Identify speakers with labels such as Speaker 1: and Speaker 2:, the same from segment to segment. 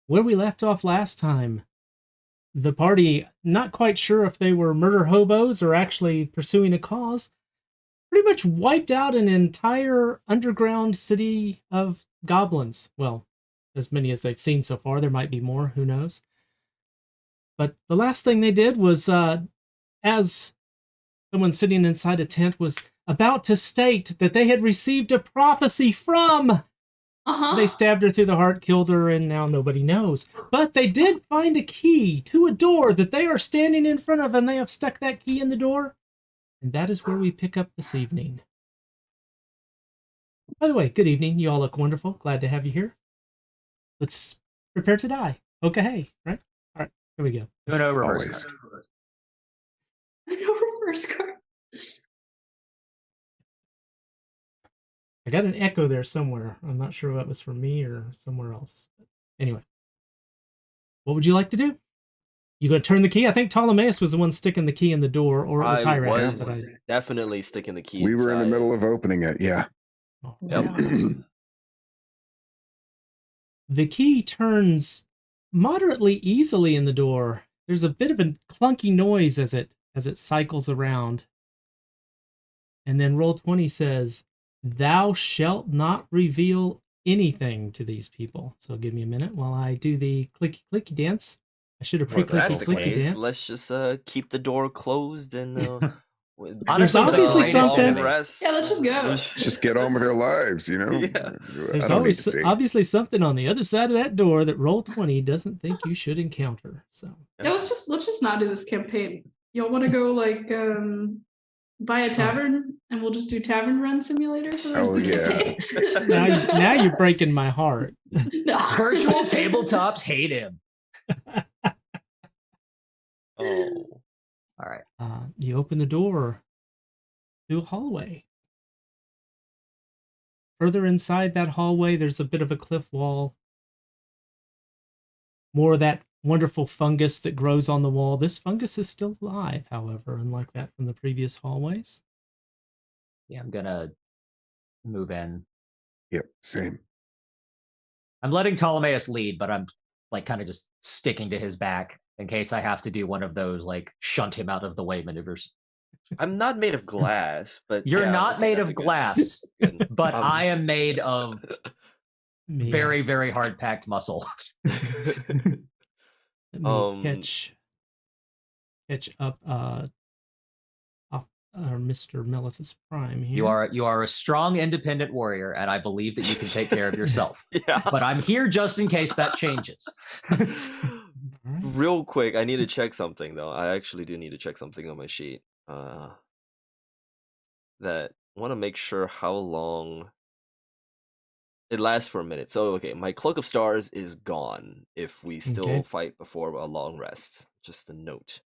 Speaker 1: where we left off last time, the party, not quite sure if they were murder hobos or actually pursuing a cause, pretty much wiped out an entire underground city of goblins. Well, as many as they've seen so far. There might be more, who knows. But the last thing they did was, as someone sitting inside a tent was about to state that they had received a prophecy from, they stabbed her through the heart, killed her, and now nobody knows. But they did find a key to a door that they are standing in front of, and they have stuck that key in the door. And that is where we pick up this evening. By the way, good evening. You all look wonderful. Glad to have you here. Let's prepare to die. Okay, hey, right? All right, here we go.
Speaker 2: No reverse card.
Speaker 3: No reverse card.
Speaker 1: I got an echo there somewhere. I'm not sure if that was from me or somewhere else. Anyway, what would you like to do? You going to turn the key? I think Ptolemaeus was the one sticking the key in the door, or it was Hyrax.
Speaker 4: I was definitely sticking the key.
Speaker 5: We were in the middle of opening it, yeah.
Speaker 1: Oh,
Speaker 4: Yep.
Speaker 1: The key turns moderately easily in the door. There's a bit of a clunky noise as it cycles around. And then Roll20 says, "Thou shalt not reveal anything to these people." So give me a minute while I do the clicky clicky dance. I should have
Speaker 4: That's the
Speaker 1: clicky
Speaker 4: case.
Speaker 1: dance.
Speaker 4: Let's just keep the door closed and
Speaker 1: There's obviously something.
Speaker 3: Yeah, let's just go.
Speaker 5: Just get on with their lives, you know?
Speaker 4: Yeah.
Speaker 1: There's always obviously something on the other side of that door that Roll20 doesn't think you should encounter. So
Speaker 3: yeah, let's just not do this campaign. Y'all want to go like buy a tavern and we'll just do tavern run simulator for the rest of the campaign?
Speaker 1: now you're breaking my heart.
Speaker 3: No.
Speaker 2: Virtual tabletops hate him.
Speaker 4: Oh.
Speaker 2: All right.
Speaker 1: You open the door to a hallway. Further inside that hallway, there's a bit of a cliff wall. More of that wonderful fungus that grows on the wall. This fungus is still alive, however, unlike that from the previous hallways.
Speaker 2: Yeah, I'm gonna move in.
Speaker 5: Yep, same.
Speaker 2: I'm letting Ptolemaeus lead, but I'm like kind of just sticking to his back in case I have to do one of those like shunt him out of the way maneuvers.
Speaker 4: I'm not made of glass, but
Speaker 2: You're
Speaker 4: yeah,
Speaker 2: not made of glass,
Speaker 4: good.
Speaker 2: but I am made of very, very hard packed muscle.
Speaker 1: Let me catch up Mr. Mellitus Prime here.
Speaker 2: You are a strong, independent warrior, and I believe that you can take care of yourself.
Speaker 4: Yeah.
Speaker 2: But I'm here just in case that changes.
Speaker 4: Real quick, I need to check something though. I actually do need to check something on my sheet. That want to make sure how long it lasts for a minute. So okay, my Cloak of Stars is gone if we still fight before a long rest. Just a note.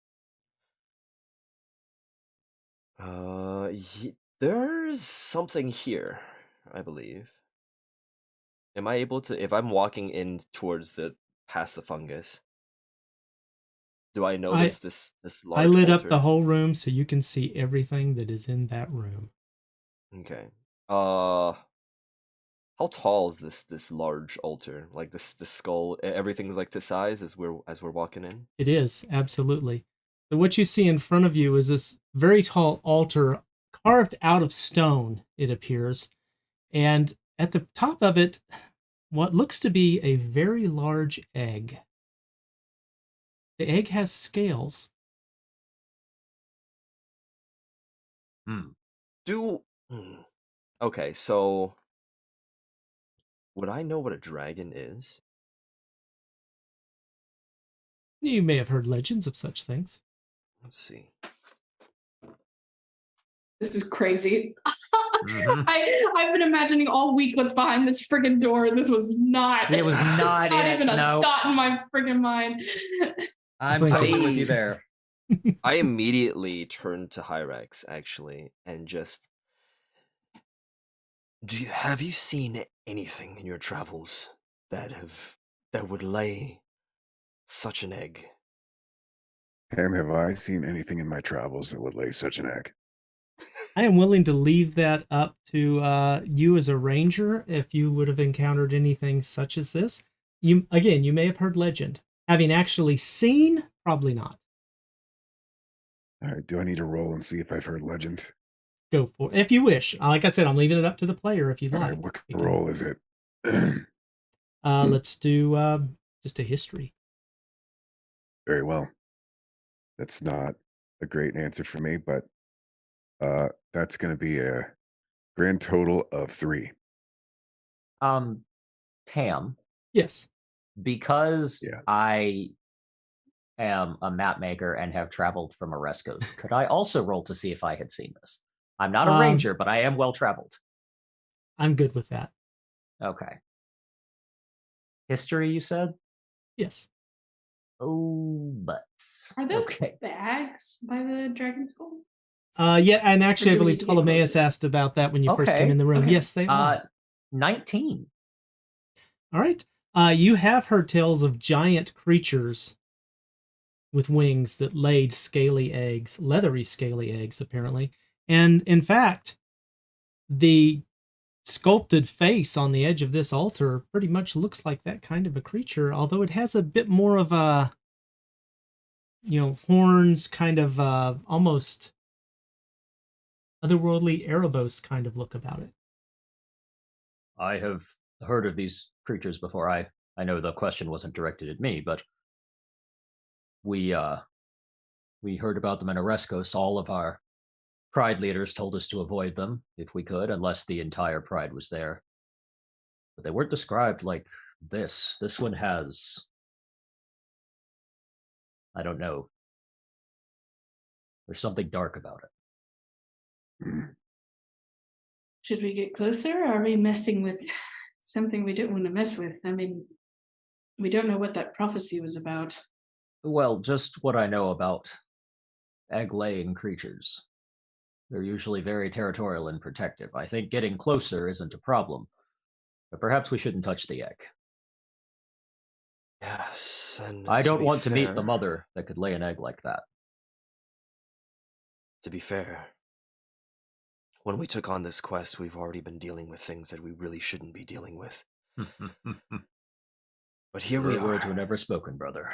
Speaker 4: There's something here, I believe. Am I able to, if I'm walking in towards past the fungus, do I notice this large
Speaker 1: I lit
Speaker 4: altar?
Speaker 1: up the whole room so you can see everything that is in that room.
Speaker 4: Okay. How tall is this large altar? Like the skull, everything's like this size as we're walking in?
Speaker 1: It is, absolutely. So what you see in front of you is this very tall altar carved out of stone, it appears. And at the top of it, what looks to be a very large egg. The egg has scales.
Speaker 4: Okay, so would I know what a dragon is?
Speaker 1: You may have heard legends of such things.
Speaker 4: Let's see.
Speaker 3: This is crazy. I've been imagining all week what's behind this friggin' door, and this was not.
Speaker 2: It was not
Speaker 3: even a thought in my friggin' mind.
Speaker 2: I'm totally with you there.
Speaker 4: I immediately turned to Hyrax, actually, and just... Have you seen anything in your travels that would lay such an egg?
Speaker 5: Ham, have I seen anything in my travels that would lay such an egg?
Speaker 1: I am willing to leave that up to you as a ranger if you would have encountered anything such as this. You may have heard legend. Having actually seen, probably not.
Speaker 5: All right, do I need to roll and see if I've heard legend?
Speaker 1: Go for it. If you wish. Like I said, I'm leaving it up to the player if you'd
Speaker 5: All
Speaker 1: like.
Speaker 5: right, what roll is it?
Speaker 1: Let's do just a history.
Speaker 5: Very well. That's not a great answer for me, but that's going to be a grand total of 3.
Speaker 2: Tam,
Speaker 1: Yes.
Speaker 2: because
Speaker 5: Yeah.
Speaker 2: I am a map maker and have traveled from Oreskos, could I also roll to see if I had seen this? I'm not a ranger, but I am well traveled.
Speaker 1: I'm good with that.
Speaker 2: Okay. History, you said?
Speaker 1: Yes.
Speaker 2: Oh, butts.
Speaker 3: Are those
Speaker 2: okay?
Speaker 3: bags by the dragon skull?
Speaker 1: Yeah, and actually, I
Speaker 3: do we
Speaker 1: believe
Speaker 3: need to get
Speaker 1: Ptolemaeus
Speaker 3: closer?
Speaker 1: asked about that when you first
Speaker 2: Okay.
Speaker 1: came in the room.
Speaker 3: Okay.
Speaker 1: Yes, they are.
Speaker 2: 19.
Speaker 1: All right. You have heard tales of giant creatures with wings that laid scaly eggs, leathery scaly eggs, apparently. And in fact, the sculpted face on the edge of this altar pretty much looks like that kind of a creature, although it has a bit more of a, horns, kind of almost otherworldly Erebos kind of look about it.
Speaker 2: I have heard of these creatures before. I know the question wasn't directed at me, but we heard about them in Oreskos. All of our pride leaders told us to avoid them if we could, unless the entire pride was there. But they weren't described like this. This one has, I don't know. There's something dark about it.
Speaker 3: Should we get closer, or are we messing with something we don't want to mess with? I mean, we don't know what that prophecy was about.
Speaker 2: Well, just what I know about egg-laying creatures. They're usually very territorial and protective. I think getting closer isn't a problem, but perhaps we shouldn't touch the egg.
Speaker 4: Yes, and
Speaker 2: I don't want
Speaker 4: to
Speaker 2: to meet the mother that could lay an egg like that.
Speaker 4: To be fair, when we took on this quest, we've already been dealing with things that we really shouldn't be dealing with. But here we are.
Speaker 2: Words were never spoken, brother.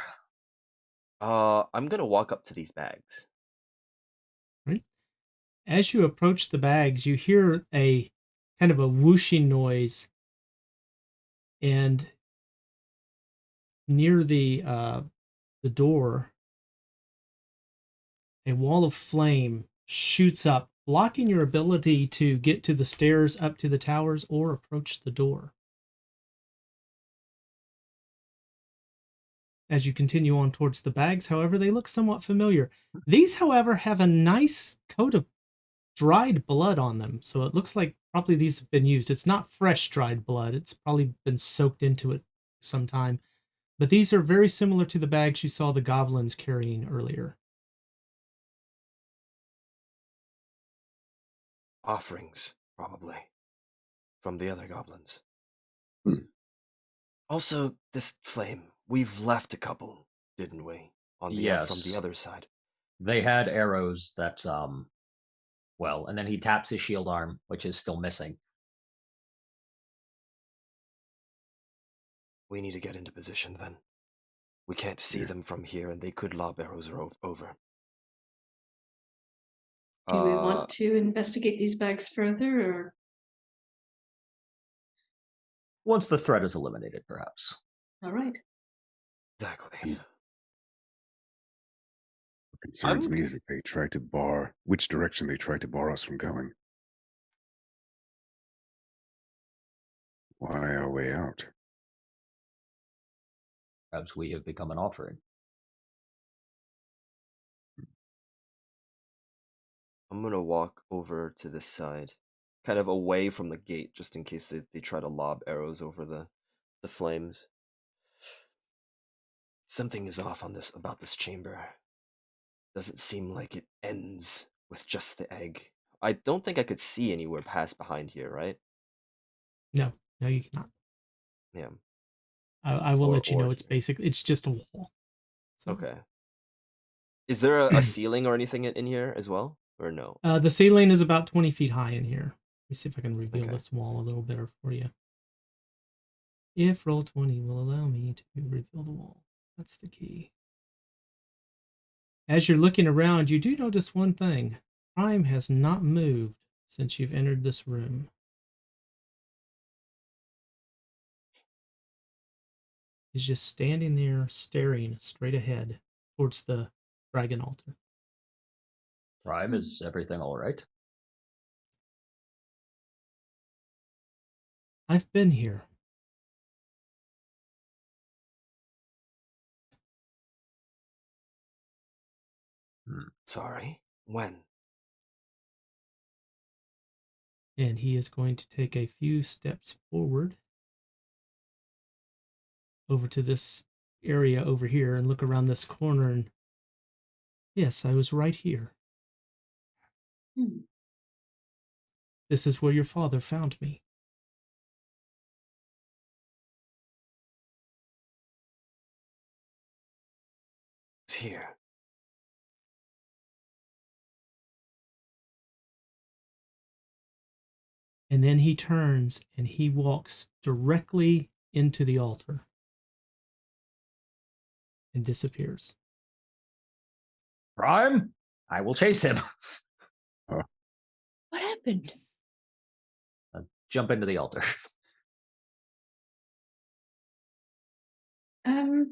Speaker 4: I'm gonna walk up to these bags.
Speaker 1: Right. As you approach the bags, you hear a kind of a whooshing noise, and near the door, a wall of flame shoots up, blocking your ability to get to the stairs up to the towers or approach the door. As you continue on towards the bags, however, they look somewhat familiar. These, however, have a nice coat of dried blood on them, so it looks like probably these have been used. It's not fresh dried blood. It's probably been soaked into it sometime. But these are very similar to the bags you saw the goblins carrying earlier.
Speaker 4: Offerings, probably, from the other goblins.
Speaker 5: Hmm.
Speaker 4: Also, this flame, we've left a couple, didn't we? On the from the other side.
Speaker 2: They had arrows that, well, and then he taps his shield arm, which is still missing.
Speaker 4: We need to get into position then. We can't see them from here, and they could lob arrows over.
Speaker 3: Do we want to investigate these bags further, or?
Speaker 2: Once the threat is eliminated, perhaps.
Speaker 3: All right.
Speaker 4: Exactly.
Speaker 5: What concerns me is that they tried to bar which direction they tried to bar us from going. Why our way out?
Speaker 2: Perhaps we have become an offering.
Speaker 4: I'm gonna walk over to this side, kind of away from the gate, just in case they try to lob arrows over the flames. Something is off on about this chamber. Doesn't seem like it ends with just the egg. I don't think I could see anywhere past behind here, right?
Speaker 1: No, you cannot.
Speaker 4: Yeah.
Speaker 1: I will let you know it's just a wall. So.
Speaker 4: Okay. Is there a ceiling or anything in here as well? Or no?
Speaker 1: The ceiling is about 20 feet high in here. Let me see if I can reveal this wall a little better for you. If Roll20 will allow me to reveal the wall. That's the key. As you're looking around, you do notice one thing. Prime has not moved since you've entered this room. He's just standing there staring straight ahead towards the dragon altar.
Speaker 2: Prime, is everything all right?
Speaker 1: I've been here.
Speaker 4: Sorry. When?
Speaker 1: And he is going to take a few steps forward over to this area over here and look around this corner and yes, I was right here. This is where your father found me.
Speaker 4: It's here.
Speaker 1: And then he turns and he walks directly into the altar and disappears.
Speaker 2: Prime, I will chase him.
Speaker 6: What happened?
Speaker 2: Jump into the altar.
Speaker 3: Oh,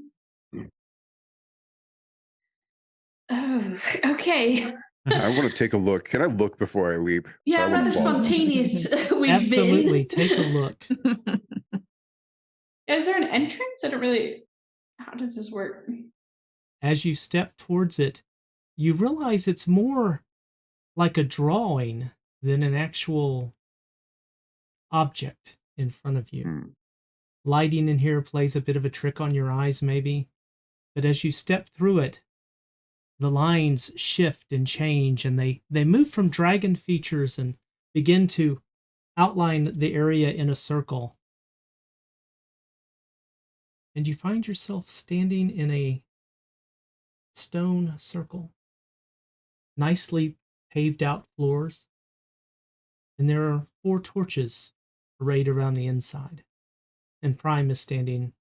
Speaker 3: okay.
Speaker 5: I want to take a look. Can I look before I leap?
Speaker 3: Yeah,
Speaker 5: I wanna
Speaker 3: rather
Speaker 5: follow.
Speaker 3: spontaneous. We've
Speaker 1: Absolutely,
Speaker 3: been.
Speaker 1: take a look.
Speaker 3: Is there an entrance? I don't really. How does this work?
Speaker 1: As you step towards it, you realize it's more like a drawing than an actual object in front of you. Lighting in here plays a bit of a trick on your eyes, maybe. But as you step through it, the lines shift and change, and they move from dragon features and begin to outline the area in a circle. And you find yourself standing in a stone circle. Nicely paved out floors. And there are 4 torches arrayed around the inside. And Prime is standing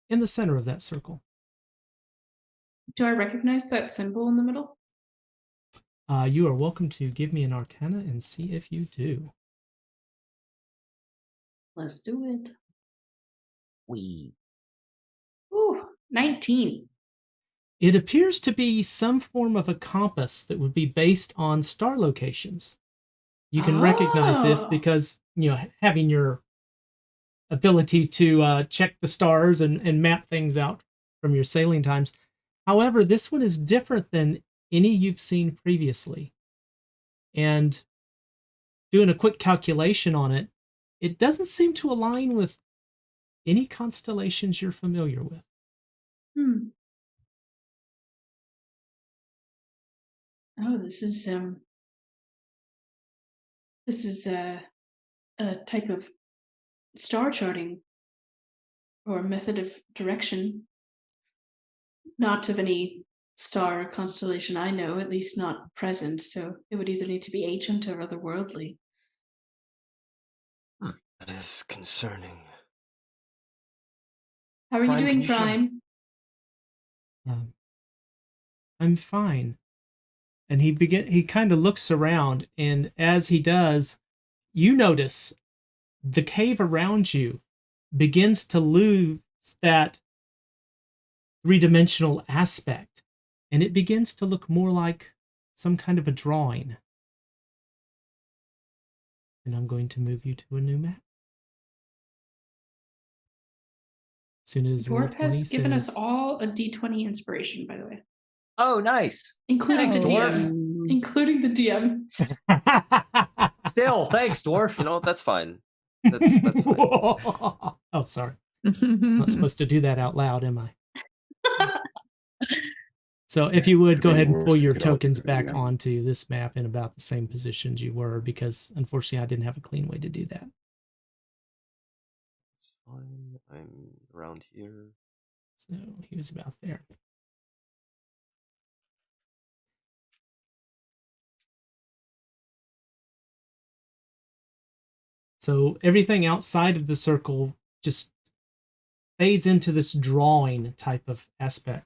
Speaker 1: in the center of that circle.
Speaker 3: Do I recognize that symbol in the middle?
Speaker 1: You are welcome to give me an arcana and see if you do.
Speaker 3: Let's do it.
Speaker 2: We.
Speaker 3: Ooh, 19.
Speaker 1: It appears to be some form of a compass that would be based on star locations. You can recognize this because, having your ability to check the stars and map things out from your sailing times. However, this one is different than any you've seen previously. And doing a quick calculation on it, it doesn't seem to align with any constellations you're familiar with.
Speaker 3: Oh, this is a type of star charting or method of direction. Not of any star or constellation I know, at least not present, so it would either need to be ancient or otherworldly.
Speaker 4: That is concerning.
Speaker 3: How are
Speaker 4: Prime,
Speaker 3: you
Speaker 4: can
Speaker 3: doing,
Speaker 4: you hear me?
Speaker 3: Prime?
Speaker 1: I'm fine. And he kind of looks around, and as he does, you notice the cave around you begins to lose that 3-dimensional aspect, and it begins to look more like some kind of a drawing. And I'm going to move you to a new map. As soon as
Speaker 3: Dwarf has
Speaker 1: Roll20
Speaker 3: given us
Speaker 1: says,
Speaker 3: all a D20 inspiration, by the way.
Speaker 2: Oh, nice.
Speaker 3: Including
Speaker 2: Thanks,
Speaker 3: the
Speaker 2: dwarf.
Speaker 3: DM. Including the DM.
Speaker 2: Still, thanks, dwarf.
Speaker 4: You know, that's fine. That's fine.
Speaker 1: Oh, sorry. I'm not supposed to do that out loud, am I? So if you would, go ahead and pull your tokens back onto this map in about the same positions you were, because unfortunately I didn't have a clean way to do that.
Speaker 4: It's fine. I'm around here.
Speaker 1: So he was about there. So everything outside of the circle just fades into this drawing type of aspect.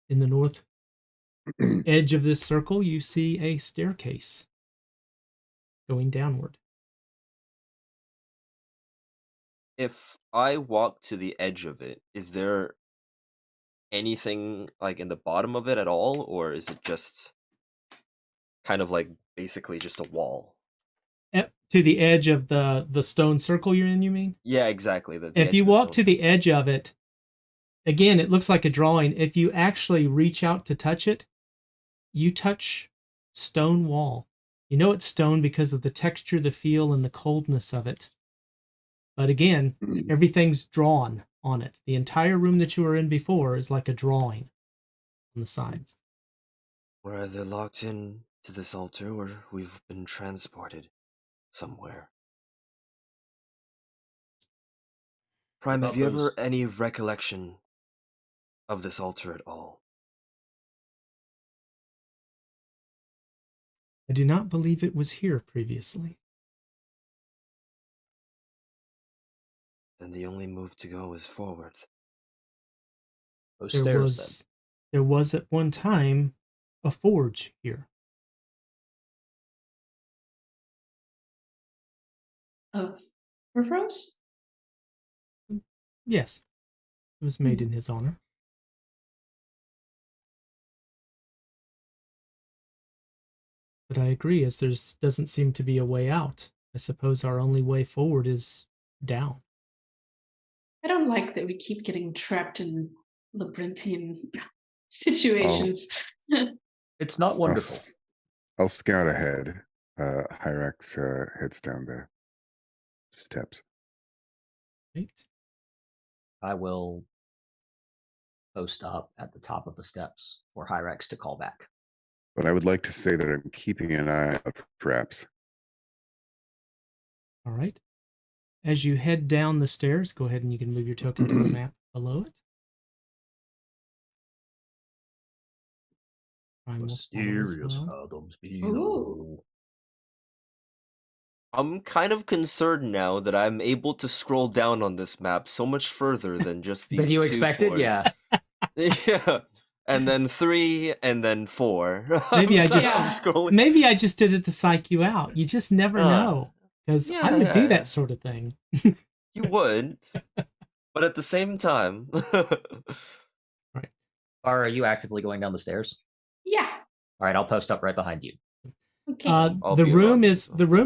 Speaker 1: In the north edge of this circle, you see a staircase going downward.
Speaker 4: If I walk to the edge of it, is there anything like in the bottom of it at all, or is it just kind of like basically just a wall?
Speaker 1: To the edge of the stone circle you're in, you mean?
Speaker 4: Yeah, exactly.
Speaker 1: If you walk to the edge of it, again, it looks like a drawing. If you actually reach out to touch it, you touch stone wall. You know it's stone because of the texture, the feel, and the coldness of it. But again, everything's drawn on it. The entire room that you were in before is like a drawing on the sides.
Speaker 4: We're either locked in to this altar or we've been transported somewhere. Prime, have you ever any recollection of this altar at all?
Speaker 1: I do not believe it was here previously.
Speaker 4: Then the only move to go is forward.
Speaker 2: Those
Speaker 1: There
Speaker 2: stairs,
Speaker 1: was at one time a forge here.
Speaker 3: Of Rose?
Speaker 1: Yes, it was made in his honor. But I agree, as there doesn't seem to be a way out. I suppose our only way forward is down.
Speaker 3: I don't like that we keep getting trapped in labyrinthian situations.
Speaker 2: It's not wonderful.
Speaker 5: I'll scout ahead. Hyrax heads down the steps.
Speaker 1: Right?
Speaker 2: I will post up at the top of the steps for Hyrax to call back.
Speaker 5: But I would like to say that I'm keeping an eye out for traps.
Speaker 1: All right. As you head down the stairs, go ahead and you can move your token to the map below it.
Speaker 2: Mysterious fathoms below.
Speaker 4: I'm kind of concerned now that I'm able to scroll down on this map so much further than just these
Speaker 2: Than you
Speaker 4: two
Speaker 2: expected,
Speaker 4: floors.
Speaker 2: yeah.
Speaker 4: Yeah. And then 3, and then 4.
Speaker 1: Maybe
Speaker 4: I'm scrolling.
Speaker 1: Maybe I just did it to psych you out. You just never know. Because I would do that sort of thing.
Speaker 4: You would. But at the same time.
Speaker 1: Right.
Speaker 2: Are you actively going down the stairs?
Speaker 3: Yeah.
Speaker 2: All right, I'll post up right behind you.
Speaker 3: Okay.
Speaker 1: The room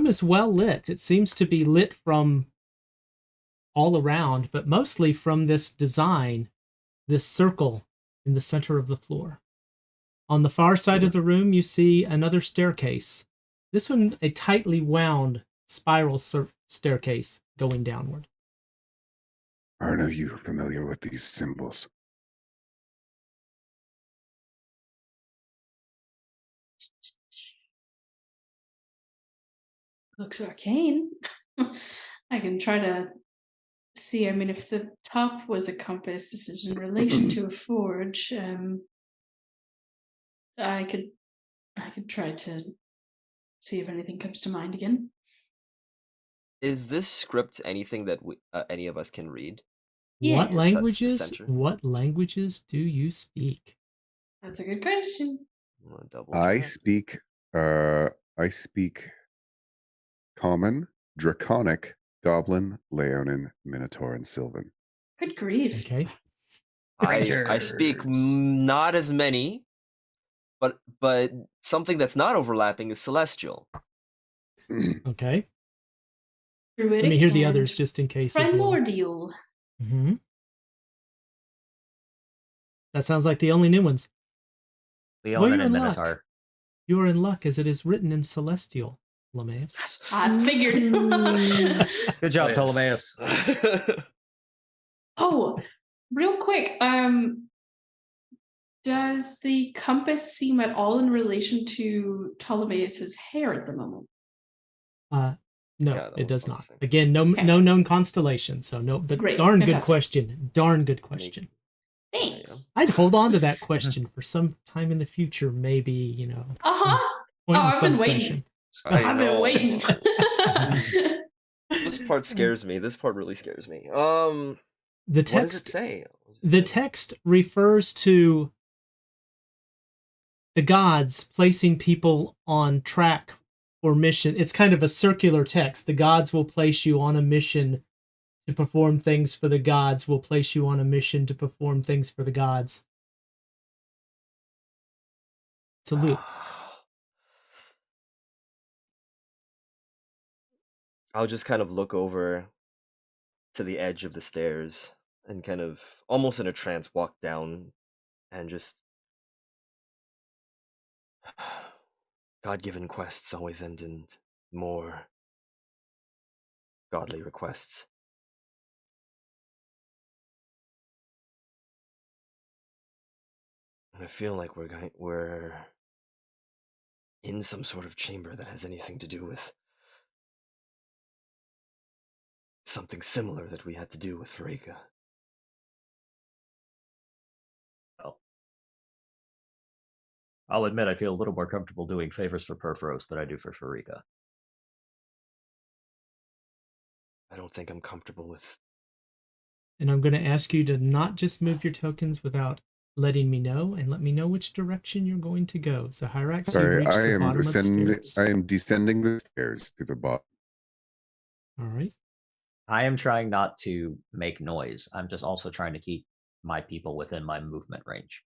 Speaker 1: is well lit. It seems to be lit from all around, but mostly from this design, this circle in the center of the floor. On the far side of the room, you see another staircase. This one, a tightly wound spiral staircase going downward.
Speaker 5: Are any of you familiar with these symbols?
Speaker 3: Looks arcane. I can try to see. I mean, if the top was a compass, this is in relation to a forge. I could try to see if anything comes to mind again.
Speaker 4: Is this script anything that any of us can read?
Speaker 3: Yeah.
Speaker 1: What languages do you speak?
Speaker 3: That's a good question.
Speaker 5: I speak Common, Draconic, Goblin, Leonin, Minotaur, and Sylvan.
Speaker 3: Good grief.
Speaker 1: Okay.
Speaker 4: I speak not as many, but something that's not overlapping is Celestial.
Speaker 1: Okay.
Speaker 3: Druidic
Speaker 1: Let me hear the
Speaker 3: and
Speaker 1: others just in case as well.
Speaker 3: Primordial.
Speaker 1: Mm-hmm. That sounds like the only new ones.
Speaker 2: Leonin and Minotaur.
Speaker 1: You are in luck, as it is written in Celestial, Ptolemaeus.
Speaker 3: I figured.
Speaker 2: Good job, Ptolemaeus.
Speaker 3: Oh, real quick. Does the compass seem at all in relation to Ptolemaeus's hair at the moment?
Speaker 1: No,
Speaker 4: Yeah,
Speaker 1: it does
Speaker 4: about
Speaker 1: not.
Speaker 4: the same.
Speaker 1: Again, no known constellation, so no. But
Speaker 3: Great,
Speaker 1: darn good
Speaker 3: fantastic.
Speaker 1: question. Darn good question.
Speaker 3: Thanks.
Speaker 1: I'd hold on to that question for some time in the future, maybe,
Speaker 3: Uh-huh.
Speaker 1: point in
Speaker 3: I've
Speaker 1: some
Speaker 3: been waiting.
Speaker 1: session.
Speaker 3: I've been waiting.
Speaker 4: This part scares me. This part really scares me.
Speaker 1: The
Speaker 4: What does it
Speaker 1: text
Speaker 4: say?
Speaker 1: the text refers to the gods placing people on track for mission. It's kind of a circular text. The gods will place you on a mission to perform things for the gods, will place you on a mission to perform things for the gods. It's a loop.
Speaker 4: I'll just kind of look over to the edge of the stairs and kind of almost in a trance walk down and just God-given quests always end in more godly requests. I feel like we're in some sort of chamber that has anything to do with something similar that we had to do with Farika.
Speaker 2: Well, I'll admit I feel a little more comfortable doing favors for Perforos than I do for Farika.
Speaker 4: I don't think I'm comfortable with.
Speaker 1: And I'm going to ask you to not just move your tokens without letting me know, and let me know which direction you're going to go. So Hyrax, you've
Speaker 5: Sorry,
Speaker 1: reached the bottom of the stairs.
Speaker 5: I am descending the stairs to the bottom.
Speaker 1: All right.
Speaker 2: I am trying not to make noise. I'm just also trying to keep my people within my movement range.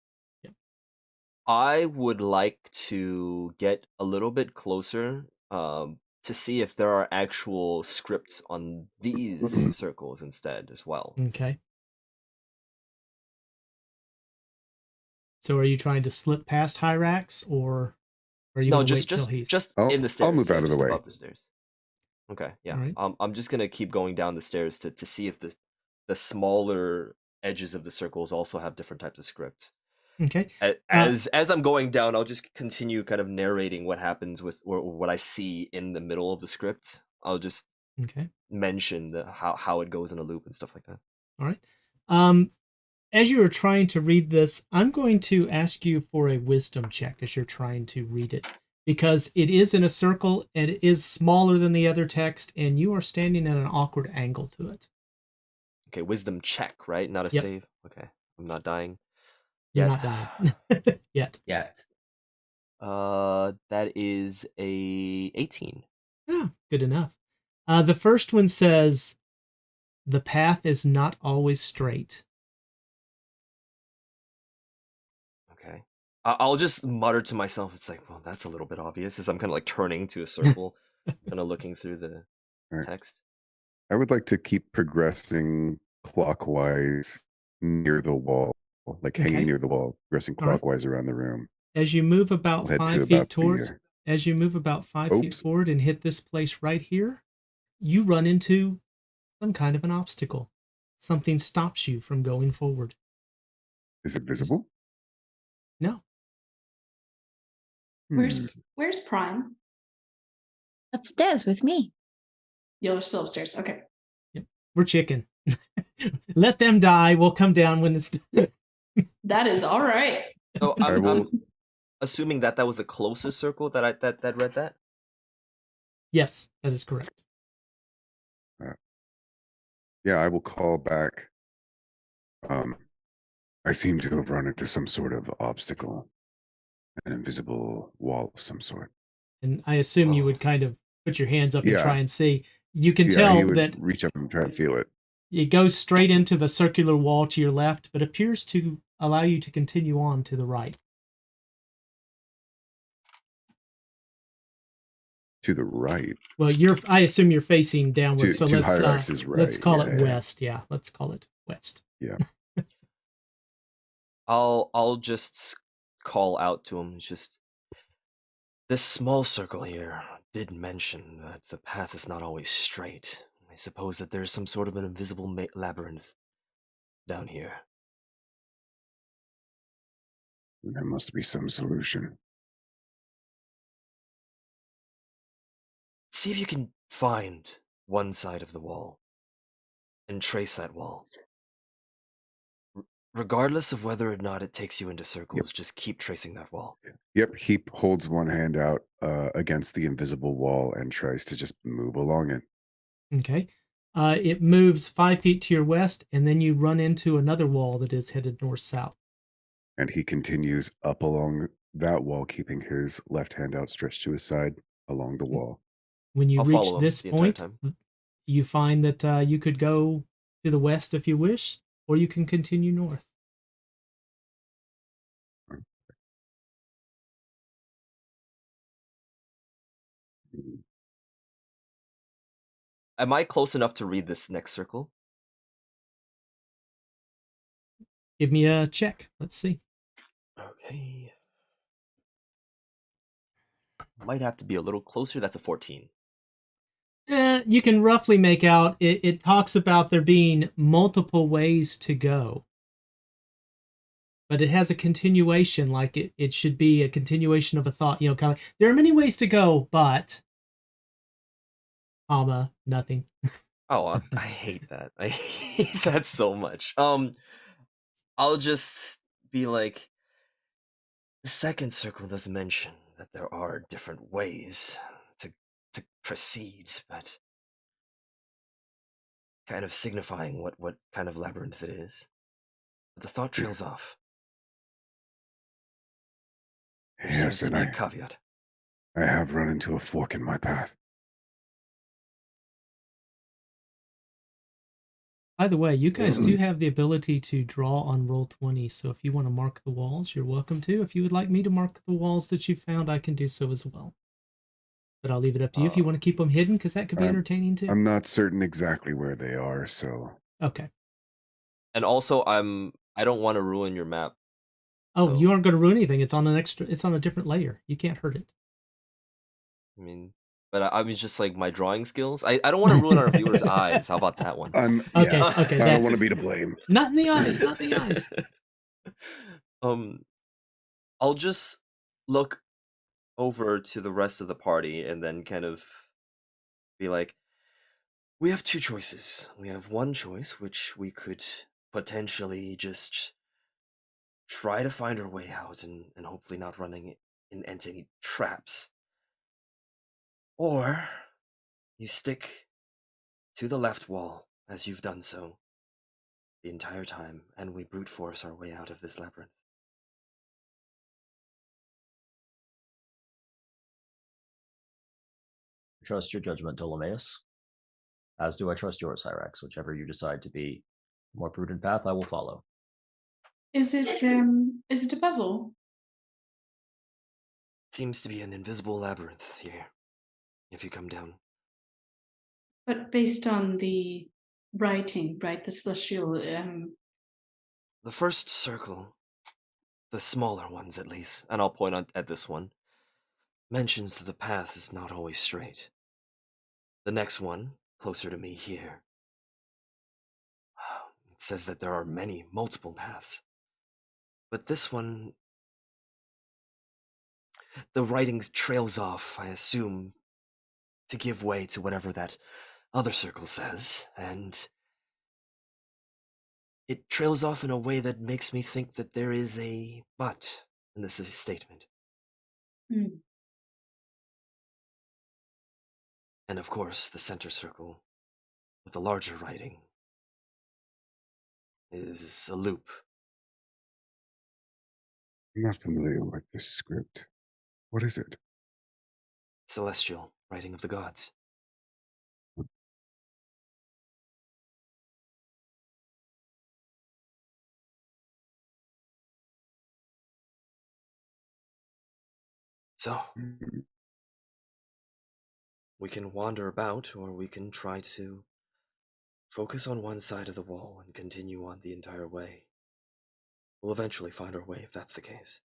Speaker 4: I would like to get a little bit closer to see if there are actual scripts on these circles instead as well.
Speaker 1: Okay. So are you trying to slip past Hyrax, or are you going to wait till he's...
Speaker 4: just
Speaker 5: I'll
Speaker 4: in the stairs.
Speaker 5: move out of the way.
Speaker 4: Above the stairs. Okay, yeah.
Speaker 1: Right.
Speaker 4: I'm just gonna keep going down the stairs to see if the smaller edges of the circles also have different types of scripts.
Speaker 1: Okay.
Speaker 4: As I'm going down, I'll just continue kind of narrating what happens with or what I see in the middle of the script. I'll just mention how it goes in a loop and stuff like that.
Speaker 1: All right. As you are trying to read this, I'm going to ask you for a wisdom check as you're trying to read it, because it is in a circle and it is smaller than the other text, and you are standing at an awkward angle to it.
Speaker 4: Okay, wisdom check, right? Not a save. Okay, I'm not dying.
Speaker 1: You're not dying yet.
Speaker 4: That is a 18.
Speaker 1: Yeah, good enough. The first one says, "The path is not always straight."
Speaker 4: Okay. I'll just mutter to myself. It's like, well, that's a little bit obvious, as I'm kind of like turning to a circle, kind of looking through the text.
Speaker 5: I would like to keep progressing clockwise near the wall, like hanging near the wall, progressing clockwise around the room.
Speaker 1: As you move about 5 feet towards, as you move about 5 feet forward and hit this place right here, you run into some kind of an obstacle. Something stops you from going forward.
Speaker 5: Is it visible?
Speaker 1: No.
Speaker 3: Where's Prime?
Speaker 6: Upstairs with me.
Speaker 3: You're still upstairs. Okay.
Speaker 1: Yep. We're chicken. Let them die. We'll come down when it's done.
Speaker 3: That is all right.
Speaker 4: So I'm assuming that was the closest circle that that read that.
Speaker 1: Yes, that is correct.
Speaker 5: Yeah, I will call back. I seem to have run into some sort of obstacle, an invisible wall of some sort.
Speaker 1: And I assume you would kind of put your hands up and try and see. You can tell
Speaker 5: he would
Speaker 1: that
Speaker 5: reach up and try and feel it.
Speaker 1: It goes straight into the circular wall to your left, but appears to allow you to continue on to the right.
Speaker 5: To the right.
Speaker 1: Well, I assume you're facing downward, so let's call it west. Yeah, let's call it west.
Speaker 5: Yeah.
Speaker 4: I'll just call out to him. It's just this small circle here did mention that the path is not always straight. I suppose that there's some sort of an invisible labyrinth down here.
Speaker 5: There must be some solution.
Speaker 4: See if you can find one side of the wall and trace that wall. regardless of whether or not it takes you into circles, just keep tracing that wall.
Speaker 5: Yep, he holds one hand out against the invisible wall and tries to just move along it.
Speaker 1: Okay. It moves 5 feet to your west, and then you run into another wall that is headed north-south.
Speaker 5: And he continues up along that wall, keeping his left hand outstretched to his side along the wall.
Speaker 1: When you
Speaker 4: I'll
Speaker 1: reach
Speaker 4: follow him
Speaker 1: this
Speaker 4: the entire
Speaker 1: point,
Speaker 4: time.
Speaker 1: you find that you could go to the west if you wish, or you can continue north.
Speaker 4: Am I close enough to read this next circle?
Speaker 1: Give me a check. Let's see.
Speaker 4: Okay. Might have to be a little closer. That's a 14.
Speaker 1: You can roughly make out it talks about there being multiple ways to go. But it has a continuation, like it should be a continuation of a thought, kind of like, there are many ways to go, but, nothing.
Speaker 4: Oh, I hate that. I hate that so much. I'll just be like, the second circle does mention that there are different ways to proceed, but kind of signifying what kind of labyrinth it is. But the thought trails off. There seems to be a caveat.
Speaker 5: I have run into a fork in my path.
Speaker 1: By the way, you guys do have the ability to draw on Roll20, so if you want to mark the walls, you're welcome to. If you would like me to mark the walls that you found, I can do so as well. But I'll leave it up to you if you want to keep them hidden, because that could be entertaining too.
Speaker 5: I'm not certain exactly where they are, so...
Speaker 1: Okay.
Speaker 4: And also, I don't want to ruin your map.
Speaker 1: Oh,
Speaker 4: so...
Speaker 1: you aren't going to ruin anything. It's on a different layer. You can't hurt it.
Speaker 4: I mean, but I mean, just like my drawing skills. I don't want to ruin our viewers' eyes. How about that one?
Speaker 1: Okay.
Speaker 5: I don't want to be to blame.
Speaker 1: Not in the eyes. Not in the eyes.
Speaker 4: I'll just look over to the rest of the party and then kind of be like, we have two choices. We have one choice, which we could potentially just try to find our way out and hopefully not running into any traps. Or you stick to the left wall as you've done so the entire time, and we brute force our way out of this labyrinth.
Speaker 2: Trust your judgment, Ptolemaeus. As do I trust yours, Hyrax. Whichever you decide to be a more prudent path, I will follow.
Speaker 3: Is it a puzzle?
Speaker 4: Seems to be an invisible labyrinth here, if you come down.
Speaker 3: But based on the writing, right? The celestial.
Speaker 4: The first circle, the smaller ones at least, and I'll point at this one, mentions that the path is not always straight. The next one, closer to me here, it says that there are multiple paths. But this one, the writing trails off, I assume, to give way to whatever that other circle says, and it trails off in a way that makes me think that there is a but in this statement.
Speaker 3: Mm.
Speaker 4: And of course, the center circle, with the larger writing, is a loop.
Speaker 5: I'm not familiar with this script. What is it?
Speaker 4: Celestial, writing of the gods. So, we can wander about, or we can try to focus on one side of the wall and continue on the entire way. We'll eventually find our way if that's the case.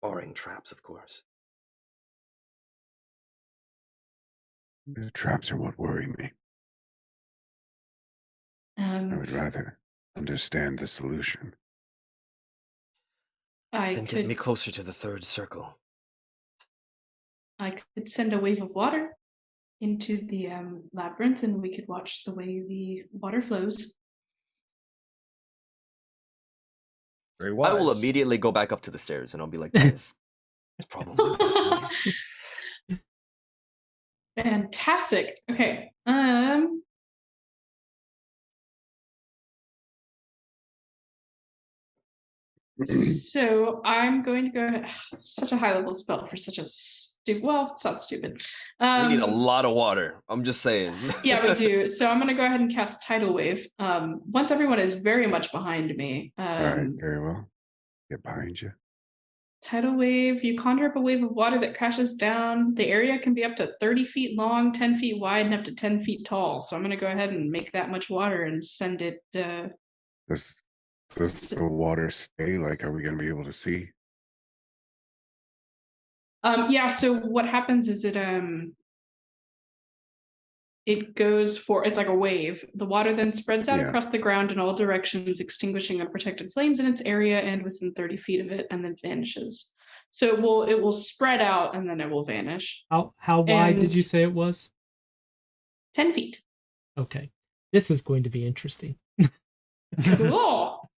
Speaker 4: Barring traps, of course.
Speaker 5: The traps are what worry me. I would rather understand the solution.
Speaker 4: Then get me closer to the third circle.
Speaker 3: I could send a wave of water into the labyrinth, and we could watch the way the water flows.
Speaker 2: Very
Speaker 4: I
Speaker 2: wise.
Speaker 4: will immediately go back up to the stairs, and I'll be like, "It's probably the best way."
Speaker 3: Fantastic. Okay. So I'm going to go ahead. It's such a high level spell for such a stupid. Well, it's not stupid.
Speaker 4: We need a lot of water. I'm just saying.
Speaker 3: Yeah, we do. So I'm going to go ahead and cast Tidal Wave. Once everyone is very much behind me.
Speaker 5: All right, very well. Get behind you.
Speaker 3: Tidal Wave. You conjure up a wave of water that crashes down. The area can be up to 30 feet long, 10 feet wide, and up to 10 feet tall. So I'm going to go ahead and make that much water and send it.
Speaker 5: Does the water stay? Like, are we going to be able to see?
Speaker 3: Yeah. So what happens is it goes for, it's like a wave. The water then spreads out across the ground in all directions, extinguishing unprotected flames in its area and within 30 feet of it, and then vanishes. So it will spread out and then it will vanish.
Speaker 1: How wide did you say it was?
Speaker 3: 10 feet.
Speaker 1: Okay. This is going to be interesting.
Speaker 3: Cool.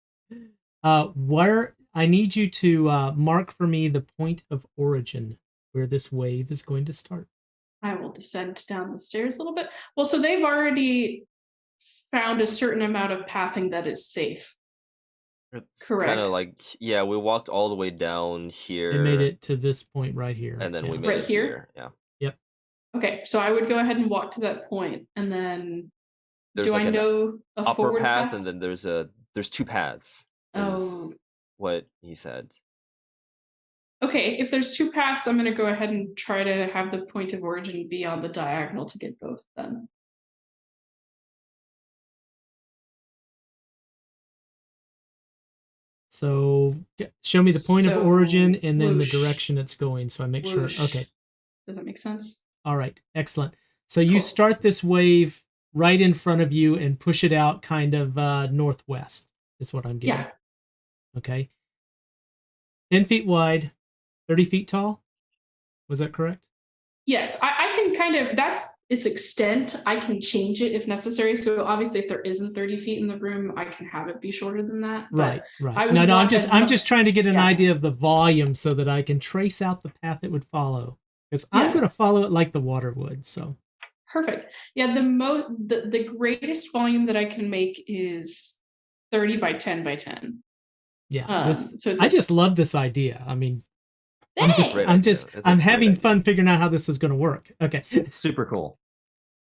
Speaker 1: Where I need you to mark for me the point of origin where this wave is going to start.
Speaker 3: I will descend down the stairs a little bit. Well, so they've already found a certain amount of pathing that is safe.
Speaker 4: It's
Speaker 3: Correct.
Speaker 4: kind of like, yeah, we walked all the way down here.
Speaker 1: They made it to this point right here.
Speaker 4: And then we made
Speaker 3: Right
Speaker 4: it
Speaker 3: here?
Speaker 4: here. Yeah.
Speaker 1: Yep.
Speaker 3: Okay, so I would go ahead and walk to that point, and then
Speaker 4: There's
Speaker 3: do
Speaker 4: like
Speaker 3: I know a
Speaker 4: upper
Speaker 3: forward
Speaker 4: path, and then there's two paths.
Speaker 3: Oh.
Speaker 4: What he said.
Speaker 3: Okay, if there's two paths, I'm going to go ahead and try to have the point of origin be on the diagonal to get both then.
Speaker 1: So show me the point of origin and then
Speaker 3: whoosh.
Speaker 1: the direction it's going so I make
Speaker 3: Whoosh.
Speaker 1: sure. Okay.
Speaker 3: Does that make sense?
Speaker 1: All right. Excellent. So you start this wave right in front of you and push it out kind of northwest is what I'm getting.
Speaker 3: Yeah.
Speaker 1: Okay. 10 feet wide, 30 feet tall. Was that correct?
Speaker 3: Yes, I can kind of, that's its extent. I can change it if necessary. So obviously if there isn't 30 feet in the room, I can have it be shorter than that.
Speaker 1: Right, right. No, I'm just trying to get an idea of the volume so that I can trace out the path it would follow. Because I'm going to follow it like the water would, so.
Speaker 3: Perfect. Yeah, the greatest volume that I can make is 30 by 10 by 10.
Speaker 1: Yeah, I just love this idea. I mean, I'm having fun figuring out how this is going to work. Okay.
Speaker 2: Super cool.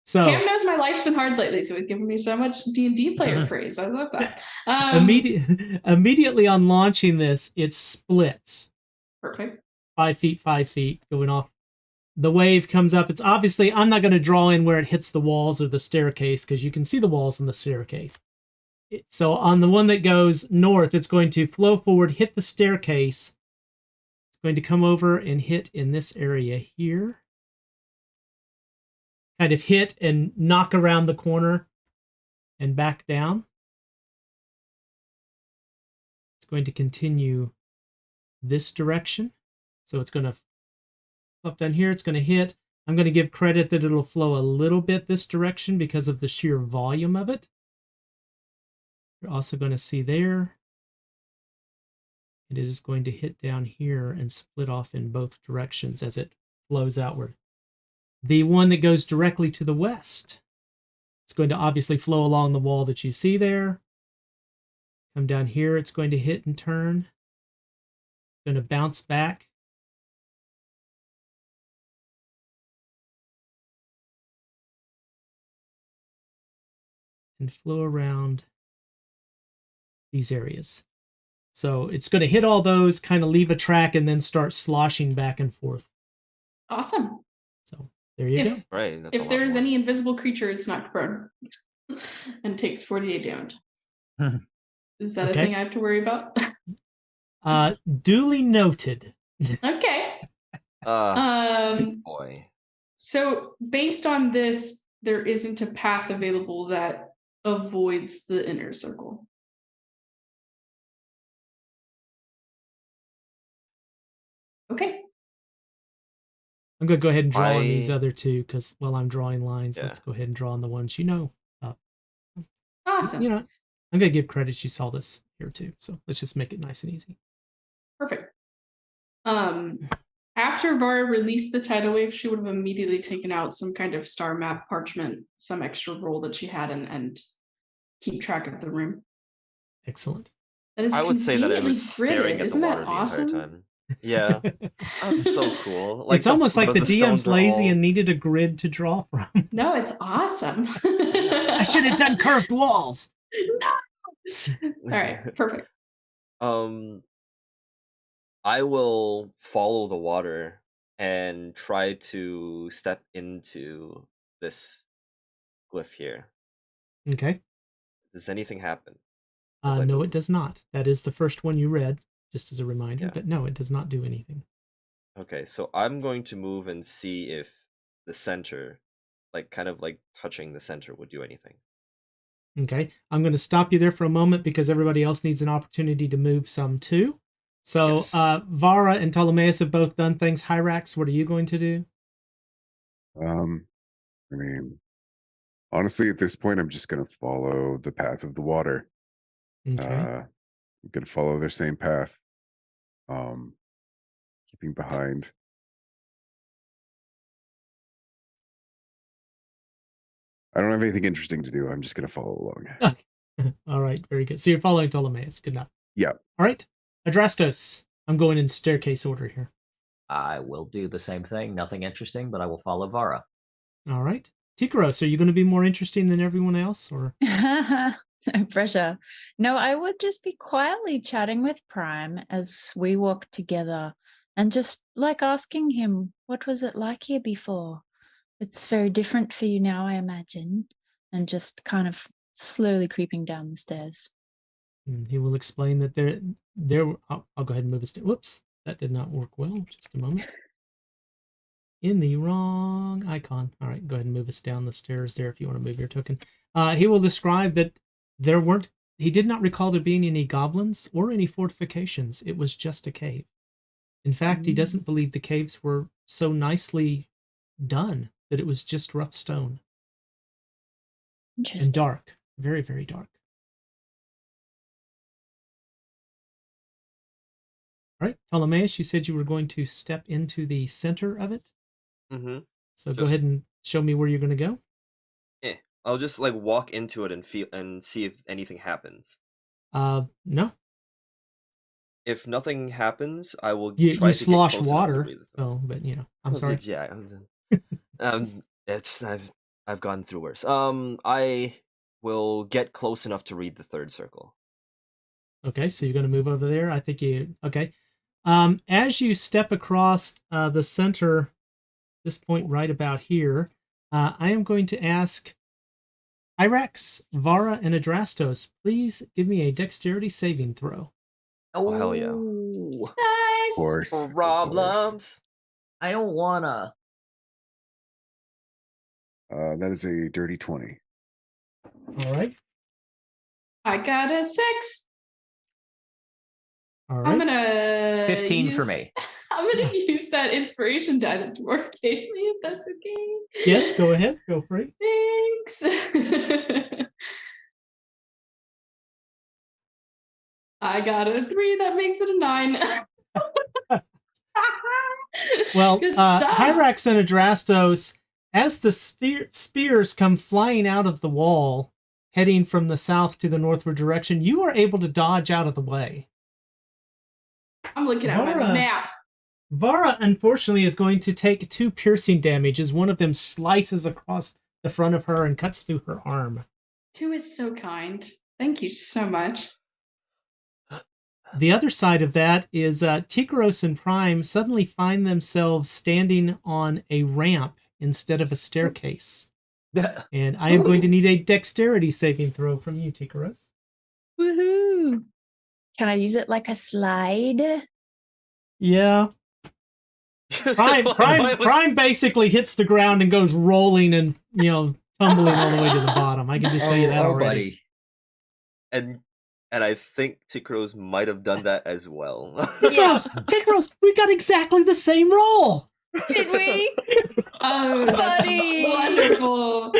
Speaker 3: So Cam knows my life's been hard lately, so he's giving me so much D&D player praise. I love that.
Speaker 1: Immediately on launching this, it splits.
Speaker 3: Perfect.
Speaker 1: 5 feet going off. The wave comes up. It's obviously, I'm not going to draw in where it hits the walls or the staircase because you can see the walls and the staircase. So on the one that goes north, it's going to flow forward, hit the staircase. It's going to come over and hit in this area here. Kind of hit and knock around the corner and back down. It's going to continue this direction. So it's going to up down here. It's going to hit. I'm going to give credit that it'll flow a little bit this direction because of the sheer volume of it. You're also going to see there. It is going to hit down here and split off in both directions as it flows outward. The one that goes directly to the west, it's going to obviously flow along the wall that you see there. Come down here, it's going to hit and turn. It's going to bounce back. And flow around these areas. So it's going to hit all those, kind of leave a track, and then start sloshing back and forth.
Speaker 3: Awesome.
Speaker 1: So there you go.
Speaker 4: Right.
Speaker 3: If there's any invisible creature, it's knocked prone and takes 48 damage. Is that a thing I have to worry about?
Speaker 1: Duly noted.
Speaker 3: Okay.
Speaker 4: Boy.
Speaker 3: So based on this, there isn't a path available that avoids the inner circle. Okay.
Speaker 1: I'm going to go ahead and draw on these other two because while I'm drawing lines, let's go ahead and draw on the ones you know.
Speaker 3: Awesome.
Speaker 1: You know, I'm going to give credit she saw this here too. So let's just make it nice and easy.
Speaker 3: Perfect. After Vara released the tidal wave, she would have immediately taken out some kind of star map parchment, some extra roll that she had, and keep track of the room.
Speaker 1: Excellent.
Speaker 3: That is
Speaker 4: I would say that it
Speaker 3: conveniently
Speaker 4: was staring
Speaker 3: gridded.
Speaker 4: at the
Speaker 3: Isn't
Speaker 4: water
Speaker 3: that
Speaker 4: the
Speaker 3: awesome?
Speaker 4: entire time. Yeah, that's so cool.
Speaker 1: It's almost like the
Speaker 4: stones
Speaker 1: DM's
Speaker 4: are
Speaker 1: lazy
Speaker 4: all-
Speaker 1: and needed a grid to draw from.
Speaker 3: No, it's awesome.
Speaker 1: I should have done curved walls.
Speaker 3: No. All right, perfect.
Speaker 4: I will follow the water and try to step into this glyph here.
Speaker 1: Okay.
Speaker 4: Does anything happen? as I
Speaker 1: No,
Speaker 4: move?
Speaker 1: it does not. That is the first one you read, just as a reminder.
Speaker 4: Yeah.
Speaker 1: But no, it does not do anything.
Speaker 4: Okay, so I'm going to move and see if the center, like kind of like touching the center, would do anything.
Speaker 1: Okay. I'm going to stop you there for a moment because everybody else needs an opportunity to move some too. So
Speaker 4: Yes.
Speaker 1: Vara and Ptolemaeus have both done things. Hyrax, what are you going to do?
Speaker 5: I mean, honestly, at this point, I'm just going to follow the path of the water.
Speaker 1: Okay.
Speaker 5: I'm going to follow their same path. Keeping behind. I don't have anything interesting to do. I'm just going to follow along.
Speaker 1: All right. Very good. So you're following Ptolemaeus. Good enough.
Speaker 5: Yeah.
Speaker 1: All right. Adrastos. I'm going in staircase order here.
Speaker 2: I will do the same thing. Nothing interesting, but I will follow Vara.
Speaker 1: All right. Tikaros, are you going to be more interesting than everyone else, or?
Speaker 6: No pressure. No, I would just be quietly chatting with Prime as we walk together and just like asking him, what was it like here before? It's very different for you now, I imagine. And just kind of slowly creeping down the stairs.
Speaker 1: He will explain that I'll go ahead and move it. Whoops, that did not work well. Just a moment. In the wrong icon. All right, go ahead and move us down the stairs there if you want to move your token. He will describe that he did not recall there being any goblins or any fortifications. It was just a cave. In fact, he doesn't believe the caves were so nicely done that it was just rough stone.
Speaker 6: Interesting.
Speaker 1: And dark. Very, very dark. All right, Ptolemaeus, you said you were going to step into the center of it.
Speaker 4: Mm-hmm.
Speaker 1: So go ahead and show me where you're going to go.
Speaker 4: I'll just like walk into it and feel and see if anything happens.
Speaker 1: No.
Speaker 4: If nothing happens, I will
Speaker 1: You
Speaker 4: try to
Speaker 1: slosh
Speaker 4: get close enough to
Speaker 1: water.
Speaker 4: breathe.
Speaker 1: Oh, but I'm sorry.
Speaker 4: Yeah. I've gone through worse. I will get close enough to read the third circle.
Speaker 1: Okay, so you're going to move over there. I think okay. As you step across the center, this point right about here, I am going to ask Hyrax, Vara, and Adrastos, please give me a dexterity saving throw.
Speaker 4: Oh, hell yeah.
Speaker 3: Nice.
Speaker 5: Of course.
Speaker 4: Problems.
Speaker 2: I don't wanna.
Speaker 5: That is a dirty 20.
Speaker 1: All right.
Speaker 3: I got a 6.
Speaker 1: All right.
Speaker 3: I'm gonna
Speaker 2: 15 for me.
Speaker 3: I'm gonna use that inspiration die that Dwarf gave me, if that's okay.
Speaker 1: Yes, go ahead. Go for it.
Speaker 3: Thanks. I got a 3. That makes it a 9.
Speaker 1: Well,
Speaker 3: Good stuff.
Speaker 1: Hyrax and Adrastos, as the spears come flying out of the wall, heading from the south to the northward direction, you are able to dodge out of the way.
Speaker 3: I'm looking at my map.
Speaker 1: Vara, unfortunately, is going to take 2 piercing damage as one of them slices across the front of her and cuts through her arm.
Speaker 3: 2 is so kind. Thank you so much.
Speaker 1: The other side of that is Tikaros and Prime suddenly find themselves standing on a ramp instead of a staircase. And I am going to need a dexterity saving throw from you, Tikaros.
Speaker 6: Woohoo! Can I use it like a slide?
Speaker 1: Yeah. Prime basically hits the ground and goes rolling and, tumbling all the way to the bottom. I can just tell you that already.
Speaker 4: Buddy. And I think Tikaros might have done that as well.
Speaker 1: Yes, Tikaros, we got exactly the same roll.
Speaker 6: Did we?
Speaker 3: Oh, that's
Speaker 6: Buddy!
Speaker 3: wonderful.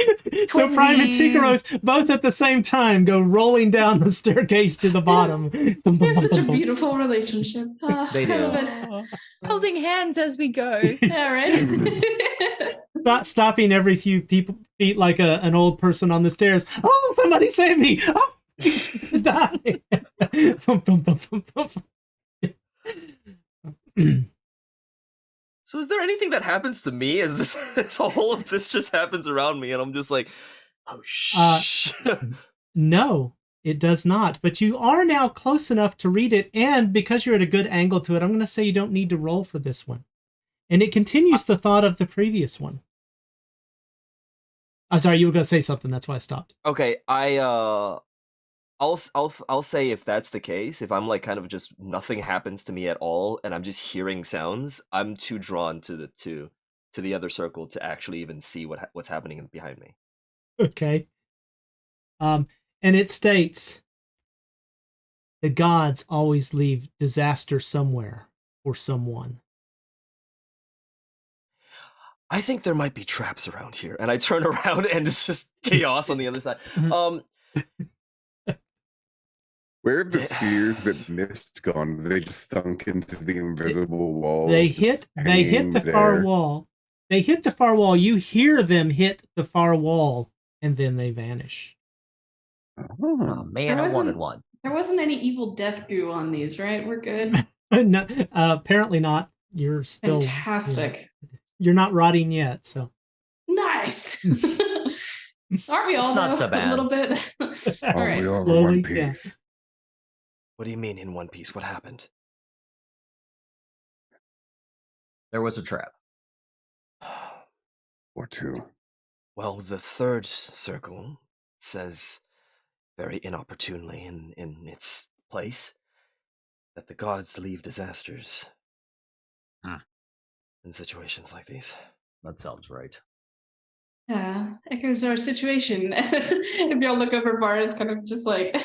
Speaker 1: So Prime and
Speaker 4: Twinsies!
Speaker 1: Tigros both at the same time go rolling down the staircase to the bottom.
Speaker 3: They have such a beautiful relationship.
Speaker 2: They
Speaker 3: I
Speaker 2: do.
Speaker 3: love it.
Speaker 6: Holding hands as we go.
Speaker 3: Yeah, right?
Speaker 1: Stopping every few feet like an old person on the stairs. Oh, somebody save me! Oh, I'm gonna die! Thump, thump, thump, thump, thump.
Speaker 4: So is there anything that happens to me as this all of this just happens around me and I'm just like, oh shh.
Speaker 1: No, it does not. But you are now close enough to read it, and because you're at a good angle to it, I'm going to say you don't need to roll for this one. And it continues the thought of the previous one. I'm sorry, you were going to say something. That's why I stopped.
Speaker 4: Okay, I'll say if that's the case, if I'm like kind of just nothing happens to me at all and I'm just hearing sounds, I'm too drawn to the other circle to actually even see what's happening behind me.
Speaker 1: Okay. And it states, the gods always leave disaster somewhere for someone.
Speaker 4: I think there might be traps around here, and I turn around and it's just chaos on the other side.
Speaker 5: Where have the spears that missed gone? They just thunk into the invisible walls.
Speaker 1: They hit the far wall. They hit the far wall. You hear them hit the far wall, and then they vanish.
Speaker 2: Oh man, I wanted one.
Speaker 3: There wasn't any evil death goo on these, right? We're good.
Speaker 1: No, apparently not. You're still
Speaker 3: Fantastic.
Speaker 1: You're not rotting yet, so
Speaker 3: Nice. Aren't we all
Speaker 2: not
Speaker 3: though,
Speaker 2: so bad.
Speaker 3: a little bit? All right.
Speaker 5: We all in
Speaker 1: Slowly,
Speaker 5: one
Speaker 1: yeah.
Speaker 5: piece.
Speaker 4: What do you mean in one piece? What happened?
Speaker 2: There was a trap.
Speaker 5: Or two.
Speaker 4: Well, the third circle says very inopportunely in its place that the gods leave disasters in situations like these.
Speaker 2: That sounds right.
Speaker 3: Yeah, echoes our situation. If y'all look over, Vara's kind of just like,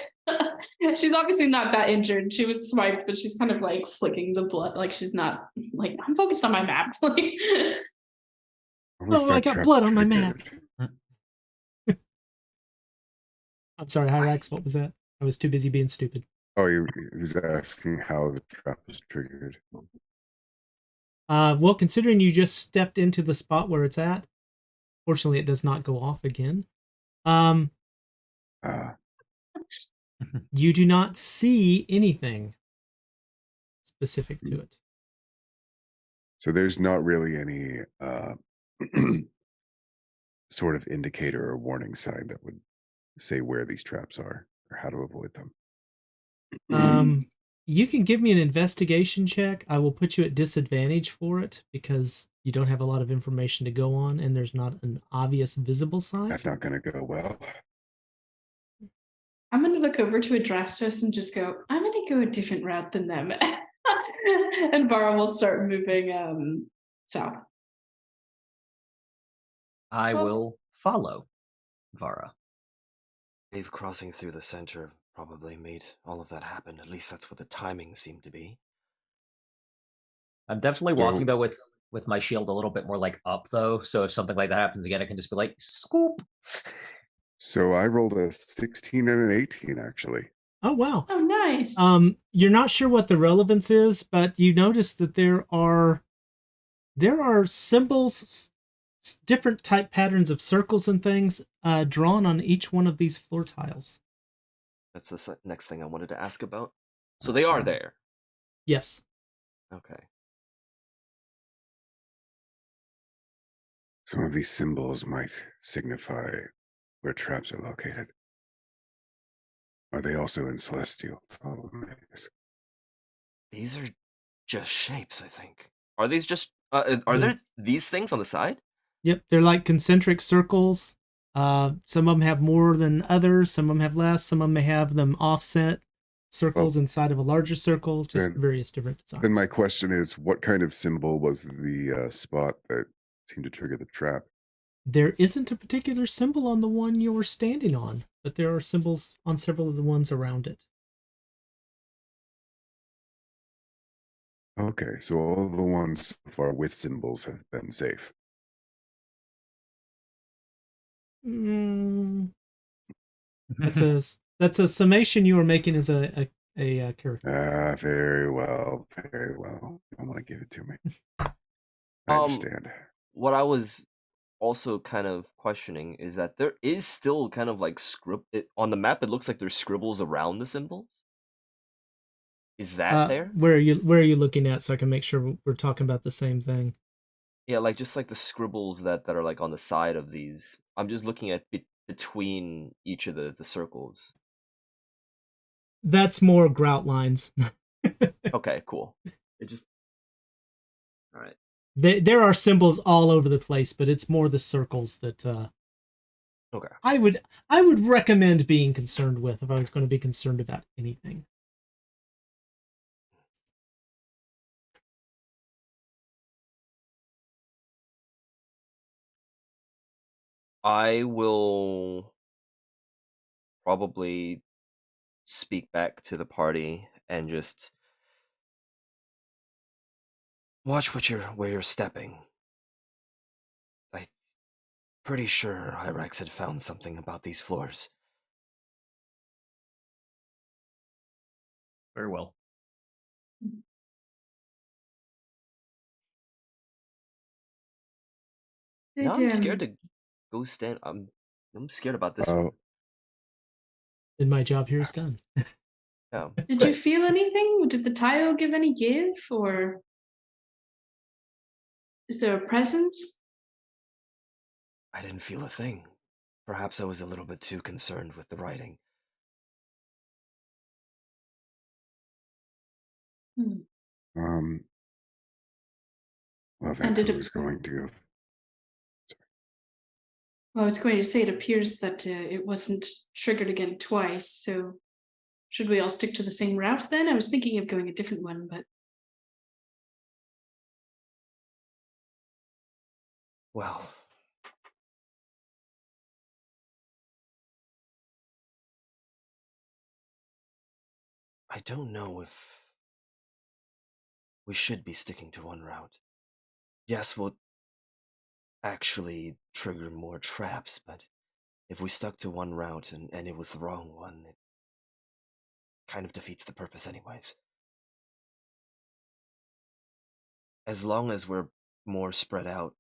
Speaker 3: she's obviously not that injured. She was swiped, but she's kind of like flicking the blood. Like she's not like, I'm focused on my map. Like,
Speaker 5: Was
Speaker 1: I
Speaker 5: that
Speaker 1: got
Speaker 5: trap
Speaker 1: blood on my map.
Speaker 5: triggered?
Speaker 1: I'm sorry, Hyrax, what was that? I was too busy being stupid.
Speaker 5: Oh, he was asking how the trap was triggered.
Speaker 1: Well, considering you just stepped into the spot where it's at, fortunately it does not go off again. You do not see anything specific to it.
Speaker 5: So there's not really any sort of indicator or warning sign that would say where these traps are or how to avoid them.
Speaker 1: You can give me an investigation check. I will put you at disadvantage for it because you don't have a lot of information to go on and there's not an obvious visible sign.
Speaker 5: That's not going to go well.
Speaker 3: I'm going to look over to Adrastos and just go, I'm going to go a different route than them. And Vara will start moving south.
Speaker 2: I will follow Vara.
Speaker 4: Wave crossing through the center probably made all of that happen. At least that's what the timing seemed to be.
Speaker 2: I'm definitely walking though with my shield a little bit more like up though. So if something like that happens again, I can just be like, scoop.
Speaker 5: So I rolled a 16 and an 18 actually.
Speaker 1: Oh wow.
Speaker 3: Oh nice.
Speaker 1: You're not sure what the relevance is, but you notice that there are symbols, different type patterns of circles and things drawn on each one of these floor tiles.
Speaker 4: That's the next thing I wanted to ask about. So they are there.
Speaker 1: Yes.
Speaker 4: Okay.
Speaker 5: Some of these symbols might signify where traps are located. Are they also in celestial?
Speaker 4: These are just shapes, I think. Are these just are there these things on the side?
Speaker 1: Yep, they're like concentric circles. Some of them have more than others. Some of them have less. Some of them may have them offset circles inside of a larger circle. Just various different designs.
Speaker 5: Then my question is, what kind of symbol was the spot that seemed to trigger the trap?
Speaker 1: There isn't a particular symbol on the one you're standing on, but there are symbols on several of the ones around it.
Speaker 5: Okay, so all the ones so far with symbols have been safe.
Speaker 1: Mm, that's a summation you were making as a character.
Speaker 5: Very well, very well. You don't want to give it to me. I understand.
Speaker 4: What I was also kind of questioning is that there is still kind of like on the map. It looks like there's scribbles around the symbols. Is that there?
Speaker 1: Where are you looking at so I can make sure we're talking about the same thing?
Speaker 4: Yeah, like just like the scribbles that are like on the side of these. I'm just looking at between each of the circles.
Speaker 1: That's more grout lines.
Speaker 4: Okay, cool. It just all right.
Speaker 1: There are symbols all over the place, but it's more the circles that
Speaker 4: Okay.
Speaker 1: I would recommend being concerned with if I was going to be concerned about anything.
Speaker 4: I will probably speak back to the party and just watch where you're stepping. I'm pretty sure Hyrax had found something about these floors.
Speaker 2: Very well.
Speaker 4: Now I'm scared to go stand. I'm scared about this one.
Speaker 1: And my job here is done.
Speaker 4: Yeah.
Speaker 3: Did you feel anything? Did the tile give any give, or is there a presence?
Speaker 4: I didn't feel a thing. Perhaps I was a little bit too concerned with the writing.
Speaker 5: Well, then who's going to?
Speaker 3: Well, I was going to say it appears that it wasn't triggered again twice, so should we all stick to the same route then? I was thinking of going a different one, but...
Speaker 4: Well... I don't know if we should be sticking to one route. Yes, we'll actually trigger more traps, but if we stuck to one route and it was the wrong one, it kind of defeats the purpose anyways. As long as we're more spread out,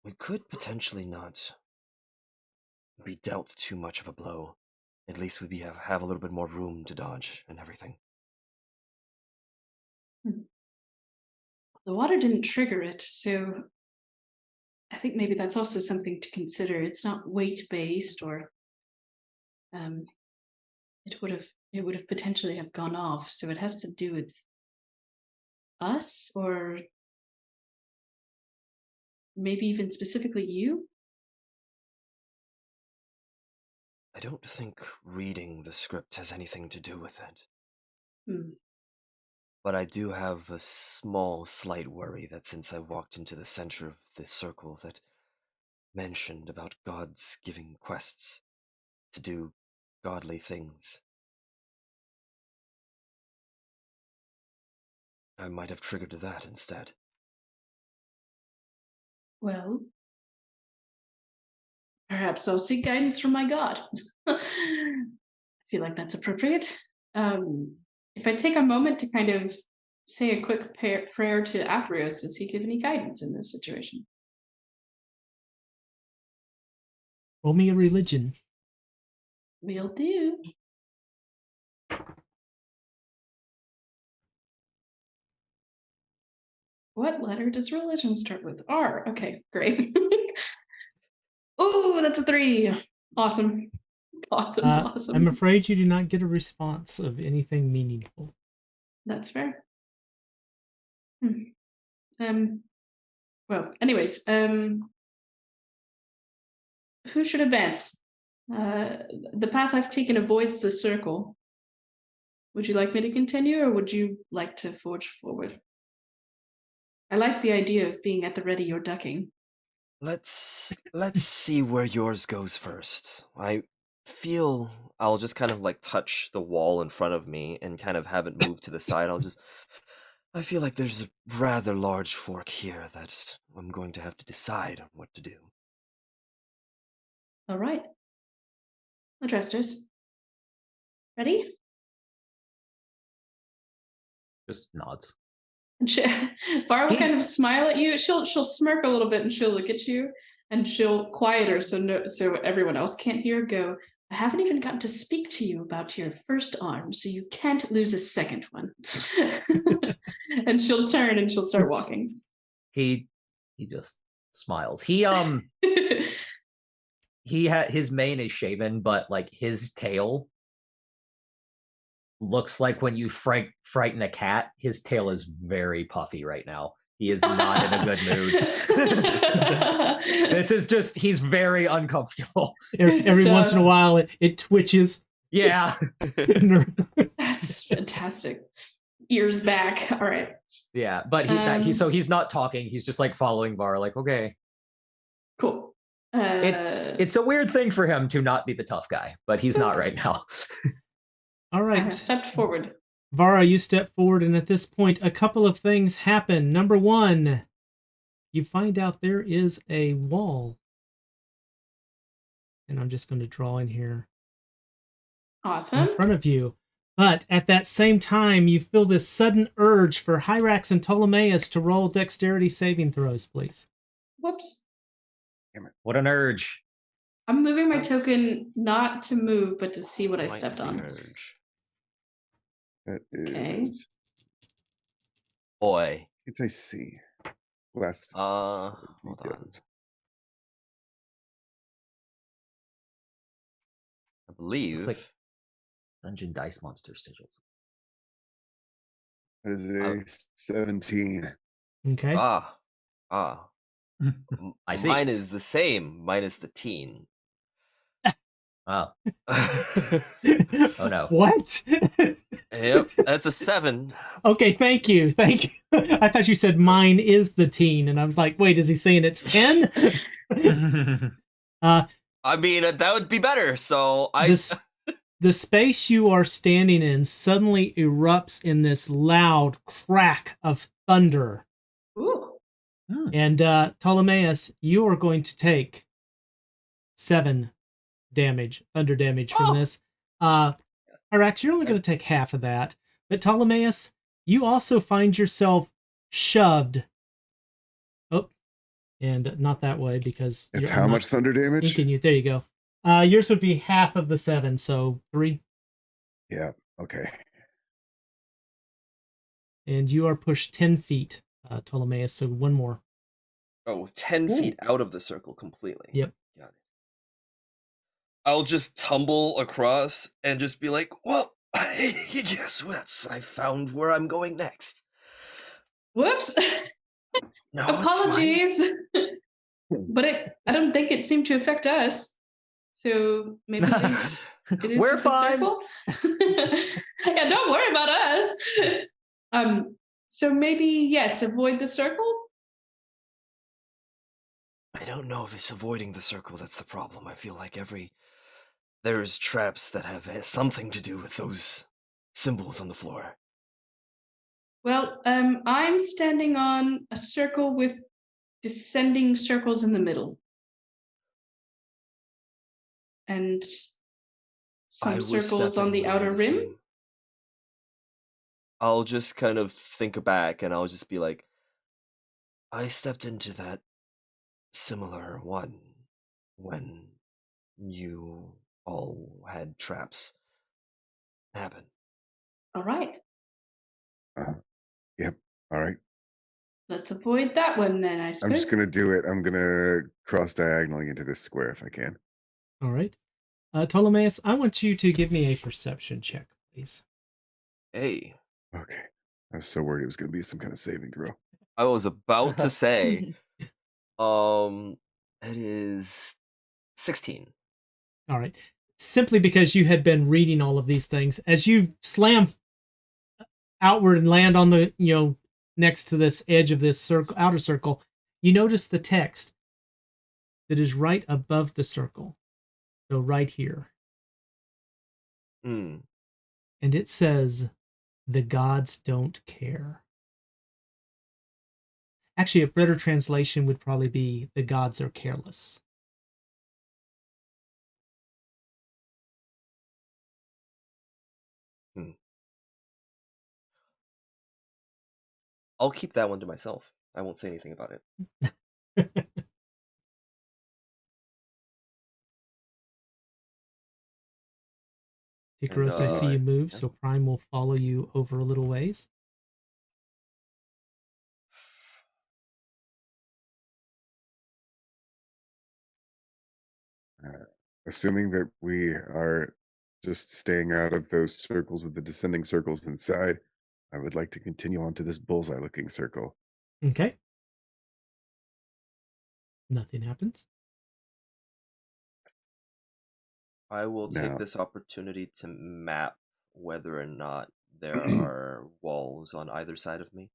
Speaker 4: we could potentially not be dealt too much of a blow. At least we'd have a little bit more room to dodge and everything.
Speaker 3: The water didn't trigger it, so I think maybe that's also something to consider. It's not weight-based, or it would have potentially have gone off, so it has to do with us, or maybe even specifically you?
Speaker 4: I don't think reading the script has anything to do with it. But I do have a slight worry that since I walked into the center of this circle that mentioned about gods giving quests to do godly things, I might have triggered that instead.
Speaker 3: Well, perhaps I'll seek guidance from my god. I feel like that's appropriate. If I take a moment to kind of say a quick prayer to Aphrios, does he give any guidance in this situation?
Speaker 1: Roll me a religion.
Speaker 3: Will do. What letter does religion start with? R. Okay, great. Oh, that's a 3. Awesome. Awesome.
Speaker 1: I'm afraid you do not get a response of anything meaningful.
Speaker 3: That's fair. Well, anyways, who should advance? The path I've taken avoids the circle. Would you like me to continue, or would you like to forge forward? I like the idea of being at the ready or ducking.
Speaker 4: Let's see where yours goes first. feel I'll just kind of like touch the wall in front of me and kind of have it move to the side. I feel like there's a rather large fork here that I'm going to have to decide on what to do.
Speaker 3: All right. Addressers. Ready?
Speaker 2: Just nods.
Speaker 3: And Var will kind of smile at you. She'll smirk a little bit and she'll look at you and she'll quiet her so everyone else can't hear. Go, I haven't even gotten to speak to you about your first arm, so you can't lose a second one. And she'll turn and she'll start walking.
Speaker 2: He just smiles. He his mane is shaven, but like his tail looks like when you frighten a cat. His tail is very puffy right now. He is not in a good mood. This is just, he's very uncomfortable.
Speaker 1: Every once in a while it twitches.
Speaker 2: Yeah.
Speaker 3: That's fantastic. Ears back. All right.
Speaker 2: Yeah, but he's not talking. He's just like following Var, like, okay.
Speaker 3: Cool.
Speaker 2: It's a weird thing for him to not be the tough guy, but he's not right now.
Speaker 1: All right.
Speaker 3: I have stepped forward.
Speaker 1: Vara, you step forward, and at this point, a couple of things happen. Number one, you find out there is a wall. And I'm just going to draw in here.
Speaker 3: Awesome.
Speaker 1: In front of you. But at that same time, you feel this sudden urge for Hyrax and Ptolemaeus to roll dexterity saving throws, please.
Speaker 3: Whoops.
Speaker 5: Damn it.
Speaker 2: What an urge.
Speaker 3: I'm moving my token not to move, but to see what I stepped on.
Speaker 4: Urge.
Speaker 5: That is.
Speaker 3: Okay.
Speaker 4: Boy.
Speaker 5: It's I see. Last.
Speaker 4: Hold on. I believe.
Speaker 2: Looks like Dungeon Dice Monster sigils.
Speaker 5: That is a 17.
Speaker 1: Okay.
Speaker 2: I see.
Speaker 4: Mine is the same, minus the teen.
Speaker 2: Oh. Oh no.
Speaker 1: What?
Speaker 4: Yep, that's a 7.
Speaker 1: Okay, thank you. I thought you said mine is the teen, and I was like, wait, is he saying it's 10?
Speaker 4: I mean, that would be better, so
Speaker 1: The space you are standing in suddenly erupts in this loud crack of thunder.
Speaker 3: Ooh.
Speaker 1: And Ptolemaeus, you are going to take 7 thunder damage from this. Hyrax, you're only going to take half of that. But Ptolemaeus, you also find yourself shoved. Oh, and not that way because
Speaker 5: It's how much thunder damage?
Speaker 1: There you go. Yours would be half of the 7, so 3.
Speaker 5: Yeah, okay.
Speaker 1: And you are pushed 10 feet, Ptolemaeus, so 1 more.
Speaker 4: Oh, 10 feet out of the circle completely.
Speaker 1: Yep.
Speaker 4: Got it. I'll just tumble across and just be like, well, guess what? I found where I'm going next.
Speaker 3: Whoops.
Speaker 4: No,
Speaker 3: Apologies. But I don't think it seemed to affect us. So maybe since it is
Speaker 2: We're fine.
Speaker 3: Circle. Yeah, don't worry about us. So maybe, yes, avoid the circle.
Speaker 4: I don't know if it's avoiding the circle that's the problem. I feel like there's traps that have something to do with those symbols on the floor.
Speaker 3: Well, I'm standing on a circle with descending circles in the middle. And some circles on the outer rim.
Speaker 4: I'll just kind of think back and I'll just be like, I stepped into that similar one when you all had traps happen.
Speaker 3: All right.
Speaker 5: Yep. All right.
Speaker 3: Let's avoid that one then, I suppose.
Speaker 5: I'm just going to do it. I'm going to cross diagonally into this square if I can.
Speaker 1: All right. Ptolemaeus, I want you to give me a perception check, please.
Speaker 4: Hey.
Speaker 5: Okay. I was so worried it was going to be some kind of saving throw.
Speaker 4: I was about to say, it is 16.
Speaker 1: All right. Simply because you had been reading all of these things, as you slam outward and land on the, next to this edge of this circle, outer circle, you notice the text that is right above the circle. So right here.
Speaker 4: Mm.
Speaker 1: And it says, "The gods don't care." Actually, a better translation would probably be, "The gods are careless."
Speaker 4: I'll keep that one to myself. I won't say anything about it.
Speaker 1: Tikaros, I see you move,
Speaker 4: yeah.
Speaker 1: so Prime will follow you over a little ways.
Speaker 5: Assuming that we are just staying out of those circles with the descending circles inside, I would like to continue on to this bullseye-looking circle.
Speaker 1: Okay. Nothing happens.
Speaker 4: I will take
Speaker 5: Now-
Speaker 4: this opportunity to map whether or not there are walls on either side of me.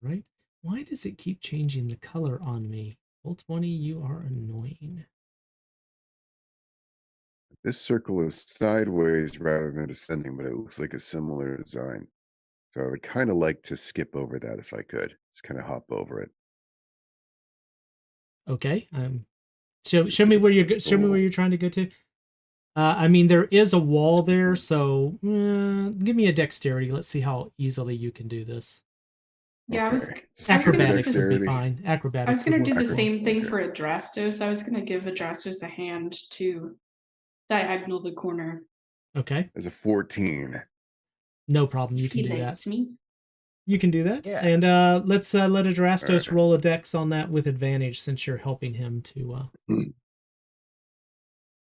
Speaker 1: Right? Why does it keep changing the color on me? Roll20, you are annoying.
Speaker 5: This circle is sideways rather than descending, but it looks like a similar design. So I would kind of like to skip over that if I could. Just kind of hop over it.
Speaker 1: Okay. Show me where you're show me where you're trying to go to. I mean, there is a wall there, so give me a dexterity. Let's see how easily you can do this.
Speaker 3: Yeah, I was
Speaker 1: Acrobatics would be
Speaker 5: Dexterity.
Speaker 1: fine. Acrobatics.
Speaker 3: I was gonna
Speaker 1: would
Speaker 3: do
Speaker 1: work
Speaker 3: the
Speaker 1: well.
Speaker 3: same thing
Speaker 5: Okay.
Speaker 3: for Adrastos. I was gonna give Adrastos a hand to diagonal the corner.
Speaker 1: Okay.
Speaker 5: There's a 14.
Speaker 1: No problem. You can
Speaker 3: He
Speaker 1: do that.
Speaker 3: lets me.
Speaker 1: You can do that.
Speaker 2: Yeah.
Speaker 1: And let's let Adrastos
Speaker 5: Alright.
Speaker 1: roll a dex on that with advantage, since you're helping him to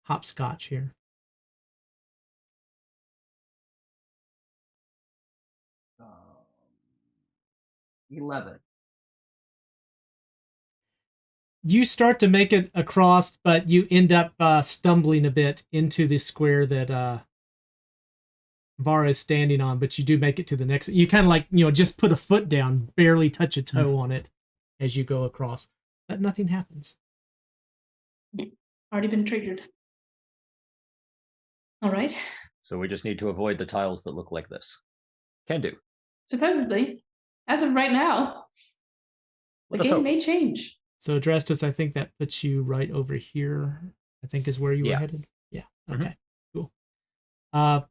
Speaker 1: hopscotch here.
Speaker 2: Um, 11.
Speaker 1: You start to make it across, but you end up stumbling a bit into the square that Vara is standing on, but you do make it to the next. You kind of like, just put a foot down, barely touch a toe on it as you go across, but nothing happens.
Speaker 3: Already been triggered. All right.
Speaker 2: So we just need to avoid the tiles that look like this. Can do.
Speaker 3: Supposedly, as of right now, the
Speaker 2: Let us
Speaker 3: game
Speaker 2: hope.
Speaker 3: may change.
Speaker 1: So, Adrastos, I think that puts you right over here, I think is where you were
Speaker 2: Yeah.
Speaker 1: headed. Yeah.
Speaker 2: Mhm.
Speaker 1: Okay. Cool.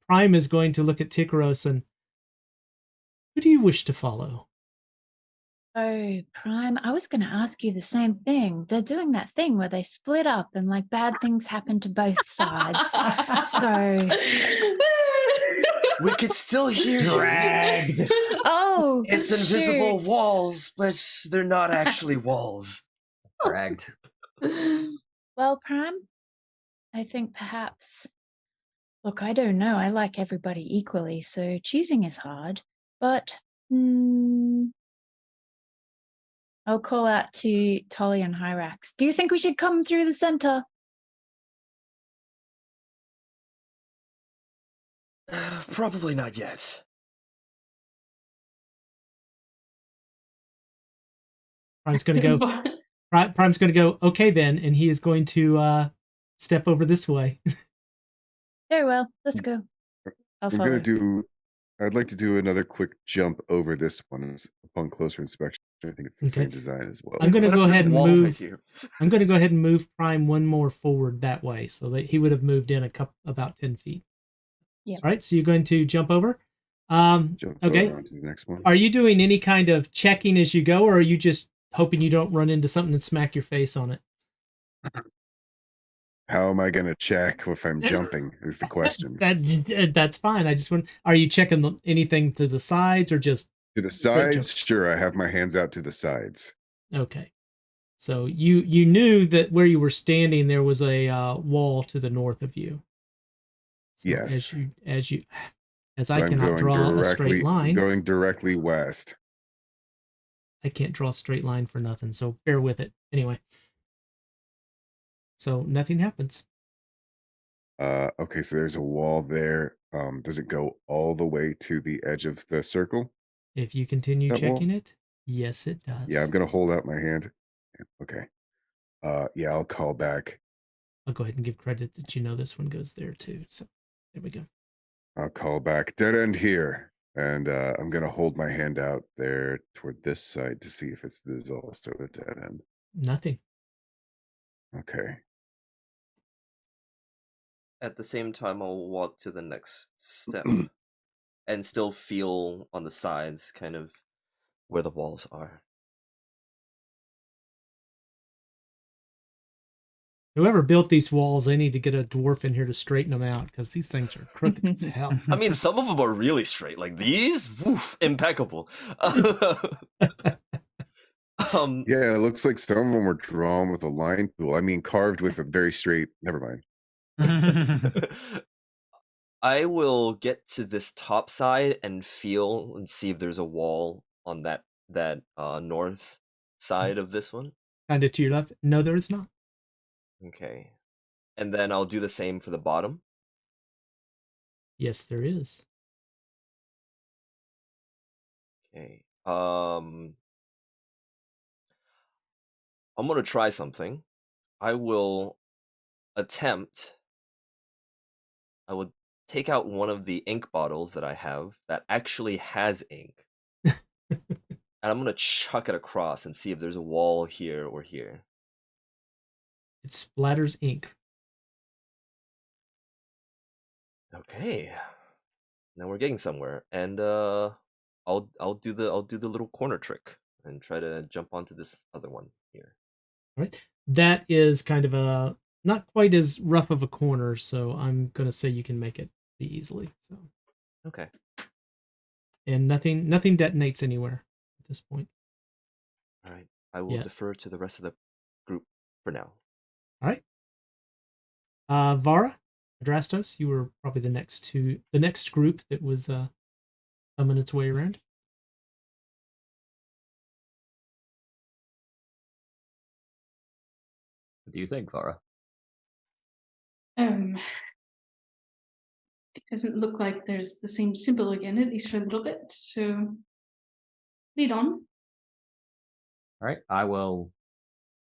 Speaker 1: Prime is going to look at Tikaros and, who do you wish to follow?
Speaker 6: Oh, Prime, I was going to ask you the same thing. They're doing that thing where they split up and like bad things happen to both sides. So
Speaker 4: We could still hear
Speaker 2: Dragged.
Speaker 4: you.
Speaker 6: Oh,
Speaker 4: It's invisible
Speaker 6: shoot.
Speaker 4: walls, but they're not actually walls.
Speaker 2: Dragged.
Speaker 6: Well, Prime, I think perhaps. Look, I don't know. I like everybody equally, so choosing is hard. But I'll call out to Tolly and Hyrax. Do you think we should come through the center?
Speaker 4: Probably not yet.
Speaker 1: Prime's going to go. Prime's going to go. Okay, then, and he is going to step over this way.
Speaker 6: Very well. Let's go. I'll
Speaker 5: I'm
Speaker 6: follow.
Speaker 5: going to do. I'd like to do another quick jump over this one upon closer inspection. I think it's the
Speaker 1: Okay.
Speaker 5: same design as well.
Speaker 1: I'm going to
Speaker 4: What
Speaker 1: go
Speaker 4: if there's
Speaker 1: ahead
Speaker 4: a
Speaker 1: and
Speaker 4: wall
Speaker 1: move.
Speaker 4: right here?
Speaker 1: I'm going to go ahead and move Prime one more forward that way, so that he would have moved in about 10 feet.
Speaker 6: Yeah.
Speaker 1: All right. So you're going to jump over.
Speaker 5: Jump
Speaker 1: Okay.
Speaker 5: over onto the next one.
Speaker 1: Are you doing any kind of checking as you go, or are you just hoping you don't run into something and smack your face on it?
Speaker 5: How am I going to check if I'm jumping? Is the question.
Speaker 1: That's fine. I just want. Are you checking anything to the sides or just
Speaker 5: To the
Speaker 1: straight jump?
Speaker 5: sides, sure. I have my hands out to the sides.
Speaker 1: Okay. So you knew that where you were standing there was a wall to the north of you. So
Speaker 5: Yes.
Speaker 1: as I
Speaker 5: But I'm
Speaker 1: cannot
Speaker 5: going
Speaker 1: draw a
Speaker 5: directly,
Speaker 1: straight line,
Speaker 5: going directly west.
Speaker 1: I can't draw a straight line for nothing. So bear with it. Anyway. So nothing happens.
Speaker 5: Okay, so there's a wall there. Does it go all the way to the edge of the circle?
Speaker 1: If you continue
Speaker 5: That wall?
Speaker 1: checking it, yes, it does.
Speaker 5: Yeah, I'm gonna hold out my hand. Okay. Yeah, I'll call back.
Speaker 1: I'll go ahead and give credit that this one goes there too. So There we go.
Speaker 5: I'll call back. Dead end here. And I'm going to hold my hand out there toward this side to see if there's also a dead end.
Speaker 1: Nothing.
Speaker 5: Okay.
Speaker 4: At the same time, I'll walk to the next step and still feel on the sides kind of where the walls are.
Speaker 1: Whoever built these walls, they need to get a dwarf in here to straighten them out because these things are crooked as hell.
Speaker 4: I mean, some of them are really straight. Like these, woof, impeccable.
Speaker 5: Yeah, it looks like some of them were drawn with a line tool. I mean, carved with a very straight. Never mind.
Speaker 4: I will get to this top side and feel and see if there's a wall on that north side of this one.
Speaker 1: Kind of to your left. No, there is not.
Speaker 4: Okay. And then I'll do the same for the bottom.
Speaker 1: Yes, there is.
Speaker 4: Okay. I'm going to try something. I will take out one of the ink bottles that I have that actually has ink. And I'm going to chuck it across and see if there's a wall here or here.
Speaker 1: It splatters ink.
Speaker 4: Okay. Now we're getting somewhere. And I'll do the little corner trick and try to jump onto this other one here.
Speaker 1: All right. That is kind of a not quite as rough of a corner, so I'm going to say you can make it pretty easily. So.
Speaker 4: Okay.
Speaker 1: And nothing detonates anywhere at this point.
Speaker 4: All right. I will defer to the rest of the group for now.
Speaker 1: All right. Vara, Adrastos, you were probably the next group that was coming its way around.
Speaker 2: What do you think, Vara?
Speaker 3: It doesn't look like there's the same symbol again, at least for a little bit. So, lead on.
Speaker 2: All right. I will,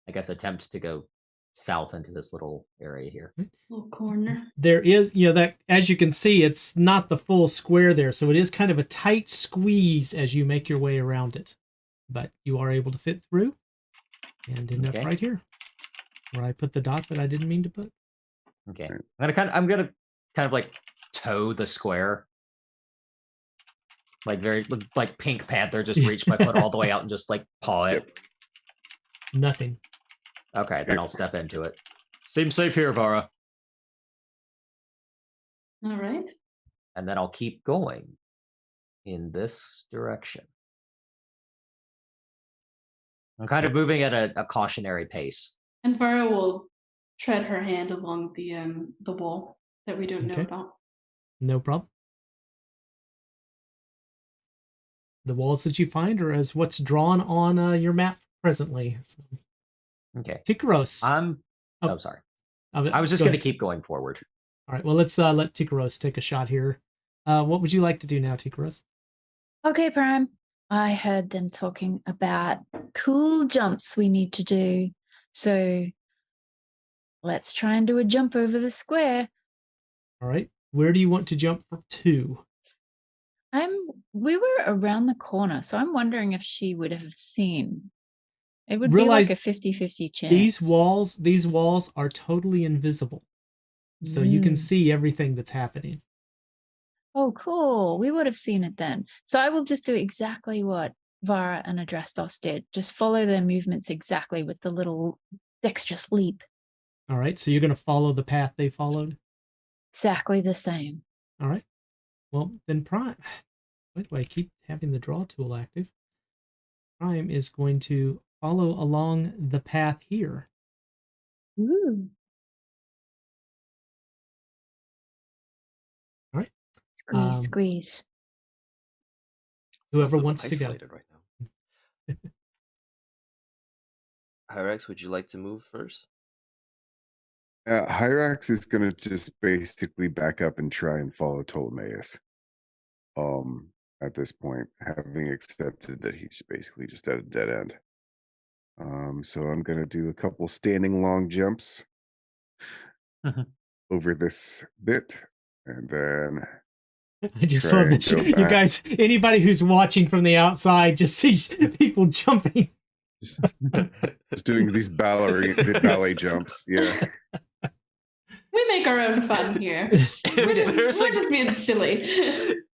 Speaker 2: I guess, attempt to go south into this little area here.
Speaker 3: Little corner.
Speaker 1: There is, that as you can see, it's not the full square there, so it is kind of a tight squeeze as you make your way around it. But you are able to fit through and end up right here, where I put the dot that I didn't mean to put.
Speaker 2: Okay. I'm gonna kind of like toe the square. Like like Pink Panther, just reach my foot all the way out and just like paw it.
Speaker 5: Yep.
Speaker 1: Nothing.
Speaker 2: Okay, then I'll step into it. Seems safe here, Vara.
Speaker 3: All right.
Speaker 2: And then I'll keep going in this direction. I'm kind of moving at a cautionary pace.
Speaker 3: And Vara will tread her hand along the wall that we don't know about.
Speaker 1: No problem. The walls that you find are as what's drawn on your map presently. So.
Speaker 2: Okay.
Speaker 1: Tikaros.
Speaker 2: Sorry. I was just going to keep going forward.
Speaker 1: All right. Well, let's let Tikaros take a shot here. What would you like to do now, Tikaros?
Speaker 6: Okay, Prime. I heard them talking about cool jumps we need to do. So let's try and do a jump over the square.
Speaker 1: All right. Where do you want to jump to?
Speaker 6: We were around the corner, so I'm wondering if she would have seen. It would be like a 50-50 chance.
Speaker 1: These walls are totally invisible. So you can see everything that's happening.
Speaker 6: Oh, cool. We would have seen it then. So I will just do exactly what Vara and Adrastos did. Just follow their movements exactly with the little dexterous leap.
Speaker 1: All right. So you're going to follow the path they followed?
Speaker 6: Exactly the same.
Speaker 1: All right. Well, then Prime... Why do I keep having the draw tool active? Prime is going to follow along the path here.
Speaker 6: Ooh.
Speaker 1: All right.
Speaker 6: Squeeze.
Speaker 1: Whoever wants to go.
Speaker 4: Right now. Hyrax, would you like to move first?
Speaker 5: Hyrax is going to just basically back up and try and follow Ptolemaeus. At this point, having accepted that he's basically just at a dead end. So I'm going to do a couple standing long jumps over this bit And then
Speaker 1: I just
Speaker 5: try
Speaker 1: love
Speaker 5: and
Speaker 1: that
Speaker 5: go
Speaker 1: you
Speaker 5: back.
Speaker 1: guys, anybody who's watching from the outside just sees people jumping.
Speaker 5: Just doing these ballet jumps. Yeah.
Speaker 3: We make our own fun here. We're just being silly.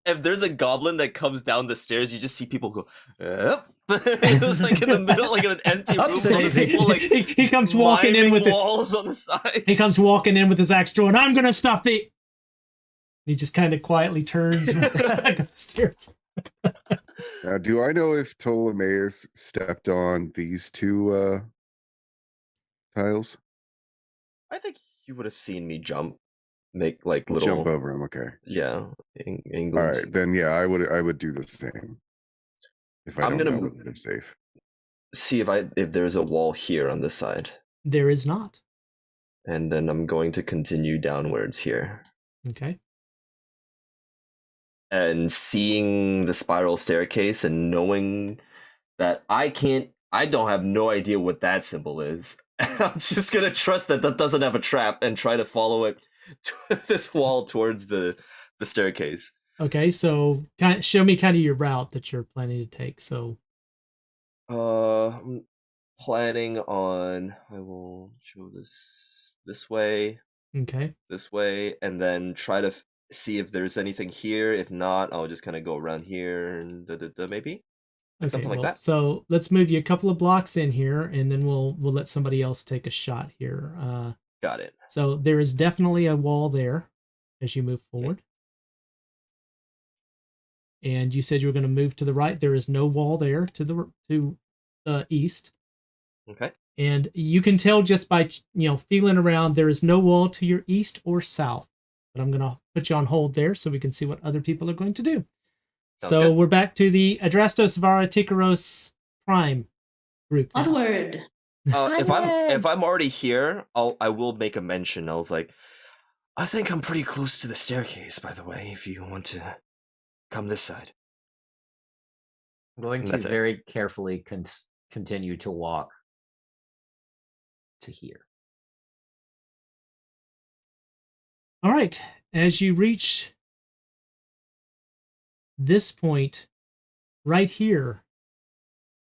Speaker 4: If there's a goblin that comes down the stairs, you just see people go, yep. It's like in the middle, like of an empty room, full of people like
Speaker 1: he comes walking in with
Speaker 4: walls on the side.
Speaker 1: He comes walking in with his axe drawn. I'm gonna stop the. He just kind of quietly turns and walks back up the stairs.
Speaker 5: Now, do I know if Ptolemaeus stepped on these two tiles?
Speaker 4: I think you would have seen me make like little
Speaker 5: jump over them. Okay.
Speaker 4: Yeah.
Speaker 5: All right, then yeah, I would do the same. If I don't know whether they're safe.
Speaker 4: See if there's a wall here on this side.
Speaker 1: There is not.
Speaker 4: And then I'm going to continue downwards here.
Speaker 1: Okay.
Speaker 4: And seeing the spiral staircase and knowing that I don't have no idea what that symbol is. I'm just going to trust that doesn't have a trap and try to follow it to this wall towards the staircase.
Speaker 1: Okay, so show me kind of your route that you're planning to take. So,
Speaker 4: I'm planning on, I will show this way.
Speaker 1: Okay.
Speaker 4: This way, and then try to see if there's anything here. If not, I'll just kind of go around here and maybe.
Speaker 1: Okay,
Speaker 4: something like that.
Speaker 1: So let's move you a couple of blocks in here, and then we'll let somebody else take a shot here.
Speaker 4: Got it.
Speaker 1: So there is definitely a wall there as you move forward. Okay. And you said you were going to move to the right. There is no wall there to the east.
Speaker 4: Okay.
Speaker 1: And you can tell just by feeling around, there is no wall to your east or south. But I'm going to put you on hold there so we can see what other people are going to do.
Speaker 4: Sounds good.
Speaker 1: We're back to the Adrastos Vara Tikaros Prime group now.
Speaker 3: Onward.
Speaker 4: If I'm already here, I will make a mention. I was like, I think I'm pretty close to the staircase, by the way, if you want to come this side.
Speaker 2: I'm going to very carefully continue to walk to here.
Speaker 1: All right. As you reach this point right here,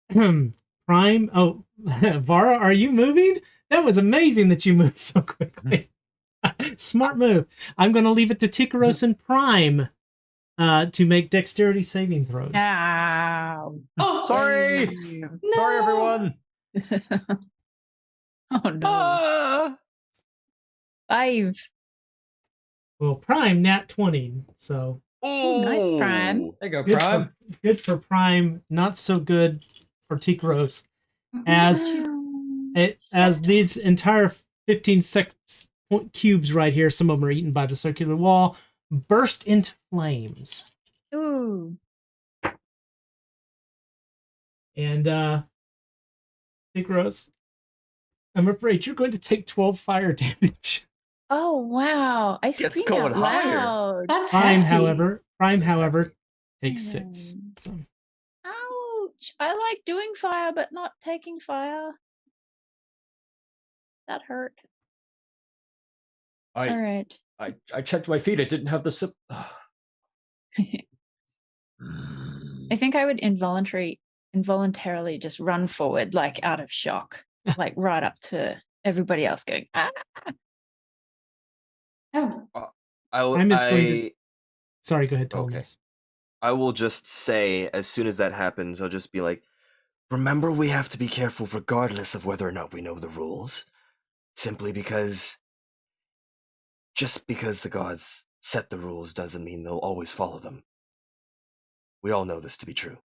Speaker 1: Prime. Oh, Vara, are you moving? That was amazing that you moved so quickly. Smart move. I'm going to leave it to Tikaros and Prime to make dexterity saving throws.
Speaker 6: Ow.
Speaker 3: Oh,
Speaker 2: Sorry.
Speaker 3: No.
Speaker 2: Sorry, everyone.
Speaker 6: Oh no. 5.
Speaker 1: Well, Prime, nat 20. So.
Speaker 6: Oh, nice, Prime.
Speaker 2: There you go, Prime.
Speaker 1: Good for Prime. Not so good for Tikaros. As these entire 15 cubes right here, some of them are eaten by the circular wall, burst into flames.
Speaker 6: Ooh.
Speaker 1: And Tikaros, I'm afraid you're going to take 12 fire damage.
Speaker 6: Oh wow! I
Speaker 4: It's
Speaker 6: screamed
Speaker 4: going
Speaker 6: out
Speaker 4: higher.
Speaker 6: loud.
Speaker 3: That's
Speaker 1: Prime,
Speaker 3: hefty.
Speaker 1: however, takes 6. So.
Speaker 6: Ouch! I like doing fire, but not taking fire. That hurt. All right.
Speaker 2: I checked my feet. It didn't have the sip.
Speaker 6: I think I would involuntarily just run forward, like out of shock, like right up to everybody else, going ah.
Speaker 3: Oh,
Speaker 1: Sorry, go ahead, Tom.
Speaker 4: Okay. I will just say, as soon as that happens, I'll just be like, remember, we have to be careful regardless of whether or not we know the rules. Simply because just because the gods set the rules doesn't mean they'll always follow them. We all know this to be true.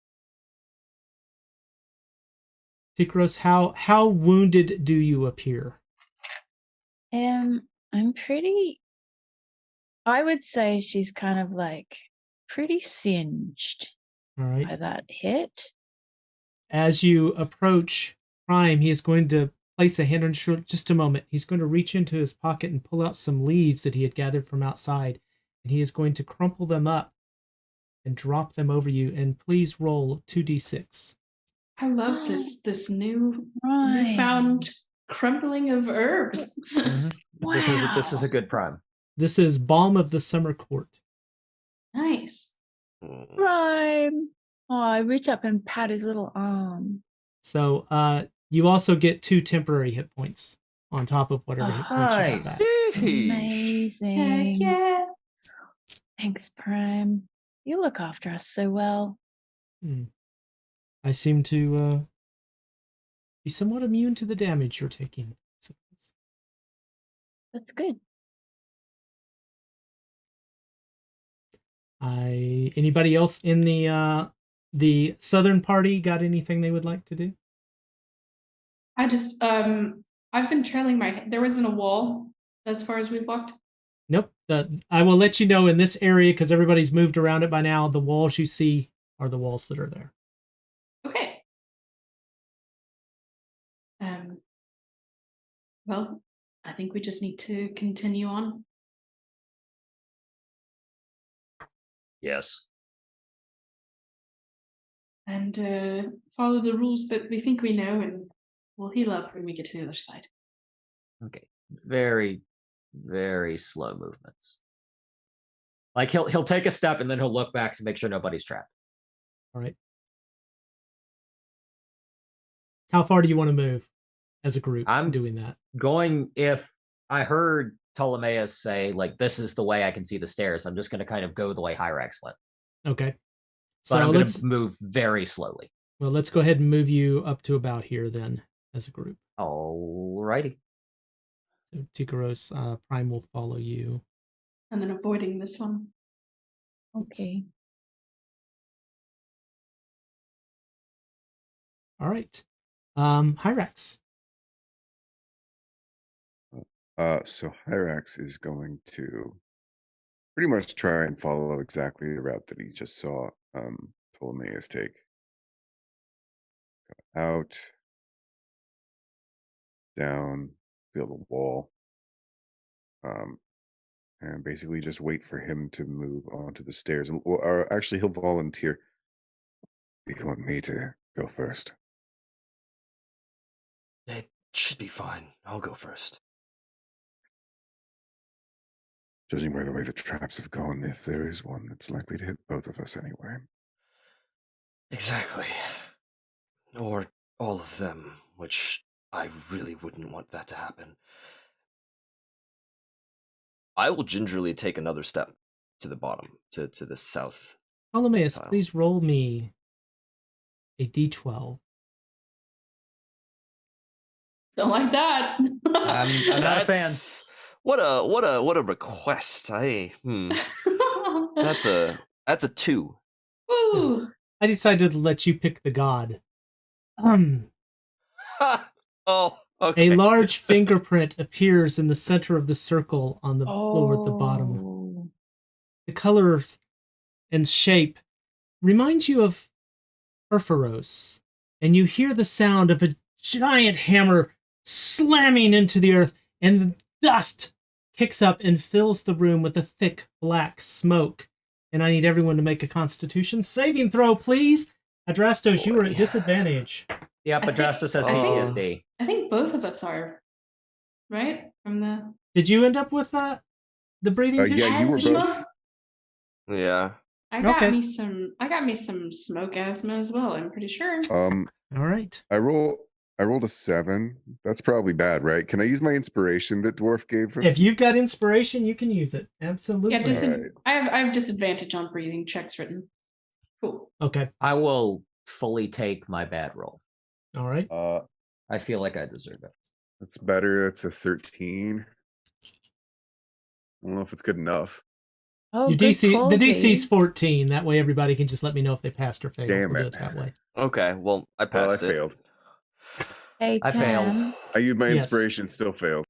Speaker 1: Tikaros, how wounded do you appear?
Speaker 6: I'm pretty. I would say she's kind of like pretty singed
Speaker 1: All right.
Speaker 6: by that hit.
Speaker 1: As you approach Prime, he is going to place a hand on your shoulder. Just a moment. He's going to reach into his pocket and pull out some leaves that he had gathered from outside, and he is going to crumple them up and drop them over you. And please roll 2d6.
Speaker 3: I love this newfound crumbling of herbs.
Speaker 2: Mm-hmm. Wow. This is a good Prime.
Speaker 1: This is Balm of the Summer Court.
Speaker 3: Nice.
Speaker 6: Prime. Oh, I reach up and pat his little arm.
Speaker 1: So you also get 2 temporary hit points on top of whatever hit points you got back.
Speaker 6: It's amazing.
Speaker 3: Heck yeah.
Speaker 6: Thanks, Prime. You look after us so well.
Speaker 1: I seem to be somewhat immune to the damage you're taking. I suppose.
Speaker 6: That's good.
Speaker 1: Anybody else in the southern party got anything they would like to do?
Speaker 3: I just I've been trailing there wasn't a wall as far as we've walked.
Speaker 1: Nope. I will let you know in this area because everybody's moved around it by now. The walls you see are the walls that are there.
Speaker 3: Okay. Well, I think we just need to continue on.
Speaker 2: Yes.
Speaker 3: And follow the rules that we think we know, and we'll heal up when we get to the other side.
Speaker 2: Okay. Very, very slow movements. Like he'll take a step and then he'll look back to make sure nobody's trapped.
Speaker 1: All right. How far do you want to move as a group?
Speaker 2: I'm
Speaker 1: doing that.
Speaker 2: Going, if I heard Ptolemaeus say, like, this is the way I can see the stairs, I'm just going to kind of go the way Hyrax went.
Speaker 1: Okay.
Speaker 2: But I'm going to move very slowly.
Speaker 1: Well, let's go ahead and move you up to about here then as a group.
Speaker 2: Alrighty.
Speaker 1: So Tikaros, Prime will follow you.
Speaker 3: And then avoiding this one.
Speaker 6: Okay.
Speaker 1: All right. Hyrax.
Speaker 5: So Hyrax is going to pretty much try and follow exactly the route that he just saw Ptolemaeus take. Go out, down, feel the wall, and basically just wait for him to move onto the stairs. Or actually, he'll volunteer. You want me to go first?
Speaker 4: It should be fine. I'll go first.
Speaker 5: Judging by the way the traps have gone, if there is one, it's likely to hit both of us anyway.
Speaker 4: Exactly. Or all of them, which I really wouldn't want that to happen. I will gingerly take another step to the bottom, to the south.
Speaker 1: Ptolemaeus, please roll me a d12.
Speaker 3: Don't like that.
Speaker 2: I'm not a fan.
Speaker 4: What a request. That's a 2.
Speaker 3: Ooh.
Speaker 1: I decided to let you pick the god.
Speaker 4: Oh, okay.
Speaker 1: A large fingerprint appears in the center of the circle on the floor at the bottom. The colors and shape remind you of Urfaros, and you hear the sound of a giant hammer slamming into the earth, and the dust kicks up and fills the room with a thick black smoke. And I need everyone to make a Constitution saving throw, please. Adrastos, you are at disadvantage.
Speaker 2: Yep, Adrastos has PTSD.
Speaker 3: I think both of us are, right? From the.
Speaker 1: Did you end up with the breathing tissue?
Speaker 5: Yeah, you were both.
Speaker 4: Yeah.
Speaker 3: I got me some smoke asthma as well, I'm pretty sure.
Speaker 1: All right.
Speaker 5: I rolled a 7. That's probably bad, right? Can I use my inspiration that Dwarf gave us?
Speaker 1: If you've got inspiration, you can use it. Absolutely.
Speaker 3: Yeah,
Speaker 5: Right.
Speaker 3: I have disadvantage on breathing checks written. Cool.
Speaker 1: Okay.
Speaker 2: I will fully take my bad roll.
Speaker 1: All right.
Speaker 2: I feel like I deserve it.
Speaker 5: That's better. It's a 13. I don't know if it's good enough.
Speaker 6: Oh,
Speaker 1: Your
Speaker 6: good
Speaker 1: DC,
Speaker 6: call,
Speaker 1: the DC's
Speaker 6: Z.
Speaker 1: 14. That way everybody can just let me know if they passed or failed.
Speaker 5: Damn
Speaker 1: We'll do
Speaker 5: it.
Speaker 1: it that way.
Speaker 4: Okay, well, I
Speaker 5: Well, I
Speaker 4: passed it.
Speaker 5: failed.
Speaker 6: Hey,
Speaker 2: I failed.
Speaker 6: Tam.
Speaker 5: I used my
Speaker 1: Yes.
Speaker 5: inspiration, still failed.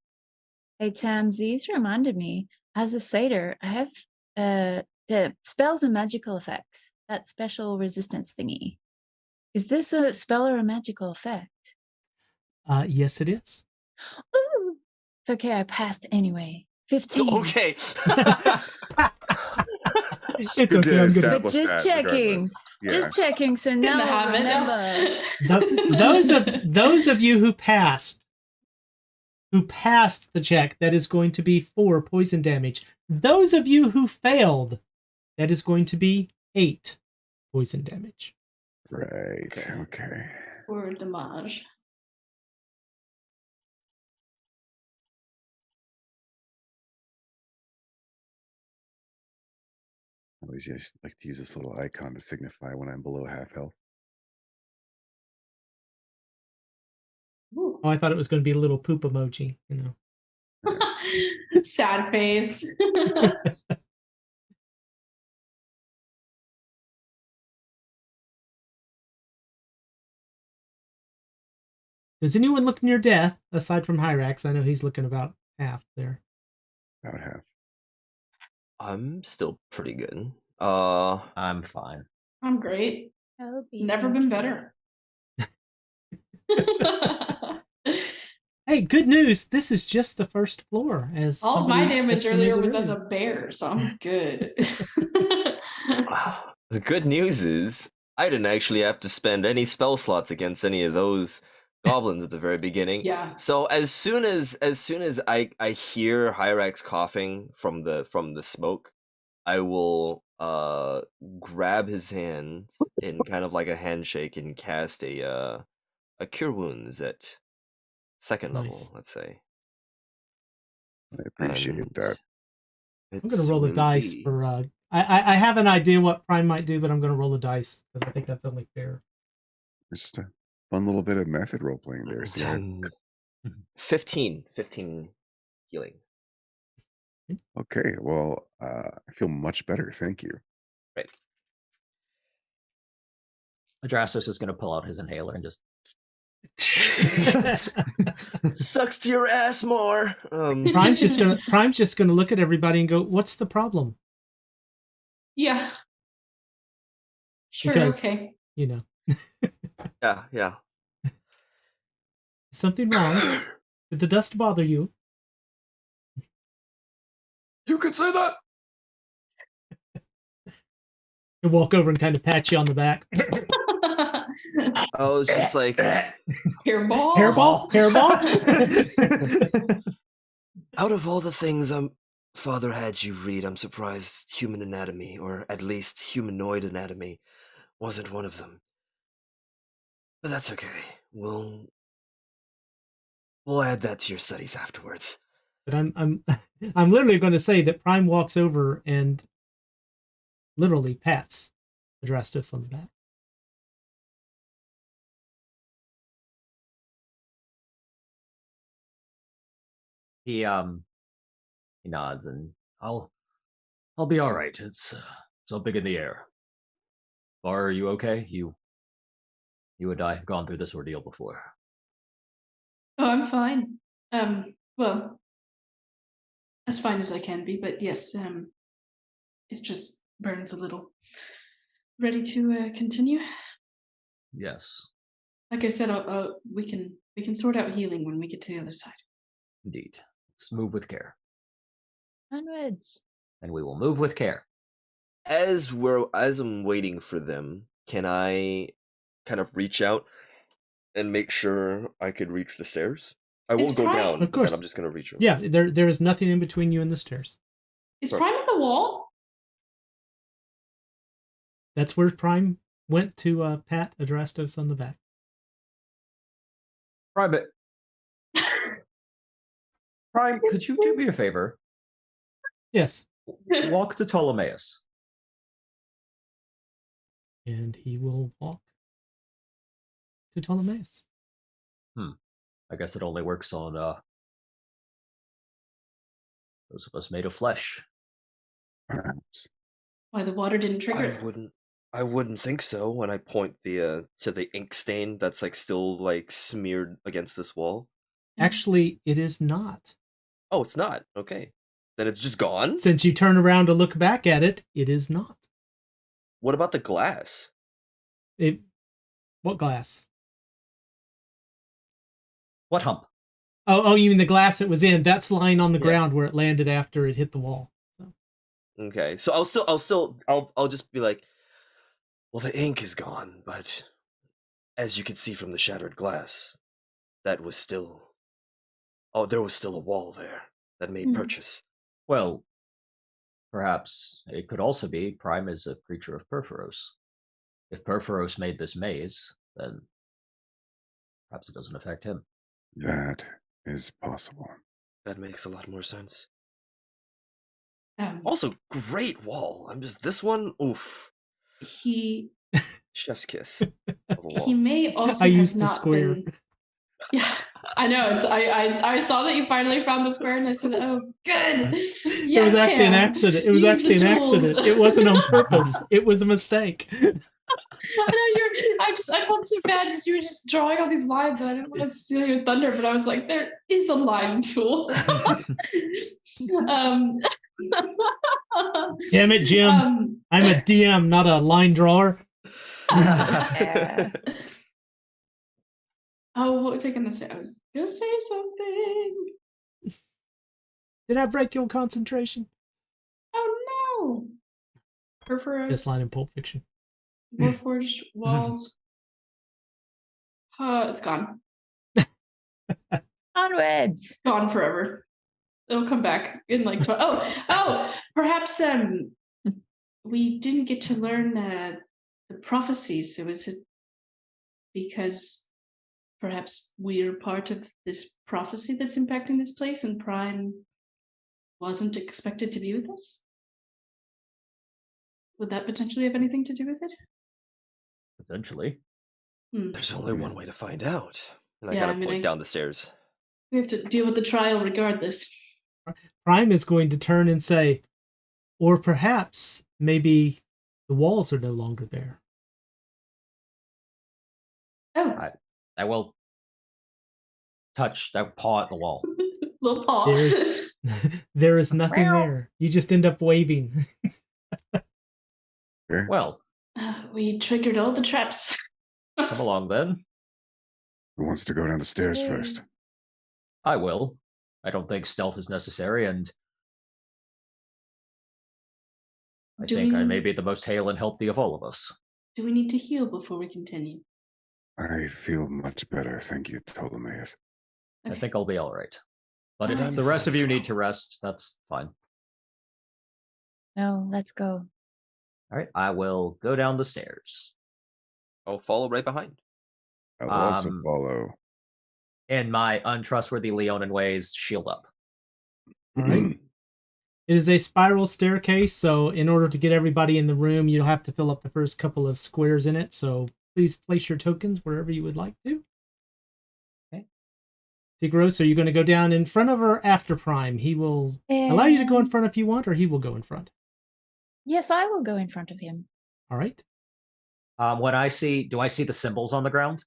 Speaker 6: Hey, Tam, Z's reminded me, as a satyr, I have the spells and magical effects, that special resistance thingy. Is this a spell or a magical effect?
Speaker 1: Yes, it is.
Speaker 6: Ooh, it's okay, I passed anyway. 15.
Speaker 4: Okay.
Speaker 1: It's
Speaker 5: Good
Speaker 1: okay.
Speaker 5: to
Speaker 1: I'm good.
Speaker 5: establish
Speaker 6: Just
Speaker 5: that
Speaker 6: checking.
Speaker 5: regardless. Yeah.
Speaker 6: Just checking, so now I remember.
Speaker 1: Those of you who passed the check, that is going to be 4 poison damage. Those of you who failed, that is going to be 8 poison damage.
Speaker 5: Right. Okay.
Speaker 3: Or damage.
Speaker 5: I always just like to use this little icon to signify when I'm below half health.
Speaker 3: Ooh.
Speaker 1: Oh, I thought it was going to be a little poop emoji,
Speaker 3: Sad face.
Speaker 1: Does anyone look near death, aside from Hyrax? I know he's looking about half there.
Speaker 5: About half.
Speaker 4: I'm still pretty good.
Speaker 2: I'm fine.
Speaker 3: I'm great.
Speaker 6: I'll be
Speaker 3: Never been
Speaker 6: okay.
Speaker 3: better.
Speaker 1: Hey, good news. This is just the first floor. As
Speaker 3: All of my
Speaker 1: somebody
Speaker 3: damage earlier
Speaker 1: estimated
Speaker 3: was as a
Speaker 1: earlier.
Speaker 3: bear, so I'm good.
Speaker 4: The good news is I didn't actually have to spend any spell slots against any of those goblins at the very beginning.
Speaker 3: Yeah.
Speaker 4: So as soon as I hear Hyrax coughing from the smoke, I will grab his hand in kind of like a handshake and cast a cure wounds at second
Speaker 1: Nice.
Speaker 4: level, let's say.
Speaker 5: I appreciate
Speaker 4: And
Speaker 5: that.
Speaker 1: I'm going to roll a dice for... I have an idea what Prime might do, but I'm going to roll a dice because I think that's only fair.
Speaker 5: It's just a fun little bit of method role playing there. See,
Speaker 4: 15 healing.
Speaker 5: okay, well, I feel much better. Thank you.
Speaker 4: Right.
Speaker 2: Adrastos is going to pull out his inhaler and just...
Speaker 4: Sucks to your ass more.
Speaker 1: Prime's just gonna look at everybody and go, "What's the problem?"
Speaker 3: Yeah. Sure,
Speaker 1: Because,
Speaker 3: okay.
Speaker 4: Yeah.
Speaker 1: Something wrong? Did the dust bother you?
Speaker 2: You could say that.
Speaker 1: He'll walk over and kind of pat you on the back.
Speaker 4: I was just like,
Speaker 3: Hairball.
Speaker 1: Hairball.
Speaker 4: out of all the things Father had you read, I'm surprised human anatomy, or at least humanoid anatomy, wasn't one of them. But that's okay. We'll add that to your studies afterwards.
Speaker 1: But I'm literally going to say that Prime walks over and literally pats Adrastos on the back.
Speaker 2: He nods and I'll be all right. It's something in the air. Are you okay? You and I have gone through this ordeal before.
Speaker 3: Oh, I'm fine. Well, as fine as I can be, but yes, it just burns a little. Ready to continue?
Speaker 2: Yes,
Speaker 3: Like I said, we can sort out healing when we get to the other side.
Speaker 2: indeed. Let's move with care.
Speaker 6: Onwards.
Speaker 2: And we will move with care.
Speaker 4: As I'm waiting for them, can I kind of reach out and make sure I could reach the stairs? I
Speaker 3: It's
Speaker 4: won't go
Speaker 3: Prime.
Speaker 4: down,
Speaker 1: Of
Speaker 4: but
Speaker 1: course.
Speaker 4: then I'm just gonna reach them.
Speaker 1: Yeah, there is nothing in between you and the stairs.
Speaker 3: Is
Speaker 4: Right.
Speaker 3: Prime on the wall?
Speaker 1: That's where Prime went to pat Adrastos on the back.
Speaker 2: Prime, could you do me a favor?
Speaker 1: Yes.
Speaker 2: Walk to Ptolemaeus.
Speaker 1: And he will walk to Ptolemaeus.
Speaker 2: I guess it only works on those of us made of flesh.
Speaker 5: Perhaps.
Speaker 3: Why the water didn't trigger it?
Speaker 4: I wouldn't think so when I point to the ink stain that's like still like smeared against this wall.
Speaker 1: Actually, it is not.
Speaker 4: Oh, it's not. Okay. Then it's just gone?
Speaker 1: Since you turn around to look back at it, it is not.
Speaker 4: What about the glass?
Speaker 1: What glass?
Speaker 2: What hump?
Speaker 1: Oh, you mean the glass it was in? That's lying on the
Speaker 4: Yeah.
Speaker 1: ground where it landed after it hit the wall. So.
Speaker 4: Okay. So I'll just be like, well, the ink is gone, but as you can see from the shattered glass, there was still a wall there that made purchase.
Speaker 2: Well, perhaps it could also be Prime is a creature of Perforos. If Perforos made this maze, then perhaps it doesn't affect him.
Speaker 5: That is possible.
Speaker 4: That makes a lot more sense.
Speaker 3: Um,
Speaker 4: Also, great wall. I'm just this one. Oof,
Speaker 3: he
Speaker 4: chef's kiss of a wall.
Speaker 3: he may also
Speaker 1: I
Speaker 3: have
Speaker 1: used the
Speaker 3: not
Speaker 1: square.
Speaker 3: been. Yeah, I know. I saw that you finally found the square, and I said, "Oh, good." Yes,
Speaker 1: It was actually an
Speaker 3: Tam.
Speaker 1: accident. It was
Speaker 3: Use
Speaker 1: actually
Speaker 3: the
Speaker 1: an
Speaker 3: tools.
Speaker 1: accident. It wasn't on purpose. It was a mistake.
Speaker 3: I know I felt so bad because you were just drawing all these lines, and I didn't want to steal your thunder, but I was like, there is a line tool.
Speaker 1: Damn it, Jim. I'm a DM, not a line drawer.
Speaker 6: Yeah.
Speaker 3: Oh, what was I gonna say? I was gonna say something.
Speaker 1: Did I break your concentration?
Speaker 3: Oh no!
Speaker 1: This line in
Speaker 3: Perforos,
Speaker 1: Pulp Fiction.
Speaker 3: Warforged walls. It's gone.
Speaker 6: Onwards.
Speaker 3: Gone forever. It'll come back in like perhaps we didn't get to learn the prophecies. So is it because perhaps we're part of this prophecy that's impacting this place, and Prime wasn't expected to be with us? Would that potentially have anything to do with it?
Speaker 2: Potentially.
Speaker 4: There's only one way to find out. And I
Speaker 3: Yeah,
Speaker 4: gotta
Speaker 3: I mean,
Speaker 4: point down the stairs.
Speaker 3: We have to deal with the trial regardless.
Speaker 1: Prime is going to turn and say, or perhaps maybe the walls are no longer there.
Speaker 3: Oh,
Speaker 2: I will touch that paw at the wall.
Speaker 3: little paw.
Speaker 1: There is nothing there. You just end up waving.
Speaker 5: Okay.
Speaker 2: Well,
Speaker 3: We triggered all the traps.
Speaker 2: come along then.
Speaker 5: Who wants to go down the stairs
Speaker 3: Yay.
Speaker 5: first?
Speaker 2: I will. I don't think stealth is necessary, and I think I may be the most hale and healthy of all of us.
Speaker 3: Do we need to heal before we continue?
Speaker 5: I feel much better, thank you, Ptolemaeus.
Speaker 2: I think I'll be all right. But if
Speaker 3: I'm
Speaker 2: the rest
Speaker 4: fine
Speaker 2: of you
Speaker 4: as
Speaker 2: need
Speaker 4: well.
Speaker 2: to rest, that's fine.
Speaker 6: No, let's go.
Speaker 2: All right, I will go down the stairs.
Speaker 4: I'll follow right behind.
Speaker 5: I'll also
Speaker 2: Um,
Speaker 5: follow.
Speaker 2: In my untrustworthy Leonin ways, shield up.
Speaker 1: All right. It is a spiral staircase, so in order to get everybody in the room, you'll have to fill up the first couple of squares in it. So please place your tokens wherever you would like to. Okay. Tigros, are you going to go down in front of or after Prime? He will allow you to go in front if you want, or he will go in front.
Speaker 6: Yes, I will go in front of him.
Speaker 1: All right.
Speaker 2: When I see, do I see the symbols on the ground?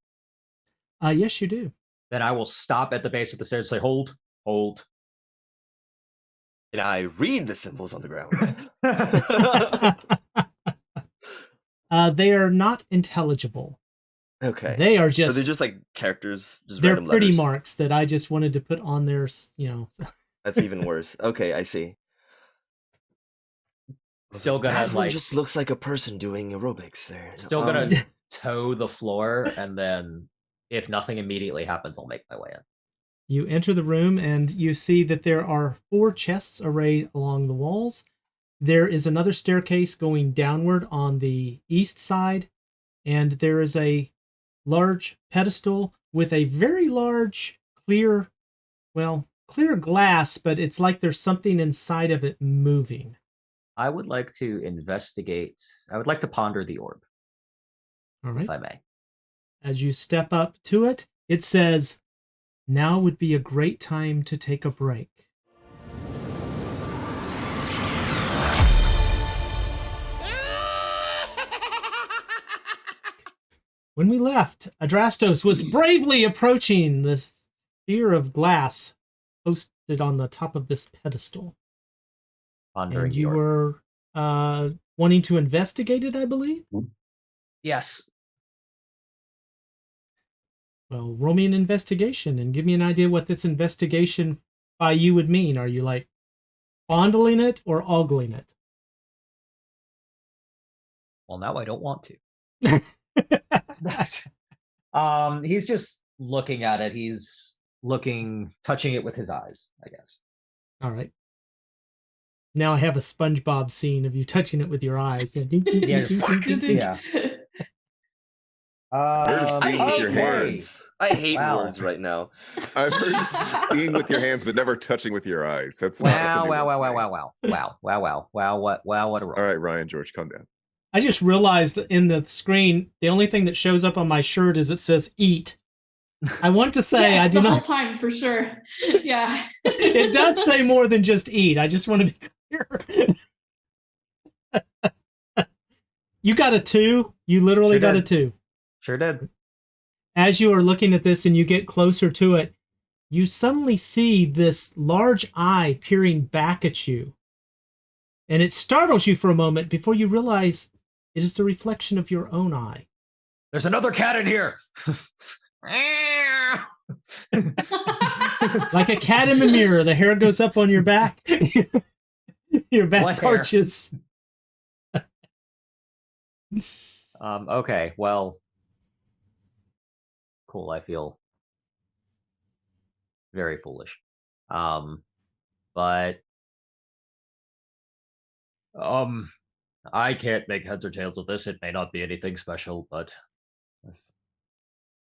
Speaker 1: Yes, you do.
Speaker 2: Then I will stop at the base of the stairs and say, hold, hold.
Speaker 4: And I read the symbols on the ground.
Speaker 1: They are not intelligible.
Speaker 4: Okay.
Speaker 1: They are
Speaker 4: Are
Speaker 1: just,
Speaker 4: they just like characters? Just
Speaker 1: they're
Speaker 4: random
Speaker 1: pretty
Speaker 4: letters?
Speaker 1: marks that I just wanted to put on there,
Speaker 4: That's even worse. Okay, I see.
Speaker 2: Still gonna,
Speaker 4: that one
Speaker 2: like-
Speaker 4: just looks like a person doing aerobics there.
Speaker 2: Still gonna toe the floor, and then if nothing immediately happens, I'll make my way in.
Speaker 1: You enter the room and you see that there are 4 chests arrayed along the walls. There is another staircase going downward on the east side, and there is a large pedestal with a very large clear glass, but it's like there's something inside of it moving.
Speaker 2: I would like to investigate. I would like to ponder the orb,
Speaker 1: All right.
Speaker 2: if I may.
Speaker 1: As you step up to it, it says, "Now would be a great time to take a break." When we left, Adrastos was bravely approaching the sphere of glass posted on the top of this pedestal.
Speaker 2: Pondering
Speaker 1: And
Speaker 2: the
Speaker 1: you
Speaker 2: orb.
Speaker 1: were wanting to investigate it, I believe?
Speaker 2: Yes.
Speaker 1: Well, roll me an investigation and give me an idea what this investigation by you would mean. Are you like fondling it or ogling it?
Speaker 2: Well, now I don't want to. He's just looking at it. He's touching it with his eyes, I guess.
Speaker 1: All right. Now I have a SpongeBob scene of you touching it with your eyes. Yeah.
Speaker 2: Yeah, just- yeah.
Speaker 5: There's
Speaker 4: I
Speaker 5: Seeing with
Speaker 4: hate
Speaker 5: your
Speaker 4: words. I hate
Speaker 2: Wow.
Speaker 4: words right now.
Speaker 5: I've heard seeing with your hands, but never touching with your eyes. That's a
Speaker 2: Wow,
Speaker 5: new
Speaker 2: wow,
Speaker 5: one
Speaker 2: wow,
Speaker 5: to
Speaker 2: wow,
Speaker 5: me.
Speaker 2: wow, wow, wow, wow, wow, what a roll.
Speaker 5: All right, Ryan, George, calm down.
Speaker 1: I just realized in the screen, the only thing that shows up on my shirt is it says eat. I want to say
Speaker 3: Yes,
Speaker 1: I do
Speaker 3: the whole
Speaker 1: not.
Speaker 3: time for sure. Yeah.
Speaker 1: It does say more than just eat. I just want to be clear. You got a 2. You literally
Speaker 2: Sure
Speaker 1: got a
Speaker 2: did.
Speaker 1: 2.
Speaker 2: Sure did.
Speaker 1: As you are looking at this and you get closer to it, you suddenly see this large eye peering back at you. And it startles you for a moment before you realize it is the reflection of your own eye.
Speaker 2: There's another cat in here.
Speaker 1: Like a cat in the mirror, the hair goes up on your back. Your back
Speaker 2: What hair?
Speaker 1: arches.
Speaker 2: Okay, well, cool. I feel very foolish. But I can't make heads or tails of this. It may not be anything special, but I've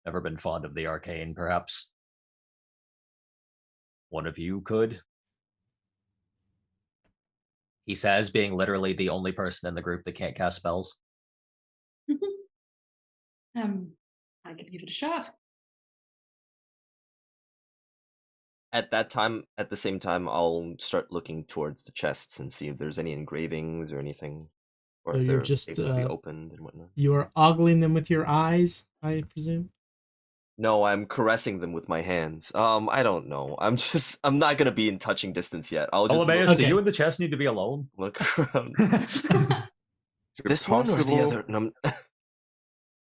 Speaker 2: never been fond of the arcane. Perhaps one of you could. He says, being literally the only person in the group that can't cast spells.
Speaker 3: I could give it a shot.
Speaker 4: At the same time, I'll start looking towards the chests and see if there's any engravings or anything, or
Speaker 1: So
Speaker 4: if
Speaker 1: you're
Speaker 4: they're
Speaker 1: just,
Speaker 4: able to be opened and whatnot.
Speaker 1: You are ogling them with your eyes, I presume?
Speaker 4: No, I'm caressing them with my hands. I don't know. I'm not gonna be in touching distance yet. I'll just
Speaker 2: Olameus,
Speaker 1: Okay.
Speaker 2: do you and the chest need to be alone?
Speaker 4: look around.
Speaker 5: Is it
Speaker 4: This one or the
Speaker 5: possible-
Speaker 4: other? No,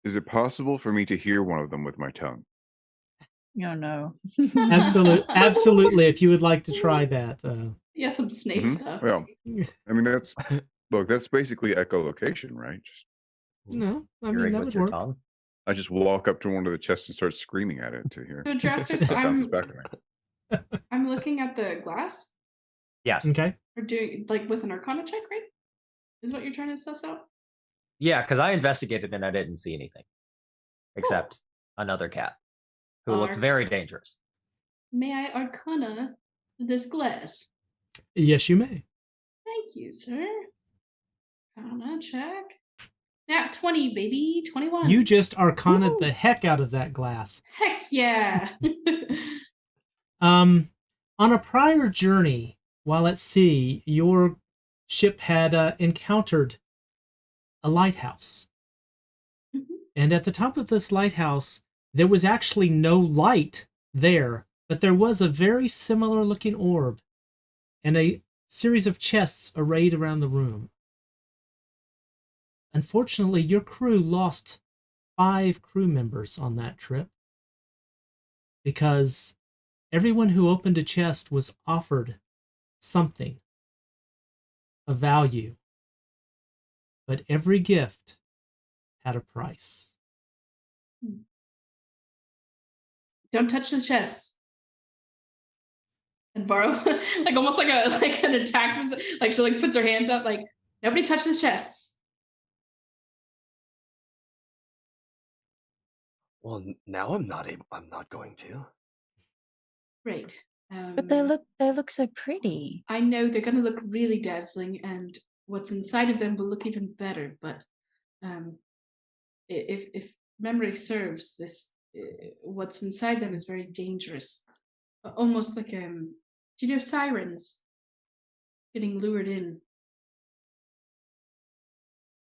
Speaker 5: Is it possible for me to hear one of them with my tongue?
Speaker 6: Oh no.
Speaker 1: Absolutely. If you would like to try that.
Speaker 3: Yeah, some Snape stuff.
Speaker 5: Well, I mean, that's basically echolocation, right? Just
Speaker 1: No, I mean,
Speaker 2: Hearing
Speaker 1: that
Speaker 2: with
Speaker 1: would
Speaker 2: your
Speaker 1: work.
Speaker 2: tongue?
Speaker 5: I just walk up to one of the chests and start screaming at it to hear.
Speaker 3: So, Drasters,
Speaker 5: It bounces back at me.
Speaker 3: I'm looking at the glass.
Speaker 2: Yes.
Speaker 1: Okay.
Speaker 3: Or doing, like, with an Arcana check, right? Is what you're trying to suss out?
Speaker 2: Yeah, because I investigated and I didn't see anything. Except another cat. Who looked very dangerous.
Speaker 3: May I Arcana this glass?
Speaker 1: Yes, you may.
Speaker 3: Thank you, sir. Arcana check. Yeah, 20, baby. 21.
Speaker 1: You just arcana'd the heck out of that glass.
Speaker 3: Heck yeah.
Speaker 1: On a prior journey, while at sea, your ship had encountered a lighthouse.
Speaker 3: Mhm.
Speaker 1: And at the top of this lighthouse, there was actually no light there, but there was a very similar looking orb and a series of chests arrayed around the room. Unfortunately, your crew lost 5 crew members on that trip because everyone who opened a chest was offered something of value, but every gift had a price.
Speaker 3: Don't touch the chest. And borrow, like almost like an attack. Like she puts her hands up, like nobody touch the chests.
Speaker 4: well, now I'm not going to.
Speaker 3: Right.
Speaker 6: But they look so pretty.
Speaker 3: I know they're going to look really dazzling, and what's inside of them will look even better. But if memory serves, this what's inside them is very dangerous. Almost like do you know sirens getting lured in?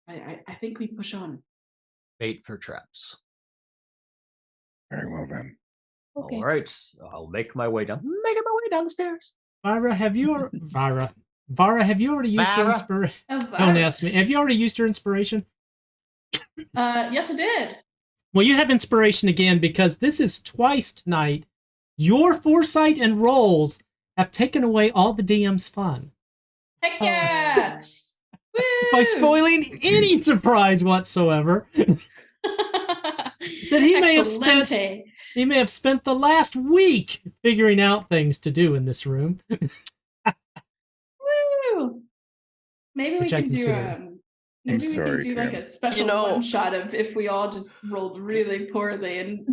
Speaker 3: I think we push on.
Speaker 2: Bait for traps.
Speaker 5: Very well then.
Speaker 6: Okay.
Speaker 2: All right, I'll make my way down. Making my way downstairs.
Speaker 1: Vara, have you already used your
Speaker 2: Vara?
Speaker 1: inspiration?
Speaker 3: Oh,
Speaker 1: Don't ask me. Have you already used your inspiration?
Speaker 3: Yes, I did.
Speaker 1: Well, you have inspiration again because this is twice tonight. Your foresight and rolls have taken away all the DM's fun
Speaker 3: Heck yeah! Woo!
Speaker 1: by spoiling any surprise whatsoever. That he may have spent.
Speaker 3: Excelente.
Speaker 1: He may have spent the last week figuring out things to do in this room.
Speaker 3: Woo! Maybe we
Speaker 1: which I
Speaker 3: can do
Speaker 1: consider.
Speaker 3: maybe we
Speaker 5: sorry,
Speaker 3: can do like
Speaker 5: Tim.
Speaker 3: a special one shot of if we all just rolled really poorly and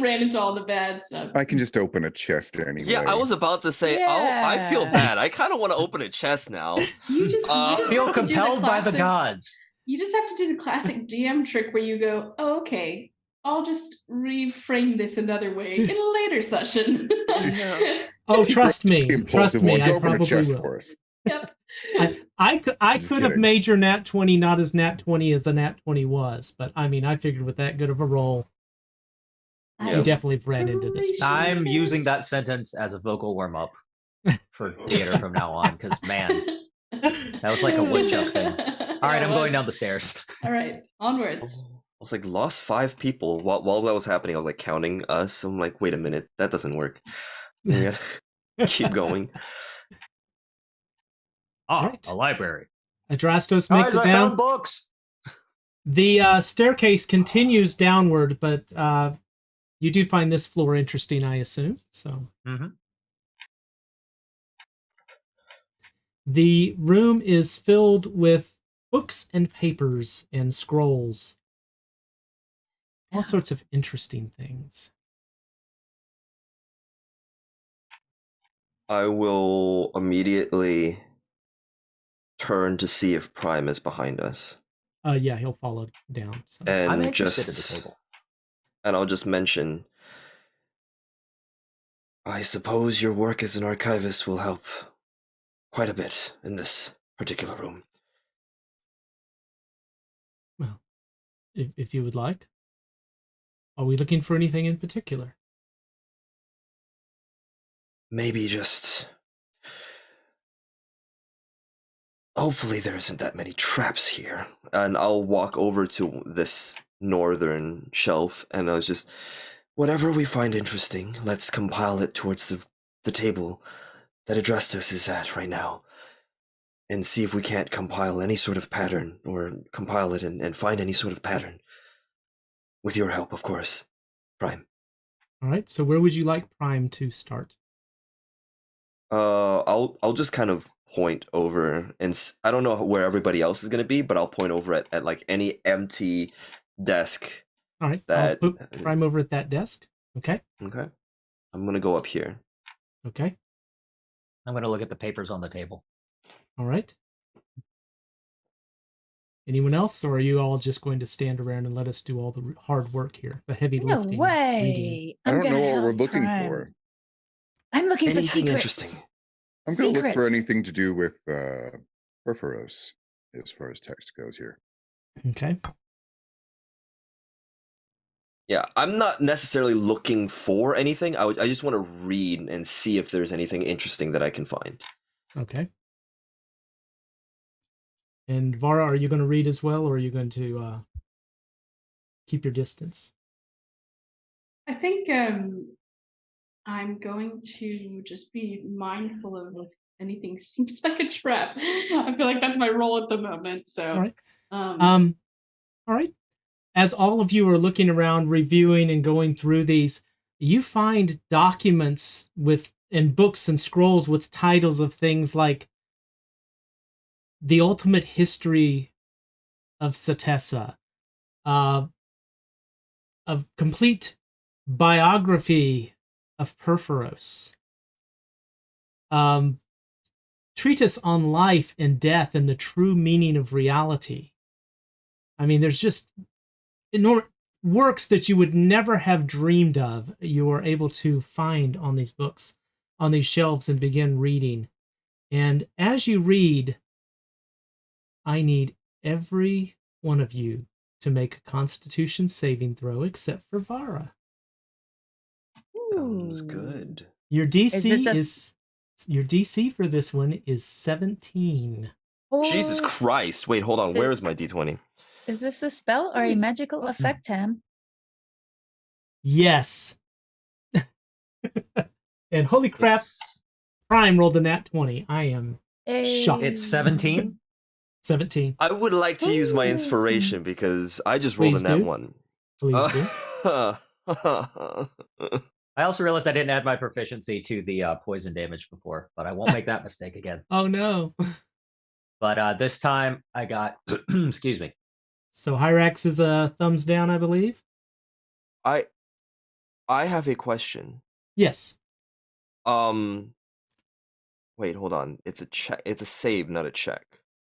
Speaker 3: ran into all the bad stuff.
Speaker 5: I can just open a chest anyway.
Speaker 4: Yeah, I was about to say, I feel
Speaker 6: Yeah.
Speaker 4: bad. I kind of want to open a chest now.
Speaker 3: You just
Speaker 2: Feel
Speaker 3: have to do the
Speaker 2: compelled by the
Speaker 3: classic-
Speaker 2: gods.
Speaker 3: You just have to do the classic DM trick where you go, oh, okay, I'll just reframe this another way in a later session.
Speaker 4: Yeah.
Speaker 1: Oh, trust me.
Speaker 5: Impulsive
Speaker 1: Trust me.
Speaker 5: one. Go
Speaker 1: I
Speaker 5: open a
Speaker 1: probably
Speaker 5: chest
Speaker 1: will.
Speaker 5: for us.
Speaker 3: Yep.
Speaker 1: I could
Speaker 5: Just
Speaker 1: have
Speaker 5: kidding.
Speaker 1: made your nat 20 not as nat 20 as the nat 20 was, but I mean, I figured with that good of a roll,
Speaker 4: Yeah.
Speaker 1: you definitely ran into this.
Speaker 3: Appreciate
Speaker 2: I'm
Speaker 3: it.
Speaker 2: using that sentence as a vocal warm up for theater from now on, because man, that was like a woodchuck thing. All right, I'm going down the stairs.
Speaker 3: All right, onwards.
Speaker 4: I was like, lost 5 people while that was happening. I was like counting us. I'm like, wait a minute, that doesn't work. Yeah. Keep going.
Speaker 1: Right.
Speaker 2: A library.
Speaker 1: Adrastos makes
Speaker 2: Guys,
Speaker 1: it
Speaker 2: I
Speaker 1: down.
Speaker 2: found books.
Speaker 1: The staircase continues downward, but you do find this floor interesting, I assume. So the room is filled with books and papers and scrolls. All sorts of interesting things.
Speaker 4: I will immediately turn to see if Prime is behind us.
Speaker 1: Yeah, he'll follow down. So.
Speaker 4: And
Speaker 2: I'm interested at the table.
Speaker 4: And I'll just mention, I suppose your work as an archivist will help quite a bit in this particular room.
Speaker 1: Well, if you would like. Are we looking for anything in particular?
Speaker 4: Maybe just... Hopefully there isn't that many traps here. And I'll walk over to this northern shelf, and I was just... Whatever we find interesting, let's compile it towards the table that Adrastos is at right now. And see if we can't compile any sort of pattern, or compile it and find any sort of pattern. With your help, of course, Prime.
Speaker 1: All right, so where would you like Prime to start?
Speaker 4: I'll just kind of point over, and I don't know where everybody else is going to be, but I'll point over at like any empty desk.
Speaker 1: All right, I'll put Prime over at that desk. Okay.
Speaker 4: Okay. I'm going to go up here.
Speaker 1: Okay.
Speaker 2: I'm going to look at the papers on the table.
Speaker 1: All right. Anyone else, or are you all just going to stand around and let us do all the hard work here, the heavy
Speaker 6: No
Speaker 1: lifting?
Speaker 6: way.
Speaker 1: Reading?
Speaker 5: I don't know
Speaker 6: gonna
Speaker 5: what we're
Speaker 6: help
Speaker 5: looking
Speaker 6: Prime.
Speaker 5: for.
Speaker 6: I'm looking for
Speaker 4: Anything
Speaker 6: secrets.
Speaker 4: interesting.
Speaker 5: I'm going to look for
Speaker 6: Secrets.
Speaker 5: anything to do with Perforos as far as text goes here.
Speaker 1: Okay.
Speaker 4: Yeah, I'm not necessarily looking for anything. I just want to read and see if there's anything interesting that I can find.
Speaker 1: Okay. And Vara, are you going to read as well, or are you going to keep your distance?
Speaker 3: I think I'm going to just be mindful of if anything seems like a trap. I feel like that's my role at the moment. So,
Speaker 1: All right. All right. As all of you are looking around, reviewing and going through these, you find documents and books and scrolls with titles of things like The Ultimate History of Satessa, a complete biography of Perforos, treatise on life and death and the true meaning of reality. I mean, there's just enormous works that you would never have dreamed of. You are able to find on these books, on these shelves, and begin reading. And as you read, I need every one of you to make a Constitution saving throw except for Vara.
Speaker 4: Sounds good.
Speaker 1: Your DC
Speaker 6: Is
Speaker 1: your DC for this one is 17.
Speaker 4: Jesus Christ. Wait, hold on. Where is my D20?
Speaker 6: Is this a spell or a magical effect, Tam?
Speaker 1: Yes. And holy crap, Prime rolled a nat 20. I am shocked.
Speaker 2: It's 17?
Speaker 1: 17.
Speaker 4: I would like to use my inspiration because I just rolled
Speaker 1: Please
Speaker 4: a nat
Speaker 1: do.
Speaker 4: 1.
Speaker 1: Please do.
Speaker 2: I also realized I didn't add my proficiency to the poison damage before, but I won't make that mistake again.
Speaker 1: Oh no.
Speaker 2: But this time I got, excuse me.
Speaker 1: So Hyrax is a thumbs down, I believe.
Speaker 4: I have a question.
Speaker 1: Yes.
Speaker 4: Wait, hold on. It's a check. It's a save, not a check.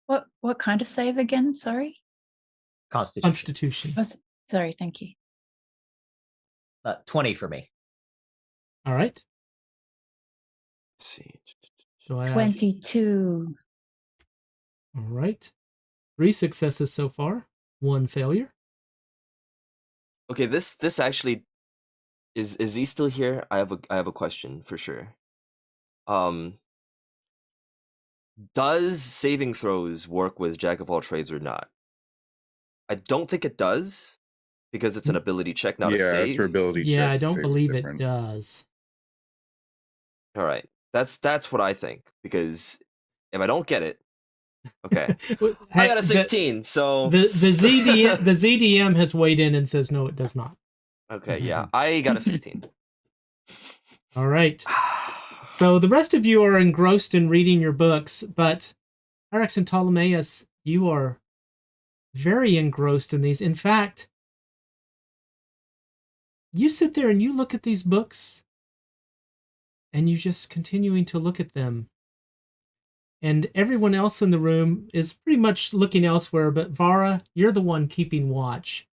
Speaker 6: What kind of save again? Sorry.
Speaker 2: Constitution.
Speaker 6: Sorry, thank you.
Speaker 2: 20 for me.
Speaker 1: All right.
Speaker 4: Let's see.
Speaker 1: So I have
Speaker 6: 22.
Speaker 1: All right. 3 successes so far, 1 failure.
Speaker 4: Okay, this actually is he still here? I have a question for sure. Does saving throws work with Jack of all trades or not? I don't think it does because it's an ability check, not a save.
Speaker 5: Yeah, it's for ability checks.
Speaker 1: Yeah, I don't
Speaker 5: save
Speaker 1: believe
Speaker 5: different.
Speaker 1: it does.
Speaker 4: All right, that's what I think, because if I don't get it, okay, I got a 16. So
Speaker 1: the ZDM has weighed in and says no, it does not.
Speaker 4: Okay, yeah, I got a 16.
Speaker 1: All right. So the rest of you are engrossed in reading your books, but Hyrax and Ptolemaeus, you are very engrossed in these. In fact, you sit there and you look at these books, and you just continuing to look at them. And everyone else in the room is pretty much looking elsewhere, but Vara, you're the one keeping watch.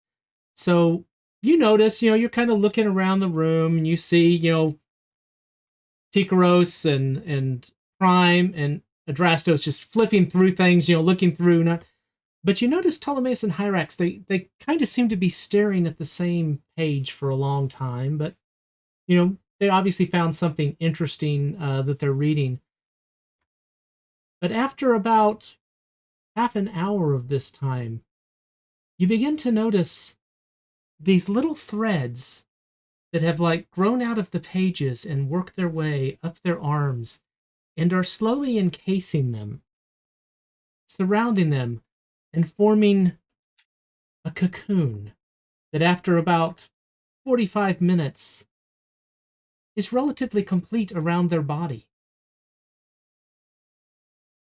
Speaker 1: So you notice, you're kind of looking around the room, and you see, Tikaros and Prime and Adrastos just flipping through things, looking through. But you notice Ptolemaeus and Hyrax, they kind of seem to be staring at the same page for a long time, but, they obviously found something interesting that they're reading. But after about half an hour of this time, you begin to notice these little threads that have grown out of the pages and worked their way up their arms and are slowly encasing them, surrounding them, and forming a cocoon that after about 45 minutes is relatively complete around their body.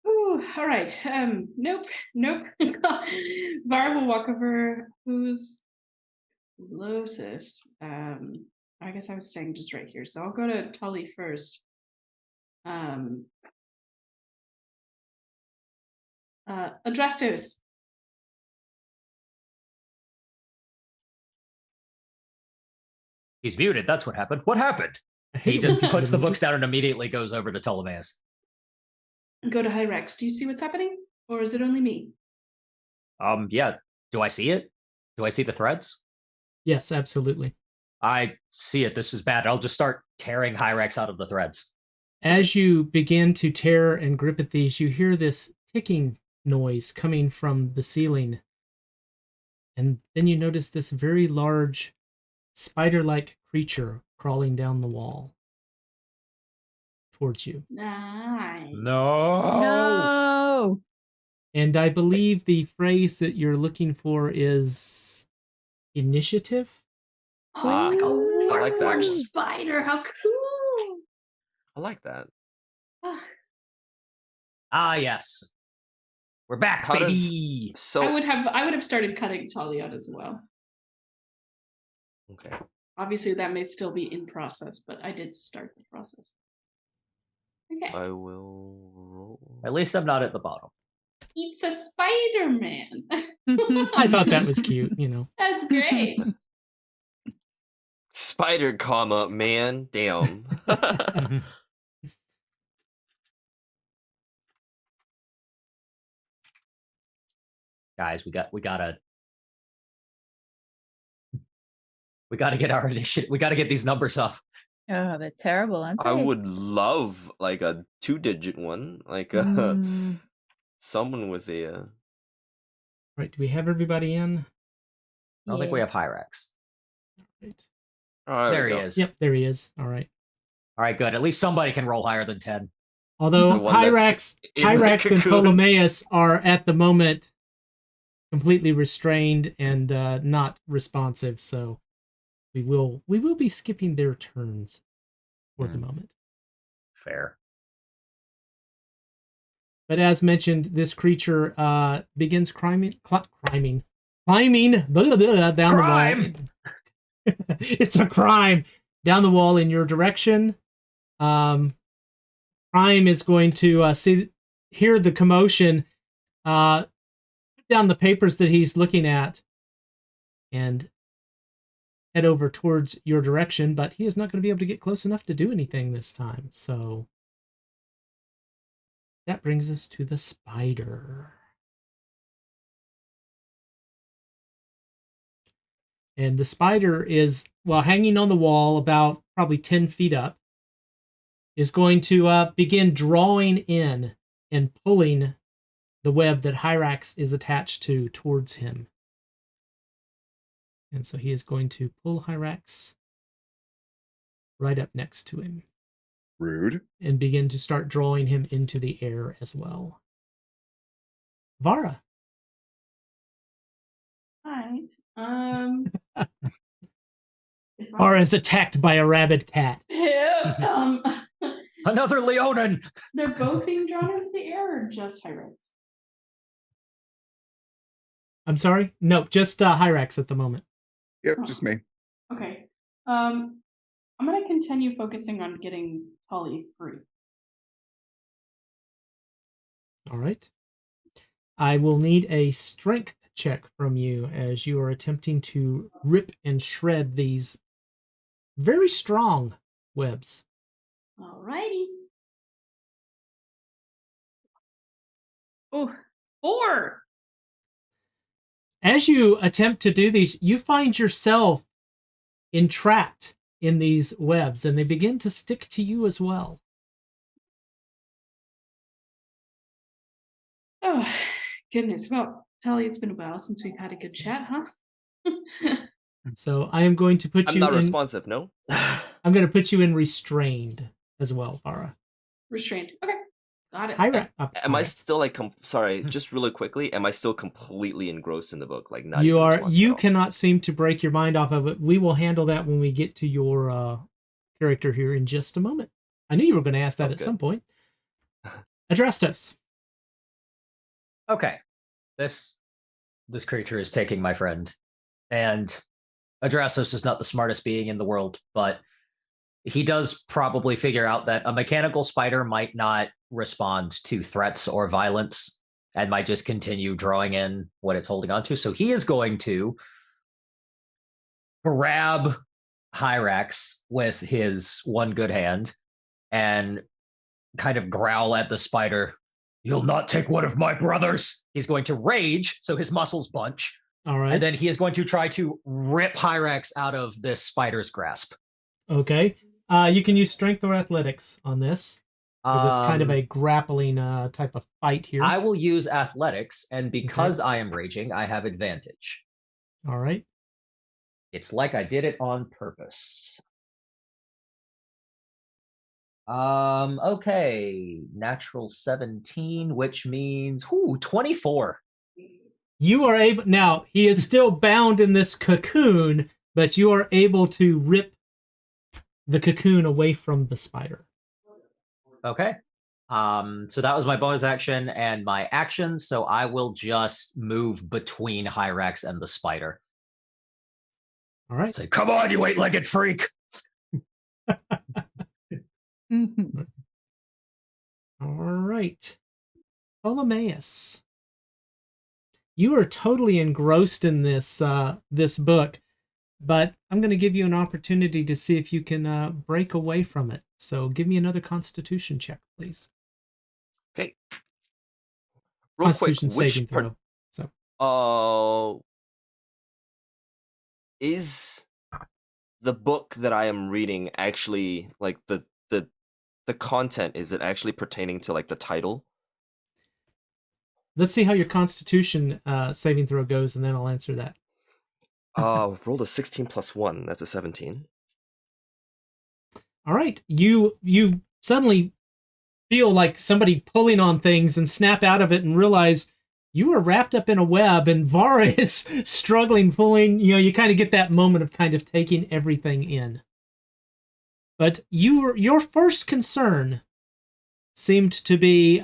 Speaker 3: Ooh, all right. Nope. Var will walk over. Who's closest? I guess I was staying just right here, so I'll go to Tully first. Adrastos.
Speaker 2: He's muted. That's what happened. What happened? He just puts the books down and immediately goes over to Ptolemaeus.
Speaker 3: Go to Hyrax. Do you see what's happening? Or is it only me?
Speaker 2: Yeah. Do I see it? Do I see the threads?
Speaker 1: Yes, absolutely.
Speaker 2: I see it. This is bad. I'll just start tearing Hyrax out of the threads.
Speaker 1: As you begin to tear and grip at these, you hear this ticking noise coming from the ceiling. And then you notice this very large spider-like creature crawling down the wall towards you.
Speaker 3: Nice.
Speaker 6: No.
Speaker 1: And I believe the phrase that you're looking for is initiative.
Speaker 3: Oh, it's like a
Speaker 4: like that.
Speaker 3: warforged spider. How cool.
Speaker 4: I like that.
Speaker 2: Yes. We're back,
Speaker 4: How
Speaker 2: baby.
Speaker 3: I would have started cutting Tali out as well.
Speaker 4: Okay.
Speaker 3: Obviously, that may still be in process, but I did start the process. Okay.
Speaker 4: I will roll.
Speaker 2: At least I'm not at the bottom.
Speaker 3: It's a Spider-Man.
Speaker 1: I thought that was cute,
Speaker 3: That's great.
Speaker 4: Spider, man. Damn.
Speaker 2: Guys, we gotta get our initiative. We gotta get these numbers up.
Speaker 6: Oh, they're terrible, aren't they?
Speaker 4: I would love a 2-digit one, someone with a.
Speaker 1: Right, do we have everybody in?
Speaker 2: I don't think we have Hyrax.
Speaker 1: Right.
Speaker 4: Oh,
Speaker 2: there he is.
Speaker 1: Yep, there he is. All right.
Speaker 2: All right, good. At least somebody can roll higher than 10.
Speaker 1: Although Hyrax and Ptolemaeus are at the moment completely restrained and not responsive, so we will be skipping their turns for the moment.
Speaker 2: Fair.
Speaker 1: But as mentioned, this creature begins climbing blah, blah, blah, down
Speaker 2: Crime!
Speaker 1: the wall. It's a crime down the wall in your direction. Prime is going to hear the commotion, put down the papers that he's looking at, and head over towards your direction. But he is not going to be able to get close enough to do anything this time. So that brings us to the spider. And the spider is, while hanging on the wall about probably 10 feet up, is going to begin drawing in and pulling the web that Hyrax is attached to towards him. And so he is going to pull Hyrax right up next to him.
Speaker 5: Rude.
Speaker 1: And begin to start drawing him into the air as well. Vara.
Speaker 3: Alright.
Speaker 1: Vara is attacked by a rabid cat.
Speaker 2: Another Leonin!
Speaker 3: They're both being drawn into the air or just Hyrax?
Speaker 1: I'm sorry? No, just Hyrax at the moment.
Speaker 5: Yep, just me.
Speaker 3: Okay. I'm going to continue focusing on getting Tully free.
Speaker 1: All right. I will need a strength check from you as you are attempting to rip and shred these very strong webs.
Speaker 3: Alrighty. Oh, 4.
Speaker 1: As you attempt to do these, you find yourself entrapped in these webs, and they begin to stick to you as well.
Speaker 3: Oh, goodness. Well, Tully, it's been a while since we've had a good chat, huh?
Speaker 1: So I am going to put
Speaker 4: I'm
Speaker 1: you
Speaker 4: not
Speaker 1: in...
Speaker 4: responsive, no?
Speaker 1: I'm going to put you in restrained as well, Vara.
Speaker 3: Restrained. Okay. Got it.
Speaker 4: Am I still like sorry, just really quickly, am I still completely engrossed in the book? Like not
Speaker 1: you
Speaker 4: even
Speaker 1: are
Speaker 4: responsive
Speaker 1: you
Speaker 4: at all?
Speaker 1: cannot seem to break your mind off of it. We will handle that when we get to your character here in just a moment. I knew you were going to ask that at some point. Addressed us.
Speaker 2: Okay. This creature is taking my friend. And Adrastos is not the smartest being in the world, but he does probably figure out that a mechanical spider might not respond to threats or violence and might just continue drawing in what it's holding on to. So he is going to grab Hyrax with his one good hand and kind of growl at the spider. You'll not take one of my brothers. He's going to rage, so his muscles bunch.
Speaker 1: All right.
Speaker 2: And then he is going to try to rip Hyrax out of this spider's grasp.
Speaker 1: Okay. You can use strength or athletics on this, because it's kind of a grappling type of fight here.
Speaker 2: I will use athletics, and because I am raging, I have advantage.
Speaker 1: All right.
Speaker 2: It's like I did it on purpose. Okay. Natural 17, which means 24.
Speaker 1: You are able... Now, he is still bound in this cocoon, but you are able to rip the cocoon away from the spider.
Speaker 2: Okay. So that was my bonus action and my action, so I will just move between Hyrax and the spider.
Speaker 1: All right.
Speaker 2: Say, come on, you eight-legged freak!
Speaker 6: Mm-hmm.
Speaker 1: All right. Ptolemaeus. You are totally engrossed in this this book, but I'm going to give you an opportunity to see if you can break away from it. So give me another Constitution check, please.
Speaker 4: Okay. Real quick,
Speaker 1: Constitution
Speaker 4: which
Speaker 1: saving
Speaker 4: part?
Speaker 1: throw. So
Speaker 4: Is the book that I am reading actually like the content? Is it actually pertaining to like the title?
Speaker 1: let's see how your Constitution saving throw goes, and then I'll answer that.
Speaker 4: Rolled a 16 plus 1. That's a 17.
Speaker 1: All right. You suddenly feel like somebody pulling on things and snap out of it and realize you are wrapped up in a web, and Vara is struggling, pulling. You kind of get that moment of kind of taking everything in. But your first concern seemed to be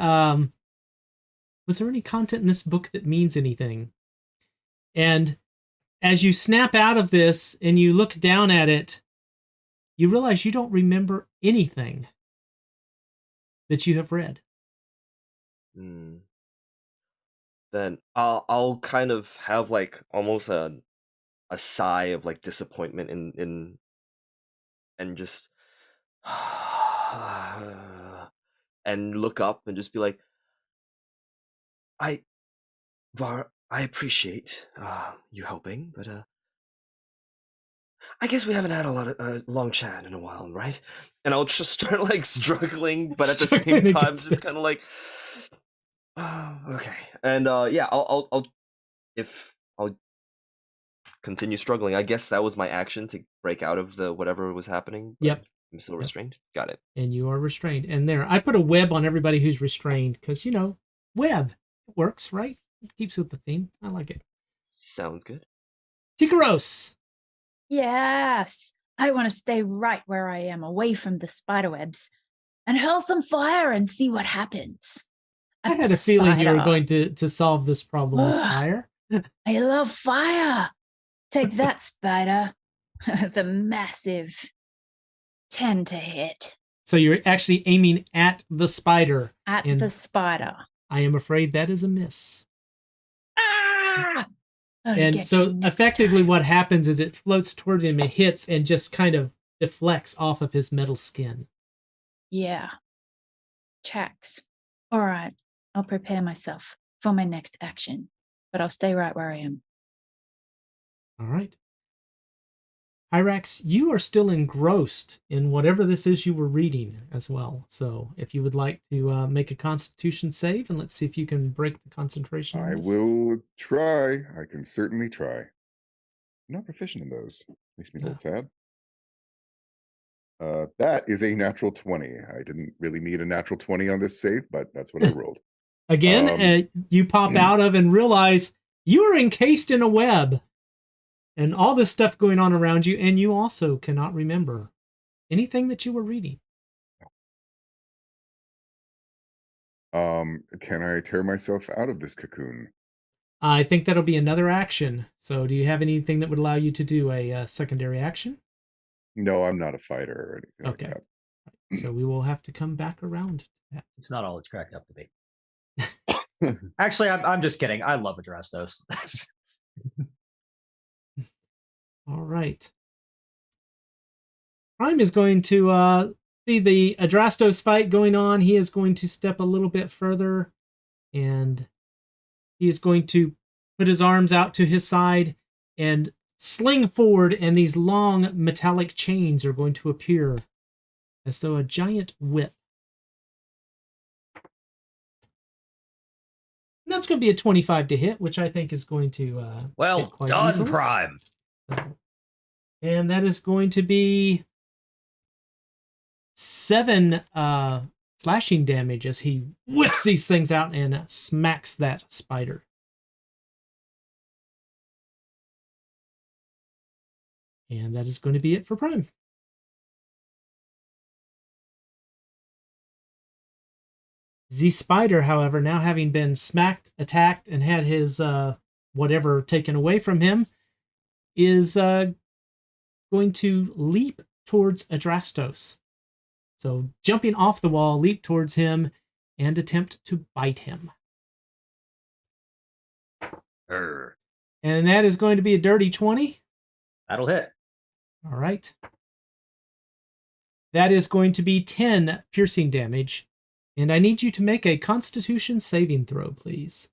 Speaker 1: Was there any content in this book that means anything? And as you snap out of this and you look down at it, you realize you don't remember anything that you have read.
Speaker 4: Then I'll kind of have like almost a sigh of like disappointment in and just and look up and just be like, Var, I appreciate you helping, but I guess we haven't had a lot of long chat in a while, right? And I'll just start like struggling, but at the same time, just kind of like, okay. And yeah, I'll continue struggling. I guess that was my action to break out of the whatever was happening.
Speaker 1: Yep.
Speaker 4: I'm still restrained. Got it.
Speaker 1: And you are restrained. And there, I put a web on everybody who's restrained because, web works, right? It keeps with the theme. I like it.
Speaker 4: Sounds good.
Speaker 1: Tikaros.
Speaker 6: Yes. I want to stay right where I am, away from the spiderwebs, and hurl some fire and see what happens.
Speaker 1: I had a feeling you were going to solve this problem with fire.
Speaker 6: I love fire. Take that, spider. The massive 10 to hit.
Speaker 1: So you're actually aiming at the spider.
Speaker 6: At the spider.
Speaker 1: I am afraid that is a miss.
Speaker 6: Ah!
Speaker 1: And so effectively what happens is it floats toward him, it hits, and just kind of deflects off of his metal skin.
Speaker 6: Yeah. Checks. All right. I'll prepare myself for my next action, but I'll stay right where I am.
Speaker 1: All right. Hyrax, you are still engrossed in whatever this is you were reading as well. So if you would like to make a Constitution save, and let's see if you can break the concentration.
Speaker 5: I will try. I can certainly try. I'm not proficient in those. Makes me a little sad. That is a natural 20. I didn't really need a natural 20 on this save, but that's what I rolled.
Speaker 1: Again, you pop out of and realize you are encased in a web. And all this stuff going on around you, and you also cannot remember anything that you were reading.
Speaker 5: Can I tear myself out of this cocoon?
Speaker 1: I think that'll be another action. So do you have anything that would allow you to do a secondary action?
Speaker 5: No, I'm not a fighter or anything
Speaker 1: like
Speaker 5: that.
Speaker 1: So we will have to come back around to that.
Speaker 2: It's not all it's cracked up to be. Actually, I'm just kidding. I love Adrastos.
Speaker 1: All right. Prime is going to see the Adrastos fight going on. He is going to step a little bit further, and he is going to put his arms out to his side and sling forward, and these long metallic chains are going to appear as though a giant whip. And that's going to be a 25 to hit, which I think is going to
Speaker 2: well done,
Speaker 1: easily.
Speaker 2: Prime.
Speaker 1: And that is going to be 7 slashing damage as he whips these things out and smacks that spider. And that is going to be it for Prime. The spider, however, now having been smacked, attacked, and had his whatever taken away from him, is going to leap towards Adrastos. So jumping off the wall, leap towards him and attempt to bite him. And that is going to be a dirty 20.
Speaker 2: That'll hit.
Speaker 1: All right. That is going to be 10 piercing damage. And I need you to make a Constitution saving throw, please.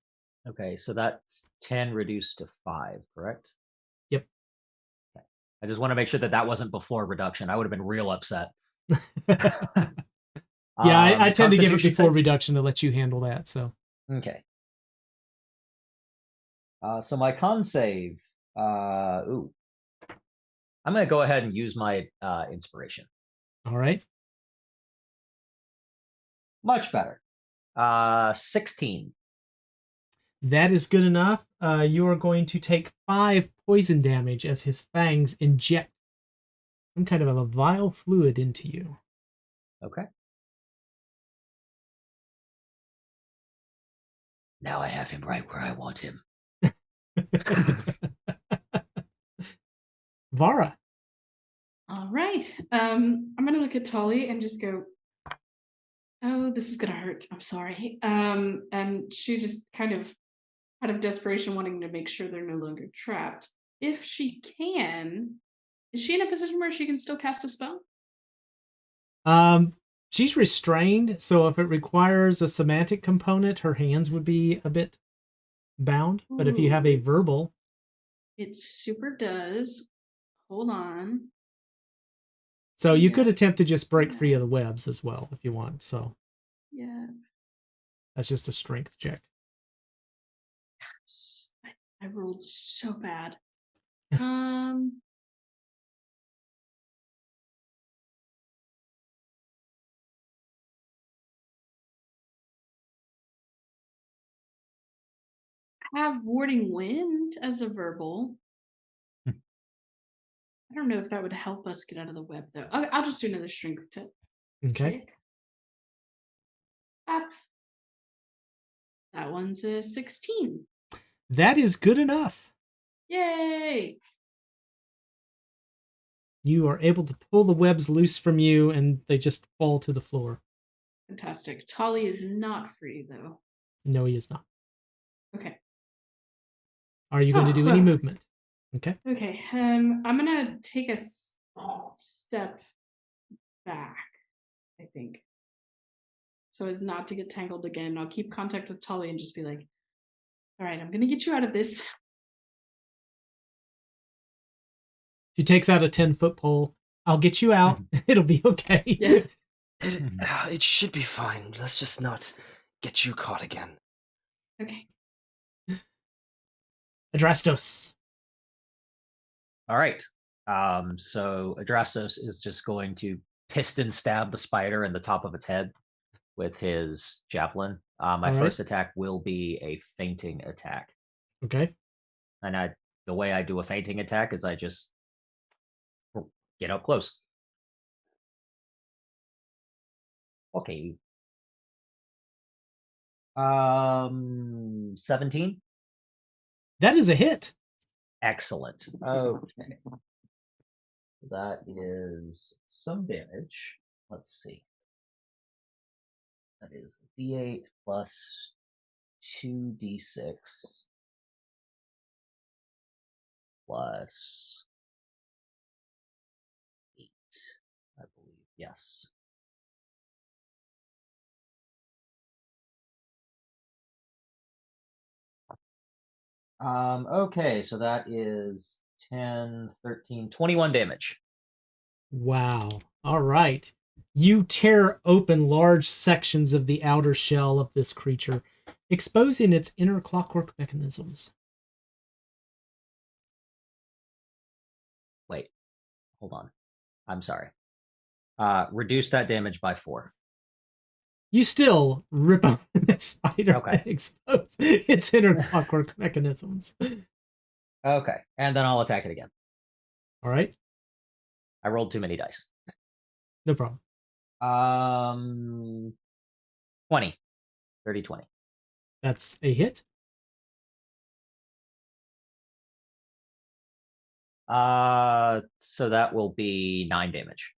Speaker 2: Okay, so that's 10 reduced to 5, correct?
Speaker 1: Yep.
Speaker 2: Okay. I just want to make sure that wasn't before reduction. I would have been real upset.
Speaker 1: Yeah, I tend to give it before reduction to let you handle that. So
Speaker 2: okay. So my con save. I'm going to go ahead and use my inspiration.
Speaker 1: All right.
Speaker 2: Much better. 16.
Speaker 1: That is good enough. You are going to take 5 poison damage as his fangs inject some kind of a vile fluid into you.
Speaker 2: Okay. Now I have him right where I want him.
Speaker 1: Vara.
Speaker 3: All right. I'm gonna look at Tolly and just go, oh, this is gonna hurt. I'm sorry. And she just kind of out of desperation, wanting to make sure they're no longer trapped. If she can, is she in a position where she can still cast a spell?
Speaker 1: She's restrained, so if it requires a semantic component, her hands would be a bit bound. But if you have a verbal,
Speaker 3: it super does. Hold on.
Speaker 1: so you could attempt to just break free of the webs as well if you want. So
Speaker 3: yeah,
Speaker 1: that's just a strength check.
Speaker 3: I rolled so bad. Have warding wind as a verbal. I don't know if that would help us get out of the web, though. I'll just do another strength check.
Speaker 1: Okay.
Speaker 3: That one's a 16.
Speaker 1: That is good enough.
Speaker 3: Yay!
Speaker 1: You are able to pull the webs loose from you, and they just fall to the floor.
Speaker 3: Fantastic. Tolly is not free, though.
Speaker 1: No, he is not.
Speaker 3: Okay.
Speaker 1: Are you going to do any movement? Okay.
Speaker 3: Okay. I'm gonna take a step back, I think, so as not to get tangled again. I'll keep contact with Tolly and just be like, all right, I'm gonna get you out of this.
Speaker 1: She takes out a 10-foot pole. I'll get you out. It'll be okay.
Speaker 3: Yeah.
Speaker 4: It should be fine. Let's just not get you caught again.
Speaker 3: Okay.
Speaker 1: Adrastos.
Speaker 2: All right. So Adrastos is just going to piston stab the spider in the top of its head with his javelin. My first attack will be a feinting attack.
Speaker 1: Okay.
Speaker 2: And the way I do a feinting attack is I just get up close. Okay. 17.
Speaker 1: That is a hit.
Speaker 2: Excellent. Okay. That is some damage. Let's see. That is D8 plus 2d6 plus 8, I believe. Yes. Okay, so that is 10, 13, 21 damage.
Speaker 1: Wow. All right. You tear open large sections of the outer shell of this creature, exposing its inner clockwork mechanisms.
Speaker 2: Wait, hold on. I'm sorry. Reduce that damage by 4.
Speaker 1: You still rip open the spider
Speaker 2: Okay.
Speaker 1: and expose its inner clockwork mechanisms.
Speaker 2: Okay, and then I'll attack it again.
Speaker 1: All right.
Speaker 2: I rolled too many dice.
Speaker 1: No problem.
Speaker 2: 20. 30, 20.
Speaker 1: That's a hit.
Speaker 2: So that will be 9 damage.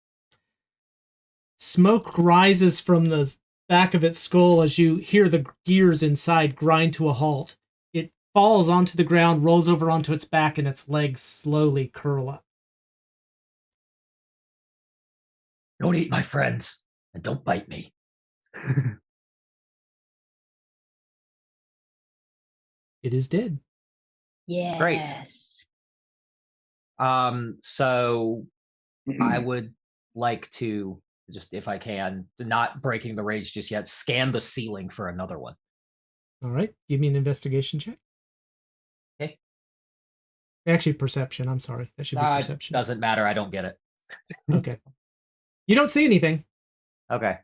Speaker 1: Smoke rises from the back of its skull as you hear the gears inside grind to a halt. It falls onto the ground, rolls over onto its back, and its legs slowly curl up.
Speaker 2: Don't eat my friends, and don't bite me.
Speaker 1: It is dead.
Speaker 6: Yes.
Speaker 2: Great. So I would like to, just if I can, not breaking the rage just yet, scan the ceiling for another one.
Speaker 1: All right. Give me an investigation check.
Speaker 2: Okay.
Speaker 1: Actually, perception. I'm sorry. That should be perception.
Speaker 2: Doesn't matter. I don't get it.
Speaker 1: Okay. You don't see anything.
Speaker 2: Okay.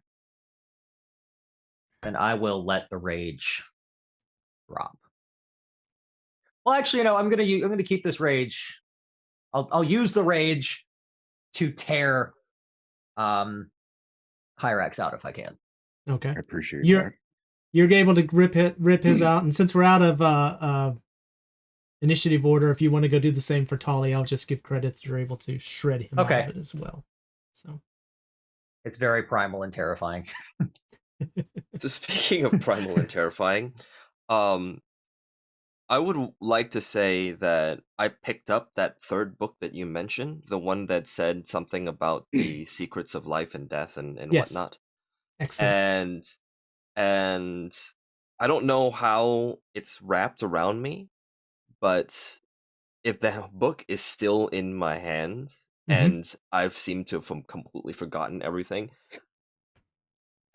Speaker 2: Then I will let the rage drop. Well, actually, I'm gonna keep this rage. I'll use the rage to tear Hyrax out if I can.
Speaker 1: Okay.
Speaker 5: I appreciate
Speaker 1: You're
Speaker 5: that.
Speaker 1: You're able to rip his out, and since we're out of initiative order, if you want to go do the same for Tolly, I'll just give credit that you're able to shred him out of it as well. So
Speaker 2: it's very primal and terrifying.
Speaker 4: So speaking of primal and terrifying, I would like to say that I picked up that third book that you mentioned, the one that said something about the secrets of life and death and
Speaker 1: yes.
Speaker 4: whatnot.
Speaker 1: Excellent.
Speaker 4: And I don't know how it's wrapped around me, but if the book is still in my hand and I've seemed to have completely forgotten everything,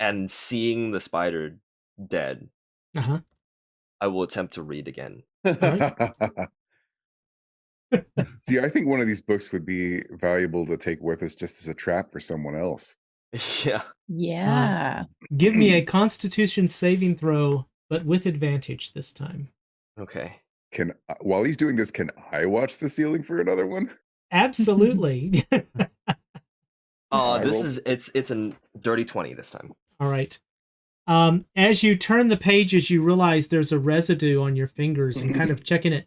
Speaker 4: and seeing the spider dead, I will attempt to read again.
Speaker 5: See, I think one of these books would be valuable to take with us just as a trap for someone else.
Speaker 6: Yeah.
Speaker 1: Give me a Constitution saving throw, but with advantage this time.
Speaker 4: Okay.
Speaker 5: While he's doing this, can I watch the ceiling for another one?
Speaker 1: Absolutely.
Speaker 4: It's a dirty 20 this time.
Speaker 1: All right. As you turn the pages, you realize there's a residue on your fingers, and kind of checking it.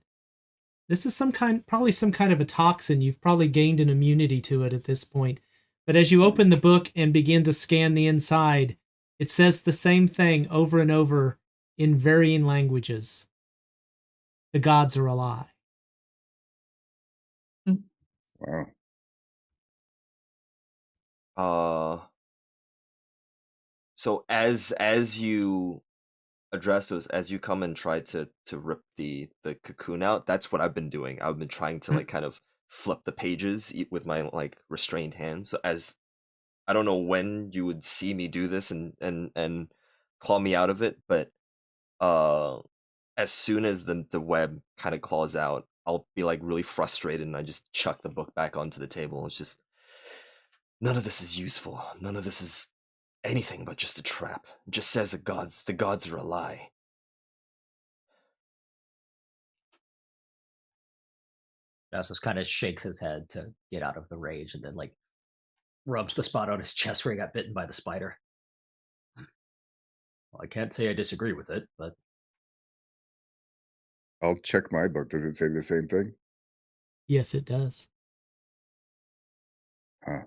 Speaker 1: This is probably some kind of a toxin. You've probably gained an immunity to it at this point. But as you open the book and begin to scan the inside, it says the same thing over and over in varying languages. The gods are a lie.
Speaker 5: Wow.
Speaker 4: So as you address those, as you come and try to rip the cocoon out, that's what I've been doing. I've been trying to like kind of flip the pages with my like restrained hand. So as I don't know when you would see me do this and claw me out of it, but as soon as the web kind of claws out, I'll be like really frustrated and I just chuck the book back onto the table. It's just none of this is useful. None of this is anything but just a trap. It just says the gods are a lie.
Speaker 2: Nasus kind of shakes his head to get out of the rage and then like rubs the spot on his chest where he got bitten by the spider. Well, I can't say I disagree with it, but
Speaker 5: I'll check my book. Does it say the same thing?
Speaker 1: Yes, it does.
Speaker 5: Huh.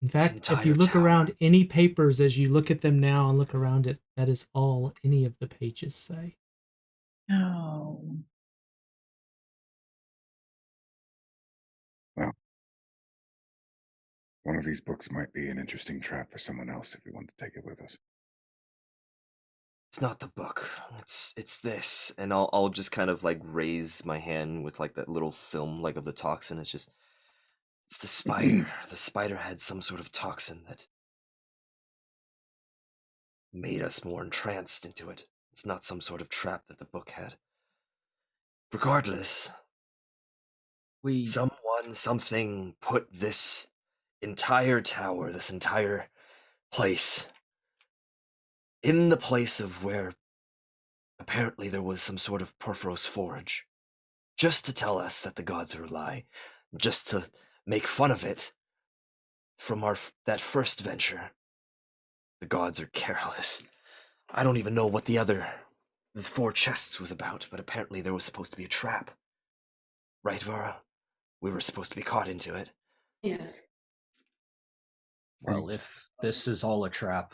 Speaker 1: In fact, if you look around any papers as you look at them now and look around it, that is all any of the pages say.
Speaker 6: Oh.
Speaker 5: Well, one of these books might be an interesting trap for someone else if we want to take it with us.
Speaker 4: It's not the book. It's this, and I'll just kind of like raise my hand with like that little film like of the toxin. It's the spider. The spider had some sort of toxin that made us more entranced into it. It's not some sort of trap that the book had. Regardless, something put this entire tower, this entire place, in the place of where apparently there was some sort of Porphyros forge, just to tell us that the gods are a lie, just to make fun of it from that first venture. The gods are careless. I don't even know what the 4 chests was about, but apparently there was supposed to be a trap. Right, Vara? We were supposed to be caught into it.
Speaker 3: Yes.
Speaker 2: Well, if this is all a trap,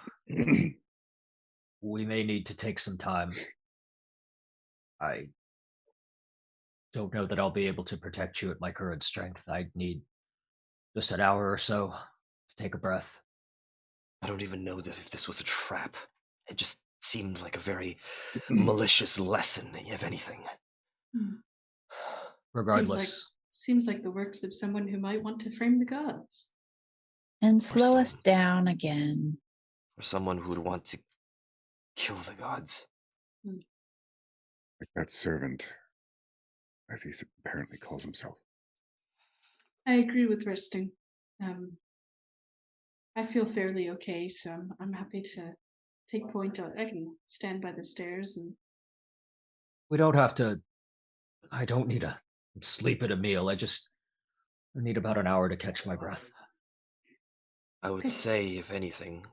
Speaker 2: we may need to take some time. I don't know that I'll be able to protect you at my current strength. I'd need just an hour or so to take a breath.
Speaker 4: I don't even know if this was a trap. It just seemed like a very malicious lesson, if anything.
Speaker 2: Regardless.
Speaker 3: Seems like the works of someone who might want to frame the gods.
Speaker 6: And slow us down again.
Speaker 4: Or someone who would want to kill the gods.
Speaker 5: Like that servant, as he apparently calls himself.
Speaker 3: I agree with resting. I feel fairly okay, so I'm happy to take point out. I can stand by the stairs and.
Speaker 2: We don't have to. I don't need to sleep at a meal. I need about an hour to catch my breath.
Speaker 4: I would say, if anything,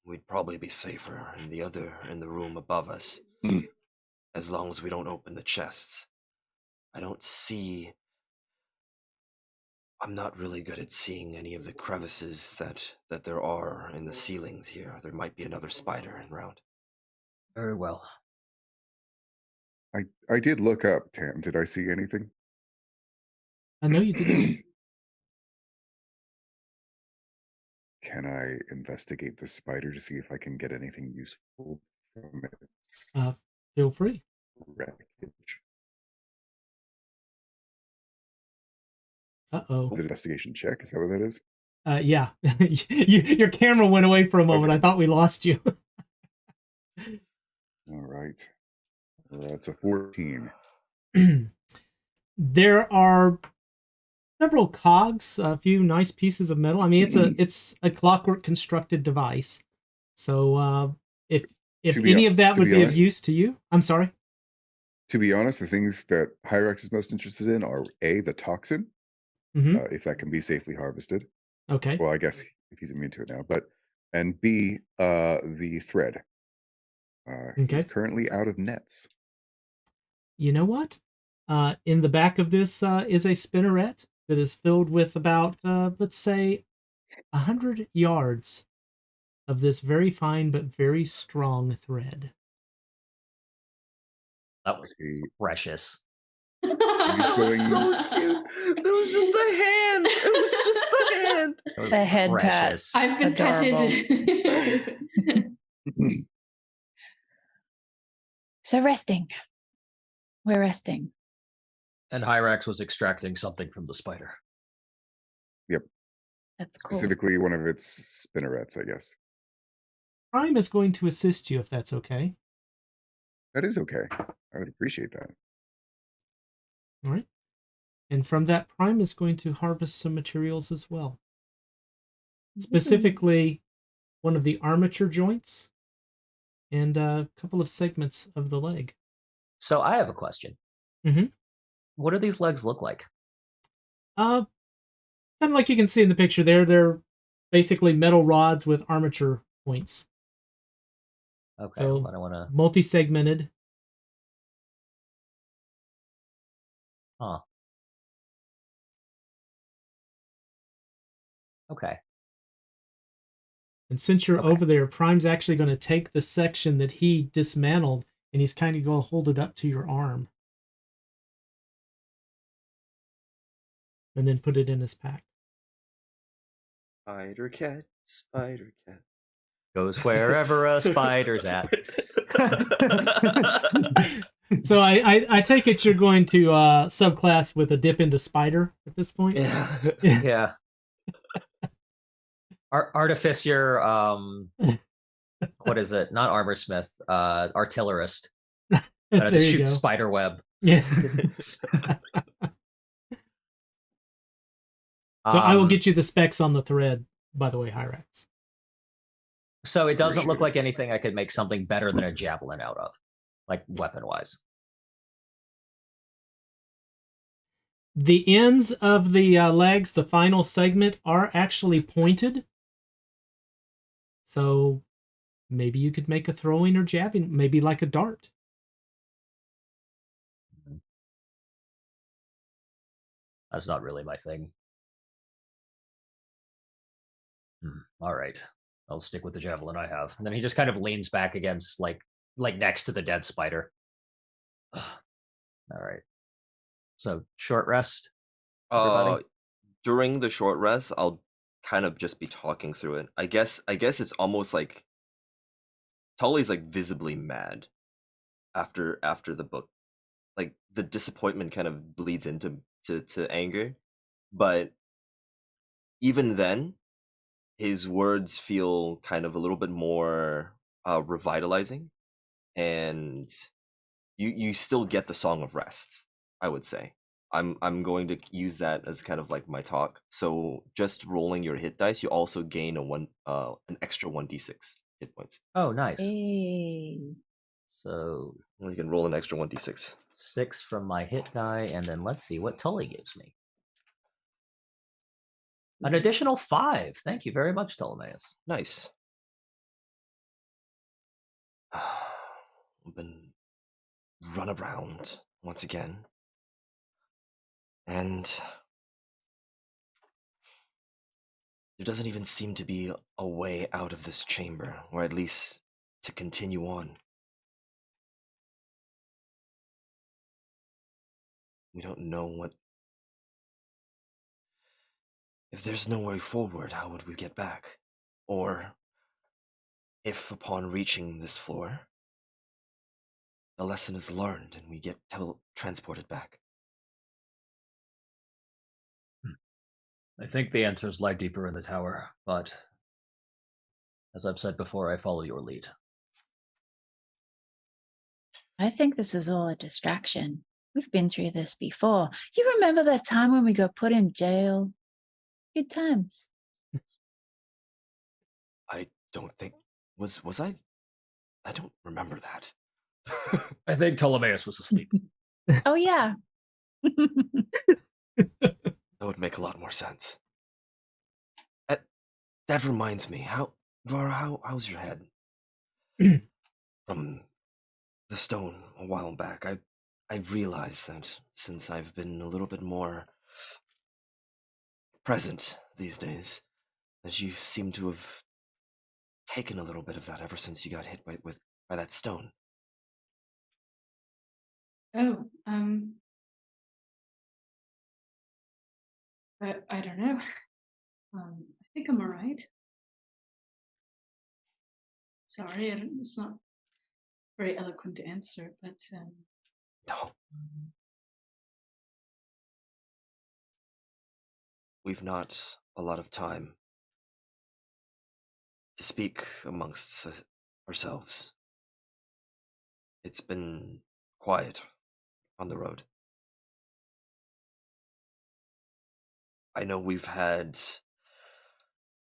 Speaker 4: we'd probably be safer in the room above us, as long as we don't open the chests. I'm not really good at seeing any of the crevices that there are in the ceilings here. There might be another spider around.
Speaker 2: Very well.
Speaker 5: I did look up, Tam. Did I see anything?
Speaker 1: I know you didn't.
Speaker 5: Can I investigate the spider to see if I can get anything useful from its
Speaker 1: Feel free.
Speaker 5: wreckage?
Speaker 1: Uh-oh.
Speaker 5: Is it an investigation check? Is that what that is?
Speaker 1: Yeah. Your camera went away for a moment.
Speaker 5: Okay.
Speaker 1: I thought we lost you.
Speaker 5: All right. That's a 14.
Speaker 1: There are several cogs, a few nice pieces of metal. I mean, it's a clockwork constructed device. So if any of that would be of use to you, I'm sorry.
Speaker 5: To be honest, the things that Hyrax is most interested in are A, the toxin, if that can be safely harvested.
Speaker 1: Okay.
Speaker 5: Well, I guess if he's immune to it now, and B, the thread. He's currently out of nets.
Speaker 1: You know what? In the back of this is a spinneret that is filled with about, let's say, 100 yards of this very fine but very strong thread.
Speaker 2: That was precious.
Speaker 4: That was so cute. It was just a hand. It was just a hand.
Speaker 6: The head
Speaker 2: precious.
Speaker 6: pat.
Speaker 3: I've been petted.
Speaker 6: So resting. We're resting.
Speaker 2: And Hyrax was extracting something from the spider.
Speaker 5: Yep.
Speaker 6: That's cool.
Speaker 5: Specifically one of its spinnerets, I guess.
Speaker 1: Prime is going to assist you if that's okay.
Speaker 5: That is okay. I would appreciate that.
Speaker 1: All right. And from that, Prime is going to harvest some materials as well. Specifically, one of the armature joints and a couple of segments of the leg.
Speaker 2: So I have a question. What do these legs look like?
Speaker 1: Kind of like you can see in the picture there. They're basically metal rods with armature points.
Speaker 2: Okay,
Speaker 1: so
Speaker 2: I don't want to...
Speaker 1: multi-segmented.
Speaker 2: Huh. Okay.
Speaker 1: And since you're over there, Prime's actually going to take the section that he dismantled, and he's kind of going to hold it up to your arm. And then put it in his pack.
Speaker 4: Spider cat, spider cat.
Speaker 2: Goes wherever a spider's at.
Speaker 1: So I take it you're going to subclass with a dip into spider at this point?
Speaker 2: Yeah. Artificer, what is it? Not armorsmith, artillerist. To shoot spider web.
Speaker 1: Yeah. So I will get you the specs on the thread, by the way, Hyrax.
Speaker 2: So it doesn't look like anything I could make something better than a javelin out of, like weapon-wise.
Speaker 1: The ends of the legs, the final segment, are actually pointed. So maybe you could make a throwing or jabbing, maybe like a dart.
Speaker 2: That's not really my thing. All right. I'll stick with the javelin I have. And then he just kind of leans back against, like next to the dead spider. All right. So, short rest, everybody?
Speaker 4: During the short rest, I'll kind of just be talking through it. I guess it's almost like Tully's like visibly mad after the book. Like the disappointment kind of bleeds into anger. But even then, his words feel kind of a little bit more revitalizing, and you still get the Song of Rest, I would say. I'm going to use that as kind of like my talk. So just rolling your hit dice, you also gain an extra 1d6 hit points.
Speaker 2: Oh, nice.
Speaker 6: Hey.
Speaker 2: So
Speaker 4: you can roll an extra 1d6.
Speaker 2: 6 from my hit die, and then let's see what Tully gives me. An additional 5. Thank you very much, Ptolemaeus.
Speaker 4: Nice. been run around once again. And there doesn't even seem to be a way out of this chamber, or at least to continue on. We don't know what... If there's no way forward, how would we get back? Or if upon reaching this floor, the lesson is learned and we get transported back.
Speaker 2: I think the answers lie deeper in the tower, but as I've said before, I follow your lead.
Speaker 6: I think this is all a distraction. We've been through this before. You remember that time when we got put in jail? Good times.
Speaker 4: I don't think... Was I... I don't remember that.
Speaker 2: I think Ptolemaeus was asleep.
Speaker 6: Oh, yeah.
Speaker 4: That would make a lot more sense. That reminds me, Vara, how's your head? From the stone a while back, I realized that since I've been a little bit more present these days, that you seem to have taken a little bit of that ever since you got hit by that stone.
Speaker 3: Oh, I don't know. I think I'm alright. Sorry, it's not very eloquent to answer, but
Speaker 4: No. We've not a lot of time to speak amongst ourselves. It's been quiet on the road. I know we've had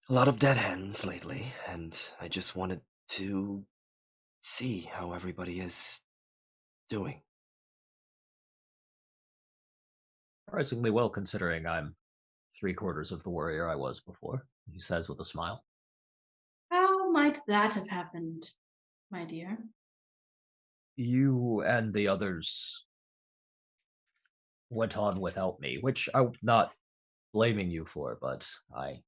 Speaker 4: a lot of dead ends lately, and I just wanted to see how everybody is doing.
Speaker 2: Surprisingly well, considering I'm 3/4 of the warrior I was before, he says with a smile.
Speaker 3: how might that have happened, my dear?
Speaker 2: You and the others went on without me, which I'm not blaming you for, but I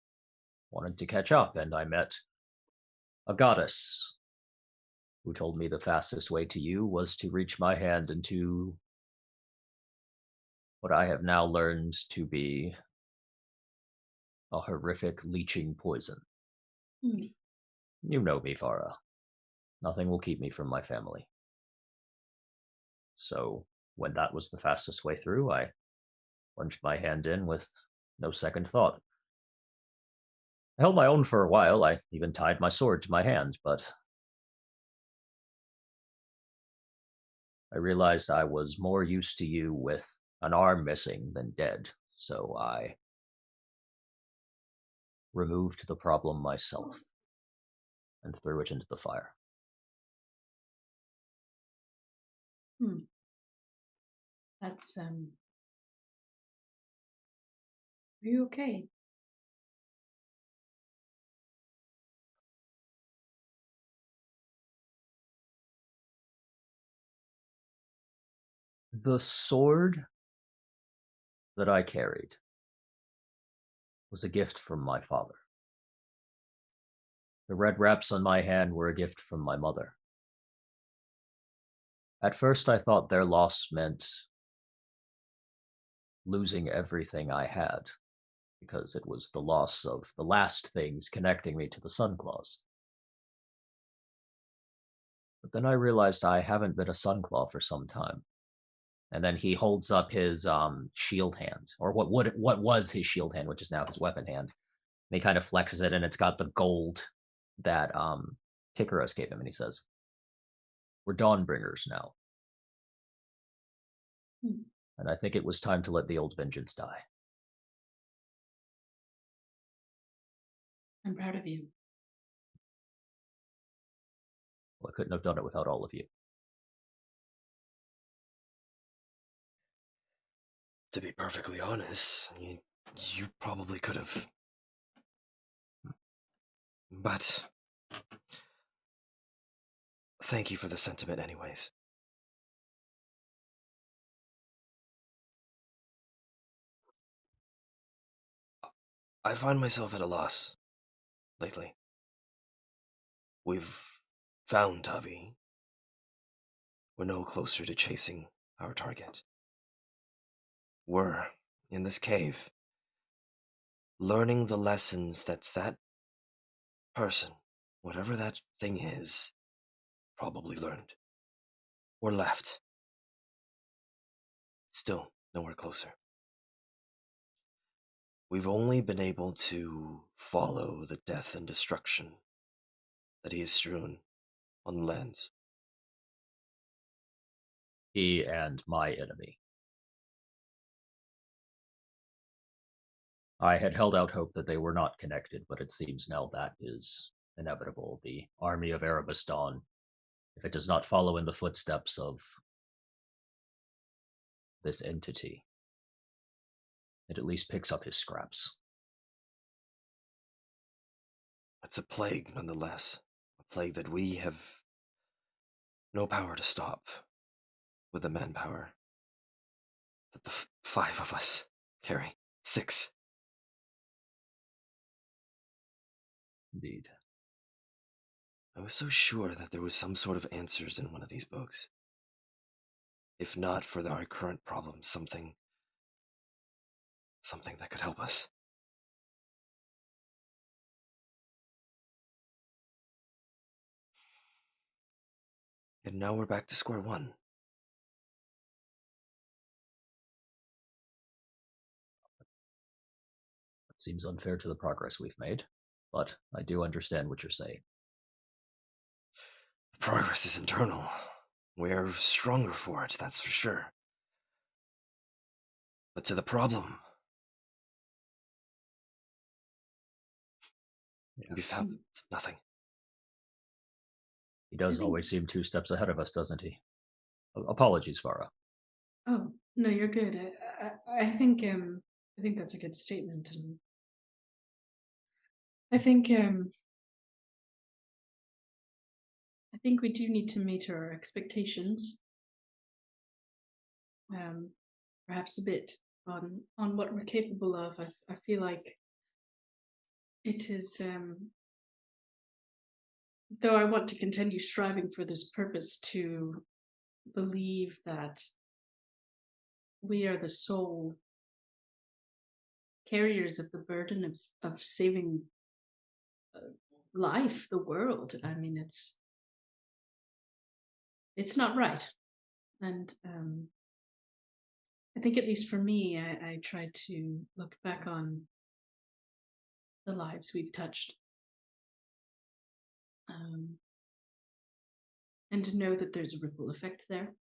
Speaker 2: wanted to catch up, and I met a goddess who told me the fastest way to you was to reach my hand into what I have now learned to be a horrific leeching poison.
Speaker 3: Hmm.
Speaker 2: You know me, Vara. Nothing will keep me from my family. So when that was the fastest way through, I plunged my hand in with no second thought. I held my own for a while. I even tied my sword to my hand, but I realized I was more used to you with an arm missing than dead, so I removed the problem myself and threw it into the fire.
Speaker 3: That's Are you okay?
Speaker 2: The sword that I carried was a gift from my father. The red wraps on my hand were a gift from my mother. At first, I thought their loss meant losing everything I had, because it was the loss of the last things connecting me to the Sun Claws. But then I realized I haven't been a Sun Claw for some time. And then he holds up his shield hand, or what was his shield hand, which is now his weapon hand. And he kind of flexes it, and it's got the gold that Tikaros gave him, and he says, "We're Dawnbringers now." And I think it was time to let the old vengeance die.
Speaker 3: I'm proud of you.
Speaker 2: Well, I couldn't have done it without all of you.
Speaker 4: To be perfectly honest, you probably could have. But thank you for the sentiment anyways. I find myself at a loss lately. We've found Tavi. We're no closer to chasing our target. We're in this cave, learning the lessons that person, whatever that thing is, probably learned. Or left. Still nowhere closer. We've only been able to follow the death and destruction that he has strewn on the lands.
Speaker 2: He and my enemy. I had held out hope that they were not connected, but it seems now that is inevitable. The army of Arabistan, if it does not follow in the footsteps of this entity, it at least picks up his scraps.
Speaker 4: It's a plague, nonetheless. A plague that we have no power to stop with the manpower that the 5 of us carry. 6.
Speaker 2: Indeed.
Speaker 4: I was so sure that there was some sort of answers in one of these books. If not for our current problems, something that could help us. And now we're back to square one.
Speaker 2: It seems unfair to the progress we've made, but I do understand what you're saying.
Speaker 4: Progress is internal. We're stronger for it, that's for sure. But to the problem, we found nothing.
Speaker 2: He does always seem 2 steps ahead of us, doesn't he? Apologies, Vara.
Speaker 3: Oh no, you're good. I think that's a good statement, and I think we do need to meet our expectations. Perhaps a bit on what we're capable of. I feel like it is. Though I want to continue striving for this purpose, to believe that we are the sole carriers of the burden of saving life, the world. I mean, it's not right. And I think, at least for me, I try to look back on the lives we've touched. And to know that there's a ripple effect there.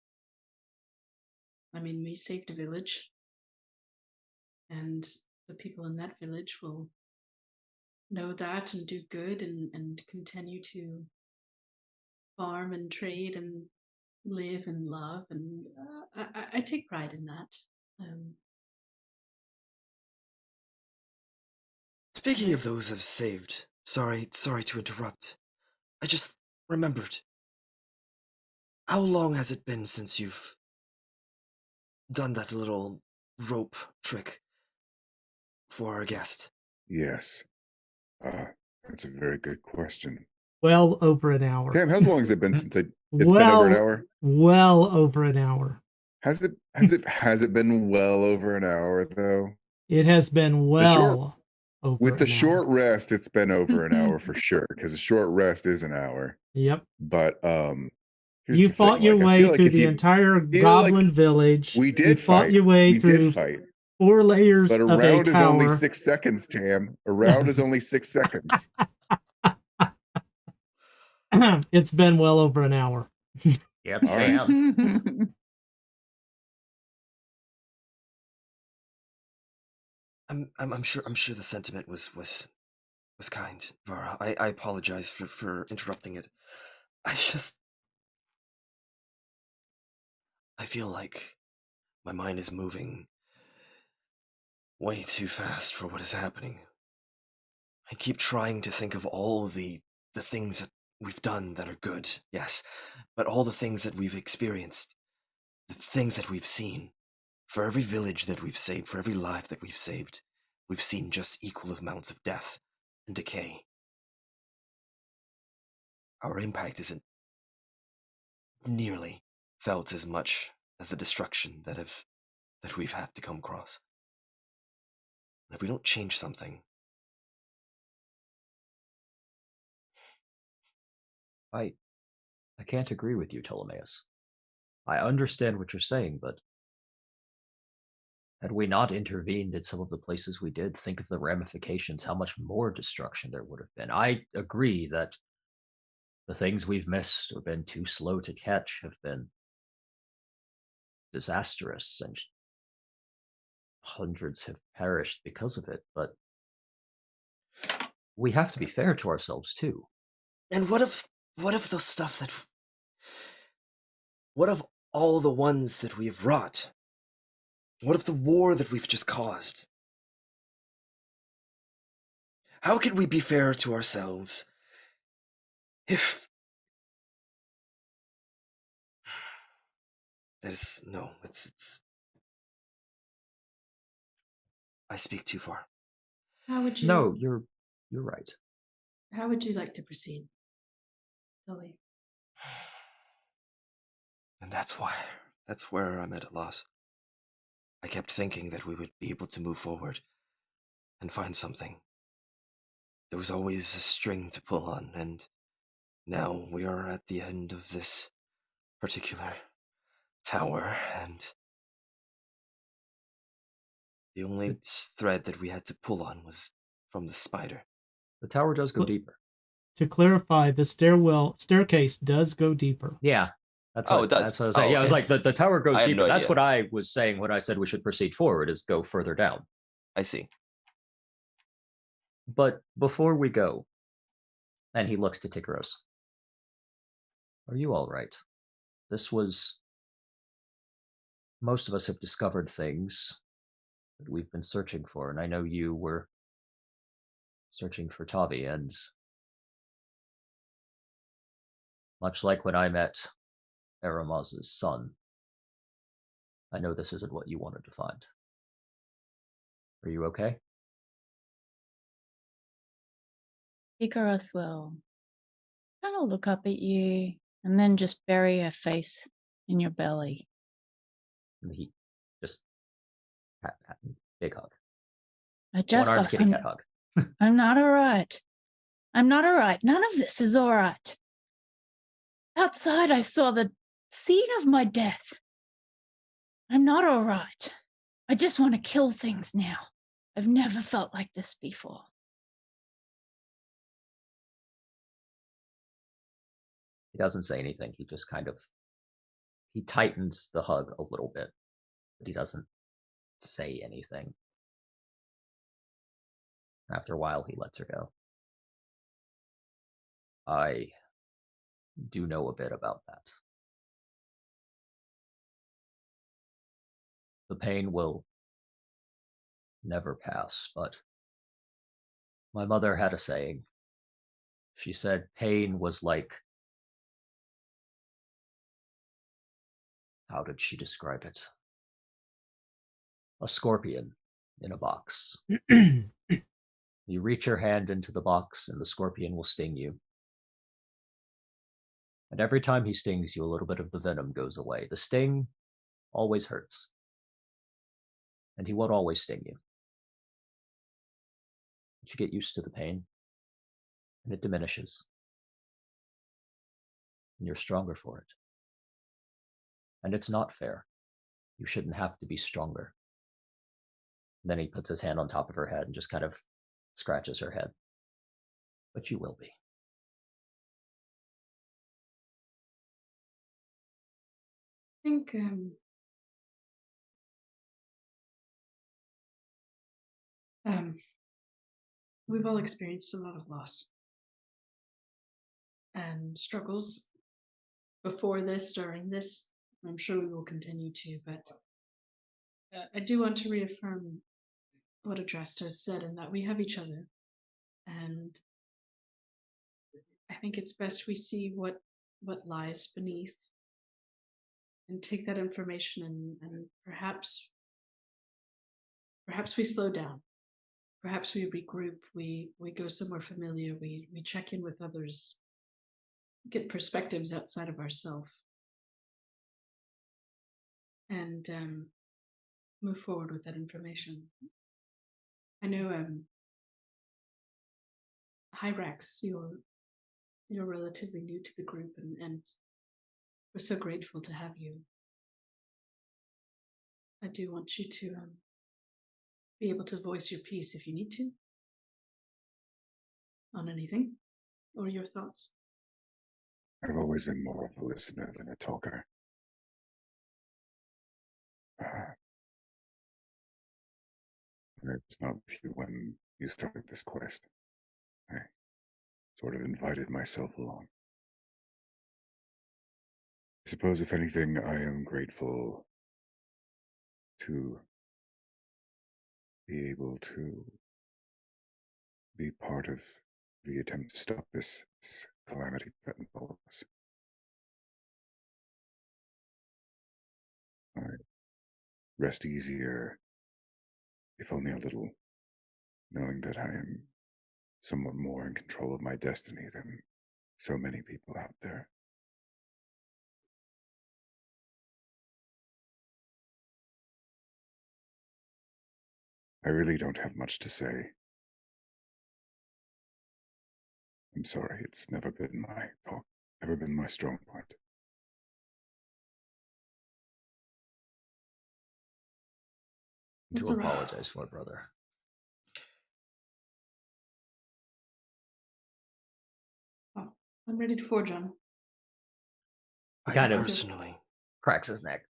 Speaker 3: I mean, we saved a village, and the people in that village will know that and do good and continue to farm and trade and live and love, and I take pride in that.
Speaker 4: Speaking of those I've saved, sorry to interrupt. I just remembered. How long has it been since you've done that little rope trick for our guest?
Speaker 5: Yes. That's a very good question.
Speaker 1: Well over an hour.
Speaker 5: Damn, how long has it been since it's been over an hour?
Speaker 1: Well over an hour.
Speaker 5: Has it been well over an hour though?
Speaker 1: It has been well over
Speaker 5: with the
Speaker 1: an
Speaker 5: short
Speaker 1: hour.
Speaker 5: rest, it's been over an hour for sure, because a short rest is an hour.
Speaker 1: Yep.
Speaker 5: But here's
Speaker 1: You
Speaker 5: the
Speaker 1: fought
Speaker 5: thing,
Speaker 1: your
Speaker 5: like, I
Speaker 1: way
Speaker 5: feel like
Speaker 1: through
Speaker 5: if
Speaker 1: the
Speaker 5: you
Speaker 1: entire
Speaker 5: feel like
Speaker 1: goblin village.
Speaker 5: we
Speaker 1: You
Speaker 5: did
Speaker 1: fought
Speaker 5: fight.
Speaker 1: your way
Speaker 5: We
Speaker 1: through
Speaker 5: did fight.
Speaker 1: 4 layers
Speaker 5: But a
Speaker 1: of
Speaker 5: round
Speaker 1: a
Speaker 5: is only
Speaker 1: tower.
Speaker 5: 6 seconds, Tam. A round is only 6 seconds.
Speaker 1: It's been well over an hour.
Speaker 2: Yep,
Speaker 5: All right.
Speaker 2: Tam.
Speaker 4: I'm sure the sentiment was kind, Vara. I apologize for interrupting it. I feel like my mind is moving way too fast for what is happening. I keep trying to think of all the things that we've done that are good, yes, but all the things that we've experienced, the things that we've seen, for every village that we've saved, for every life that we've saved, we've seen just equal amounts of death and decay. Our impact isn't nearly felt as much as the destruction that we've had to come across. And if we don't change something,
Speaker 2: I can't agree with you, Ptolemaeus. I understand what you're saying, but had we not intervened in some of the places we did, think of the ramifications, how much more destruction there would have been. I agree that the things we've missed or been too slow to catch have been disastrous, and hundreds have perished because of it, but we have to be fair to ourselves too.
Speaker 4: and what of the stuff that, what of all the ones that we have wrought? What of the war that we've just caused? How can we be fair to ourselves if that is no, it's I speak too far.
Speaker 3: How would you?
Speaker 2: No, you're right.
Speaker 3: How would you like to proceed, Lily?
Speaker 4: And that's where I'm at a loss. I kept thinking that we would be able to move forward and find something. There was always a string to pull on, and now we are at the end of this particular tower, and the only thread that we had to pull on was from the spider.
Speaker 2: The tower does go
Speaker 1: Well,
Speaker 2: deeper.
Speaker 1: To clarify, the staircase does go deeper.
Speaker 2: Yeah. That's
Speaker 4: Oh,
Speaker 2: what,
Speaker 4: it does.
Speaker 2: That's what I was saying.
Speaker 4: Oh,
Speaker 2: Yeah, I was
Speaker 4: okay.
Speaker 2: like, the tower goes
Speaker 4: I had
Speaker 2: deeper.
Speaker 4: no
Speaker 2: That's
Speaker 4: idea.
Speaker 2: what I was saying when I said we should proceed forward, is go further down.
Speaker 4: I see.
Speaker 2: But before we go, and he looks to Tigros, are you all right? This was... Most of us have discovered things that we've been searching for, and I know you were searching for Tavi, and much like when I met Aramaz's son, I know this isn't what you wanted to find. Are you okay?
Speaker 6: Icarus will kind of look up at you and then just bury her face in your belly.
Speaker 2: And he just big hug.
Speaker 6: Adjust
Speaker 2: One-armed
Speaker 6: us.
Speaker 2: kitty cat hug.
Speaker 6: I'm not all right. I'm not all right. None of this is all right. Outside, I saw the scene of my death. I'm not all right. I just want to kill things now. I've never felt like this before.
Speaker 2: He doesn't say anything. He just he tightens the hug a little bit, but he doesn't say anything. After a while, he lets her go. I do know a bit about that. The pain will never pass, but my mother had a saying. She said pain was like... How did she describe it? A scorpion in a box. You reach your hand into the box and the scorpion will sting you. And every time he stings you, a little bit of the venom goes away. The sting always hurts. And he won't always sting you. But you get used to the pain, and it diminishes. And you're stronger for it. And it's not fair. You shouldn't have to be stronger. And then he puts his hand on top of her head and just kind of scratches her head. But you will be.
Speaker 3: I think we've all experienced a lot of loss and struggles before this, during this. I'm sure we will continue to, but I do want to reaffirm what Adrasta has said, and that we have each other. And I think it's best we see what lies beneath and take that information and perhaps we slow down. Perhaps we regroup, we go somewhere familiar, we check in with others, get perspectives outside of ourselves, and move forward with that information. I know, Hyrax, you're relatively new to the group, and we're so grateful to have you. I do want you to be able to voice your piece if you need to on anything or your thoughts.
Speaker 5: I've always been more of a listener than a talker. I was not with you when you started this quest. I sort of invited myself along. I suppose, if anything, I am grateful to be able to be part of the attempt to stop this calamity threatening all of us. I rest easier, if only a little, knowing that I am somewhat more in control of my destiny than so many people out there. I really don't have much to say. I'm sorry, it's never been my strong point.
Speaker 2: To apologize for, brother.
Speaker 3: Oh, I'm ready to forge on.
Speaker 4: I
Speaker 2: Kind of
Speaker 4: personally
Speaker 2: cracks his neck.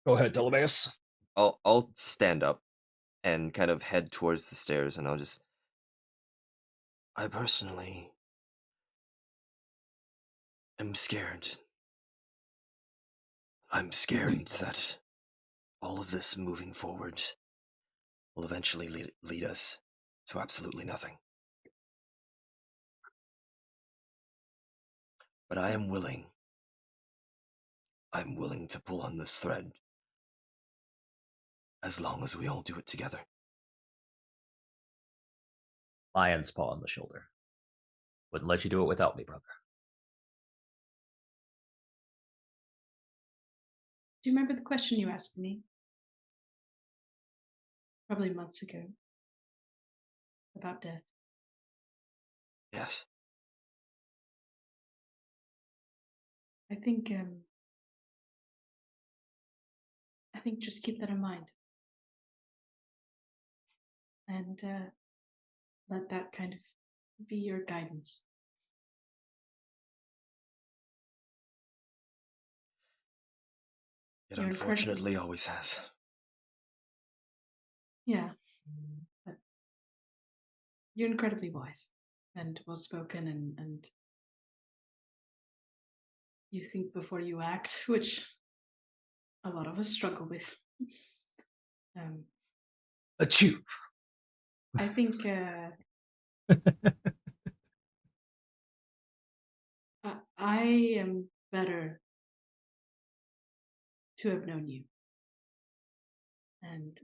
Speaker 2: Go ahead, Delameus.
Speaker 4: I'll stand up and kind of head towards the stairs, and I personally am scared. I'm scared that all of this moving forward will eventually lead us to absolutely nothing. But I'm willing to pull on this thread as long as we all do it together.
Speaker 2: Lion's paw on the shoulder. Wouldn't let you do it without me, brother.
Speaker 3: Do you remember the question you asked me? Probably months ago. About death.
Speaker 4: Yes.
Speaker 3: I think just keep that in mind. And let that kind of be your guidance.
Speaker 4: It unfortunately always has.
Speaker 3: Yeah. But you're incredibly wise and well-spoken, and you think before you act, which a lot of us struggle with.
Speaker 2: Achoo.
Speaker 3: I think I am better to have known you. And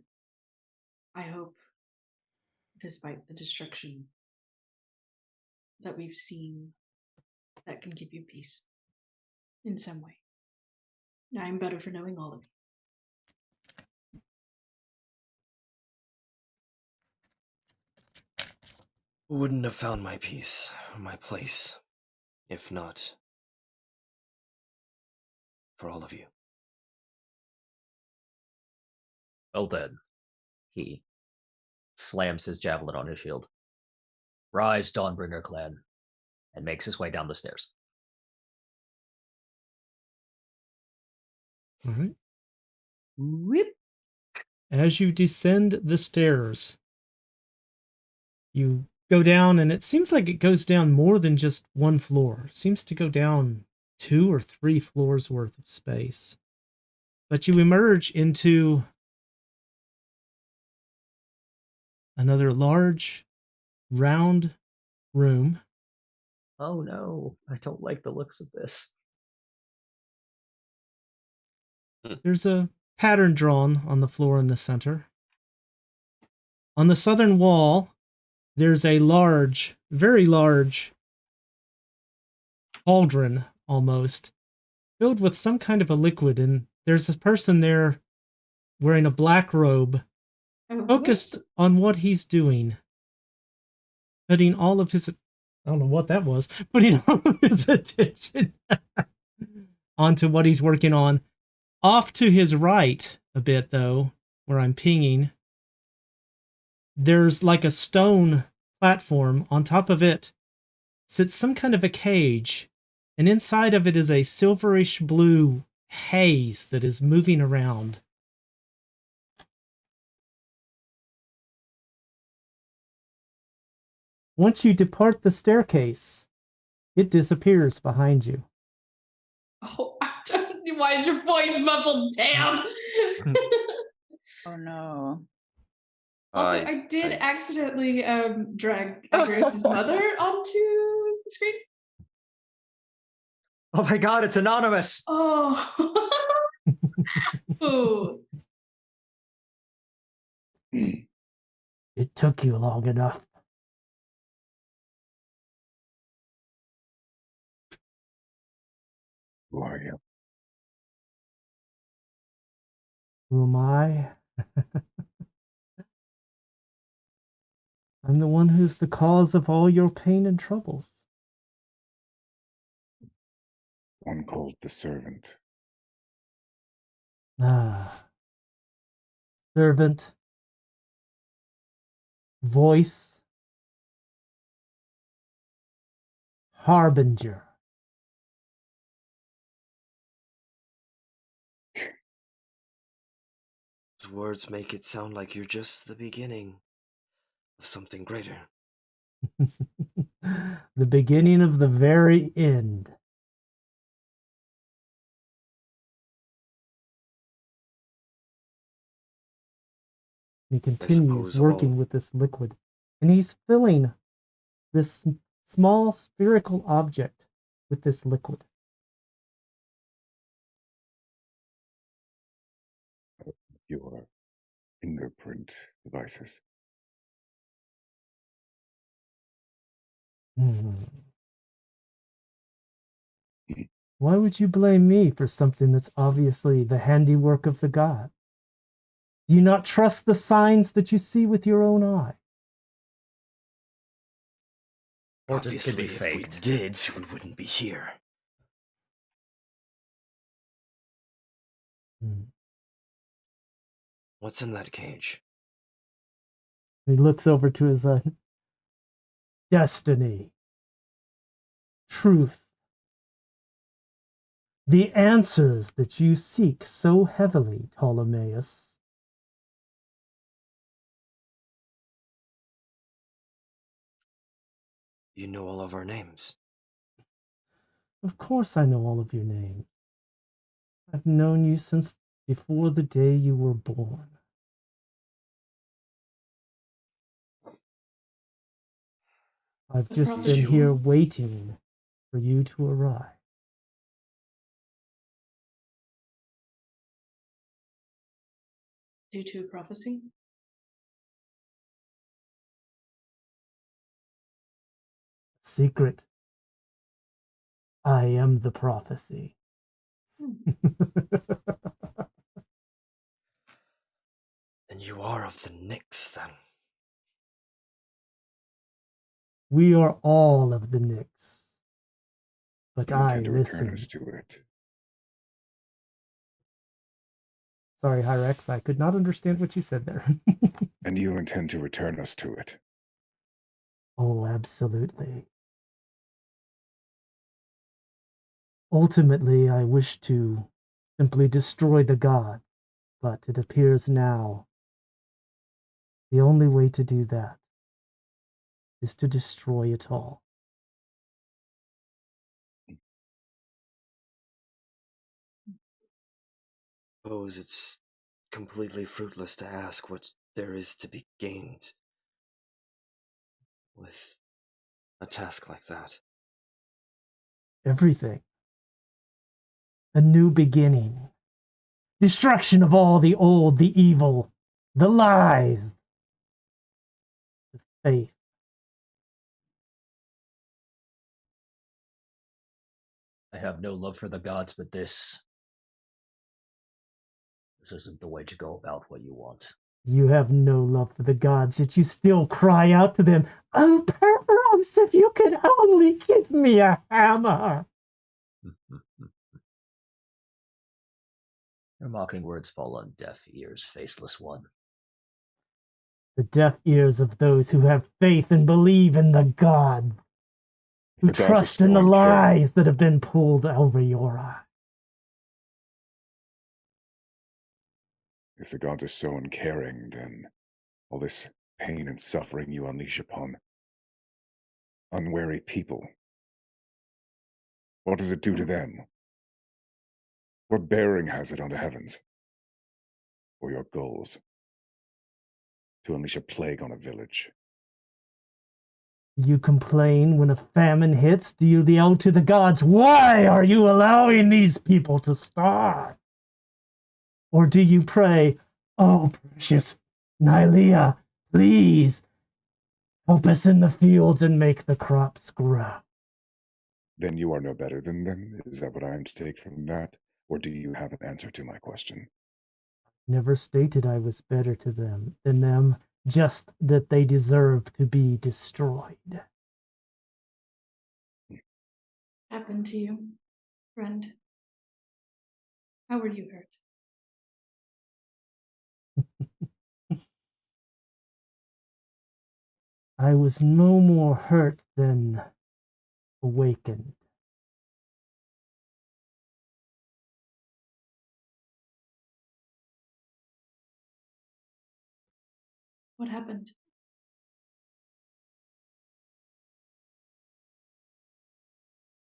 Speaker 3: I hope, despite the destruction that we've seen, that can give you peace in some way. I'm better for knowing all of you.
Speaker 4: Wouldn't have found my peace, my place, if not for all of you.
Speaker 2: Well then, he slams his javelin on his shield. Rise, Dawnbringer clan, and makes his way down the stairs.
Speaker 1: All right.
Speaker 2: Whip.
Speaker 1: As you descend the stairs, you go down, and it seems like it goes down more than just one floor. It seems to go down 2 or 3 floors worth of space. But you emerge into another large, round room.
Speaker 2: Oh no, I don't like the looks of this.
Speaker 1: There's a pattern drawn on the floor in the center. On the southern wall, there's a large, very large cauldron almost, filled with some kind of a liquid, and there's a person there wearing a black robe, focused on what he's doing, putting all of his, I don't know what that was, putting all of his attention onto what he's working on. Off to his right a bit, though, where I'm pinging, there's like a stone platform. On top of it sits some kind of a cage, and inside of it is a silverish blue haze that is moving around. Once you depart the staircase, it disappears behind you.
Speaker 3: Oh, why is your voice muffled down?
Speaker 6: Oh no.
Speaker 3: Also, I did accidentally drag Icarus's mother onto the screen.
Speaker 2: Oh my god, it's anonymous!
Speaker 3: Oh. Ooh.
Speaker 1: It took you long enough.
Speaker 5: Who are you?
Speaker 1: Who am I? I'm the one who's the cause of all your pain and troubles.
Speaker 5: One called the servant.
Speaker 1: Ah. Servant. Voice. Harbinger.
Speaker 4: Those words make it sound like you're just the beginning of something greater.
Speaker 1: The beginning of the very end. He continues working with this liquid, and he's filling this small spherical object with this liquid.
Speaker 5: Your fingerprint devices.
Speaker 1: Why would you blame me for something that's obviously the handiwork of the god? Do you not trust the signs that you see with your own eye?
Speaker 4: Obviously, if we did, we wouldn't be here. What's in that cage?
Speaker 1: He looks over to his destiny, truth, the answers that you seek so heavily, Ptolemaeus.
Speaker 4: You know all of our names.
Speaker 1: Of course I know all of your names. I've known you since before the day you were born. I've just been here waiting for you to arrive.
Speaker 3: Due to prophecy?
Speaker 1: Secret. I am the prophecy.
Speaker 4: And you are of the Nyx, then.
Speaker 1: We are all of the Nyx. But
Speaker 5: You
Speaker 1: I
Speaker 5: intend to return
Speaker 1: listen.
Speaker 5: us to it.
Speaker 1: Sorry, Hyrex, I could not understand what you said there.
Speaker 5: And you intend to return us to it.
Speaker 1: Oh, absolutely. Ultimately, I wish to simply destroy the god, but it appears now the only way to do that is to destroy it all.
Speaker 4: Suppose it's completely fruitless to ask what there is to be gained with a task like that.
Speaker 1: everything. A new beginning. Destruction of all the old, the evil, the lies, the faith.
Speaker 2: I have no love for the gods, but this isn't the way to go about what you want.
Speaker 1: You have no love for the gods, yet you still cry out to them, "Oh, Perros, if you could only give me a hammer!"
Speaker 2: Your mocking words fall on deaf ears, faceless one.
Speaker 1: The deaf ears of those who have faith and believe in the gods, who
Speaker 5: The gods are
Speaker 1: trust in
Speaker 5: so
Speaker 1: the
Speaker 5: uncaring.
Speaker 1: lies that have been pulled over your eyes.
Speaker 5: If the gods are so uncaring, then all this pain and suffering you unleash upon unwary people, what does it do to them? What bearing has it on the heavens? Or your goals? To unleash a plague on a village?
Speaker 1: You complain when a famine hits? Do you yell to the gods, "Why are you allowing these people to starve?" Or do you pray, "Oh, precious Nylea, please help us in the fields and make the crops grow"?
Speaker 5: Then you are no better than them? Is that what I am to take from that? Or do you have an answer to my question?
Speaker 1: Never stated I was better to them than them, just that they deserve to be destroyed.
Speaker 3: Happened to you, friend? How were you hurt?
Speaker 1: I was no more hurt than awakened.
Speaker 3: What happened?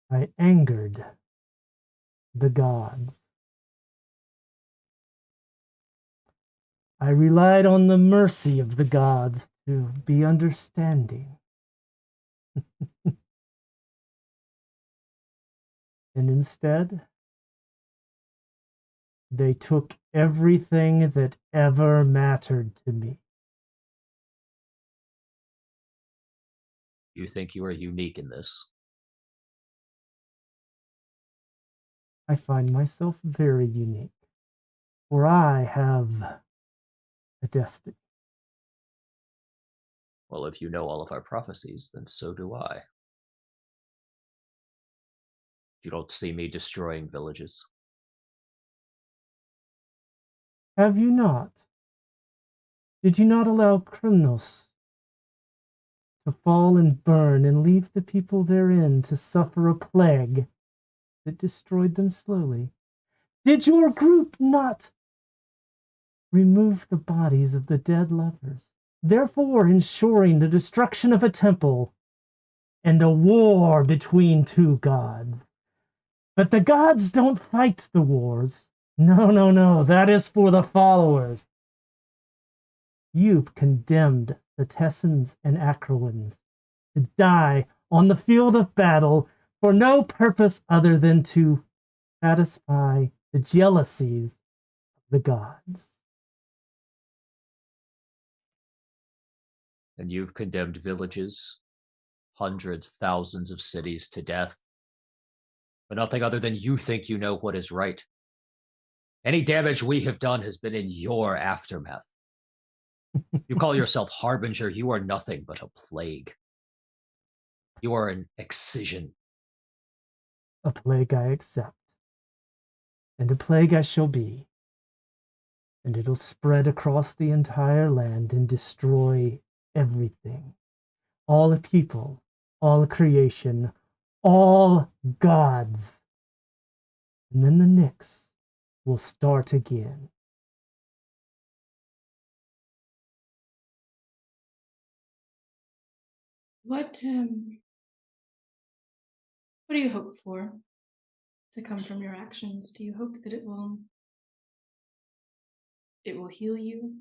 Speaker 1: I angered the gods. I relied on the mercy of the gods to be understanding. And instead, they took everything that ever mattered to me.
Speaker 2: You think you are unique in this?
Speaker 1: I find myself very unique, for I have a destiny.
Speaker 2: Well, if you know all of our prophecies, then so do I. You don't see me destroying villages.
Speaker 1: Have you not? Did you not allow criminals to fall and burn and leave the people therein to suffer a plague that destroyed them slowly? Did your group not remove the bodies of the dead lovers, therefore ensuring the destruction of a temple and a war between two gods? But the gods don't fight the wars. No, no, no, that is for the followers. You condemned the Tessans and Acroans to die on the field of battle for no purpose other than to satisfy the jealousies of the gods.
Speaker 2: And you've condemned villages, hundreds, thousands of cities to death, but nothing other than you think you know what is right. Any damage we have done has been in your aftermath. You call yourself Harbinger, you are nothing but a plague. You are an excision.
Speaker 1: A plague I accept, and a plague I shall be, and it'll spread across the entire land and destroy everything. All people, all creation, all gods. And then the Nyx will start again.
Speaker 3: What do you hope for to come from your actions? Do you hope that it will heal you,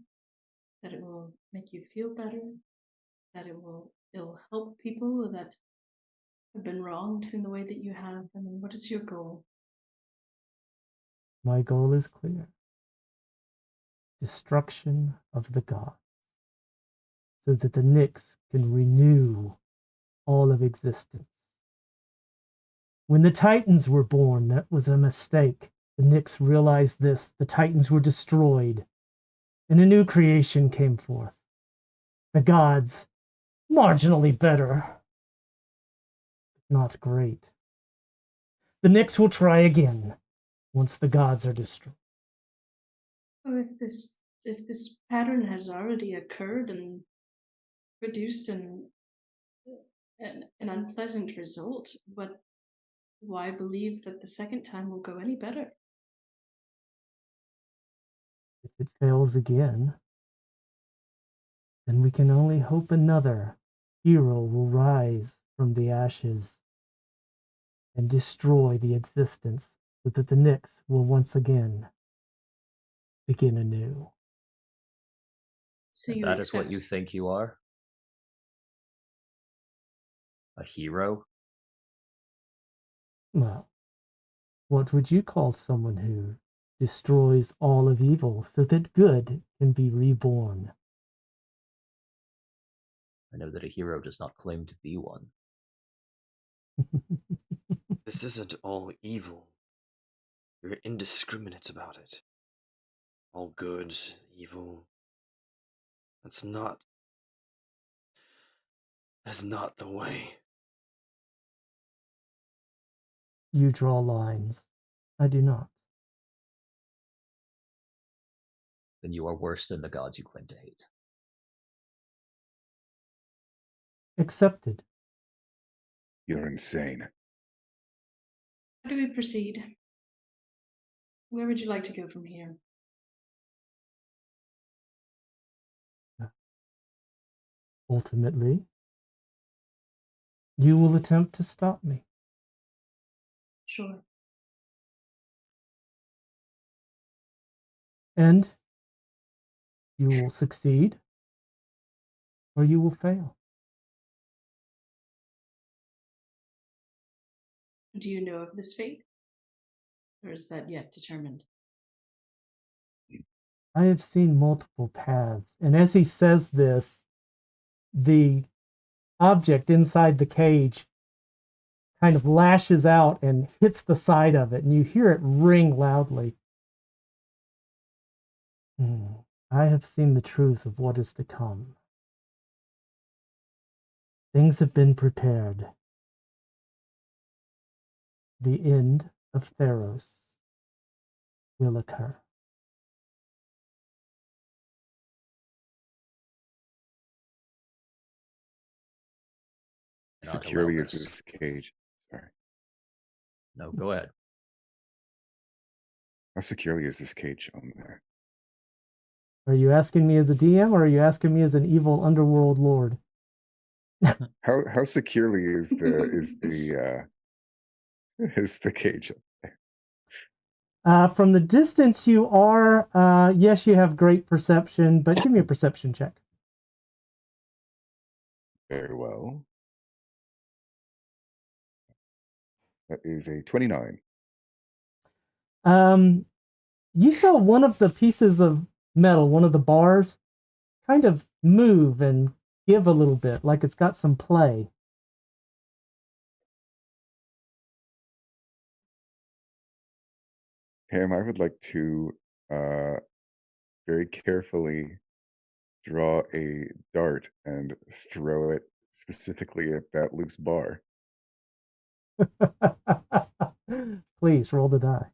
Speaker 3: that it will make you feel better, that it'll help people, that have been wronged in the way that you have? I mean, what is your goal?
Speaker 1: My goal is clear. Destruction of the gods, so that the Nyx can renew all of existence. When the Titans were born, that was a mistake. The Nyx realized this. The Titans were destroyed, and a new creation came forth. The gods, marginally better, not great. The Nyx will try again once the gods are destroyed.
Speaker 3: Oh, if this pattern has already occurred and produced an unpleasant result, why believe that the second time will go any better?
Speaker 1: If it fails again, then we can only hope another hero will rise from the ashes and destroy the existence so that the Nyx will once again begin anew.
Speaker 3: So
Speaker 2: And
Speaker 3: you
Speaker 2: that is what you
Speaker 3: accept.
Speaker 2: think you are? A hero?
Speaker 1: Well, what would you call someone who destroys all of evil so that good can be reborn?
Speaker 2: I know that a hero does not claim to be one.
Speaker 4: This isn't all evil. You're indiscriminate about it. All good, evil. That's not the way.
Speaker 1: You draw lines. I do not.
Speaker 2: Then you are worse than the gods you claim to hate.
Speaker 1: Accepted.
Speaker 5: You're insane.
Speaker 3: How do we proceed? Where would you like to go from here?
Speaker 1: Ultimately, you will attempt to stop me.
Speaker 3: Sure.
Speaker 1: And you will succeed or you will fail.
Speaker 3: Do you know of this fate? Or is that yet determined?
Speaker 1: I have seen multiple paths. And as he says this, the object inside the cage kind of lashes out and hits the side of it, and you hear it ring loudly. I have seen the truth of what is to come. Things have been prepared. The end of Theros will occur.
Speaker 5: How
Speaker 2: Not
Speaker 5: securely
Speaker 2: allow
Speaker 5: is
Speaker 2: this.
Speaker 5: this cage? Sorry.
Speaker 2: No, go ahead.
Speaker 5: How securely is this cage on there?
Speaker 1: Are you asking me as a DM or are you asking me as an evil underworld lord?
Speaker 5: How securely is the cage?
Speaker 1: From the distance you are, yes, you have great perception, but give me a perception check.
Speaker 5: Very well. That is a 29.
Speaker 1: You saw one of the pieces of metal, one of the bars, kind of move and give a little bit, like it's got some play.
Speaker 5: Pam, I would like to very carefully draw a dart and throw it specifically at that loose bar.
Speaker 1: Please roll the die.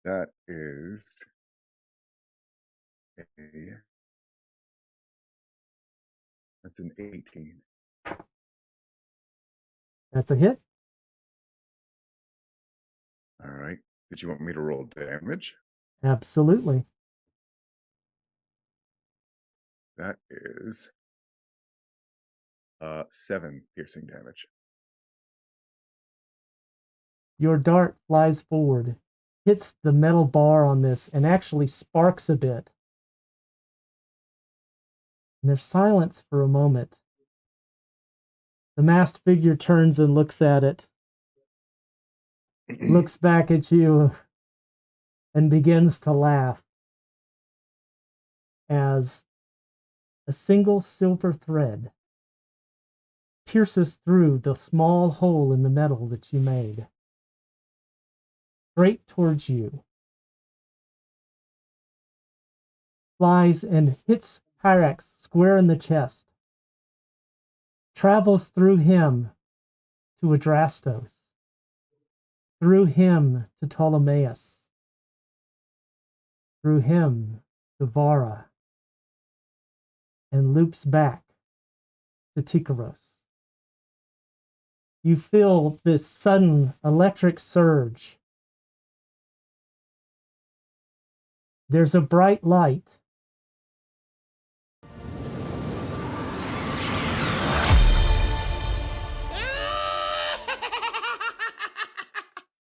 Speaker 5: That is that's an 18.
Speaker 1: That's a hit.
Speaker 5: All right. Did you want me to roll damage?
Speaker 1: Absolutely.
Speaker 5: That is 7 piercing damage.
Speaker 1: Your dart flies forward, hits the metal bar on this, and actually sparks a bit. And there's silence for a moment. The masked figure turns and looks at it, looks back at you, and begins to laugh as a single silver thread pierces through the small hole in the metal that you made, straight towards you. Flies and hits Hyrax square in the chest, travels through him to Adrastos, through him to Ptolemaeus, through him to Vara, and loops back to Tikaros. You feel this sudden electric surge. There's a bright light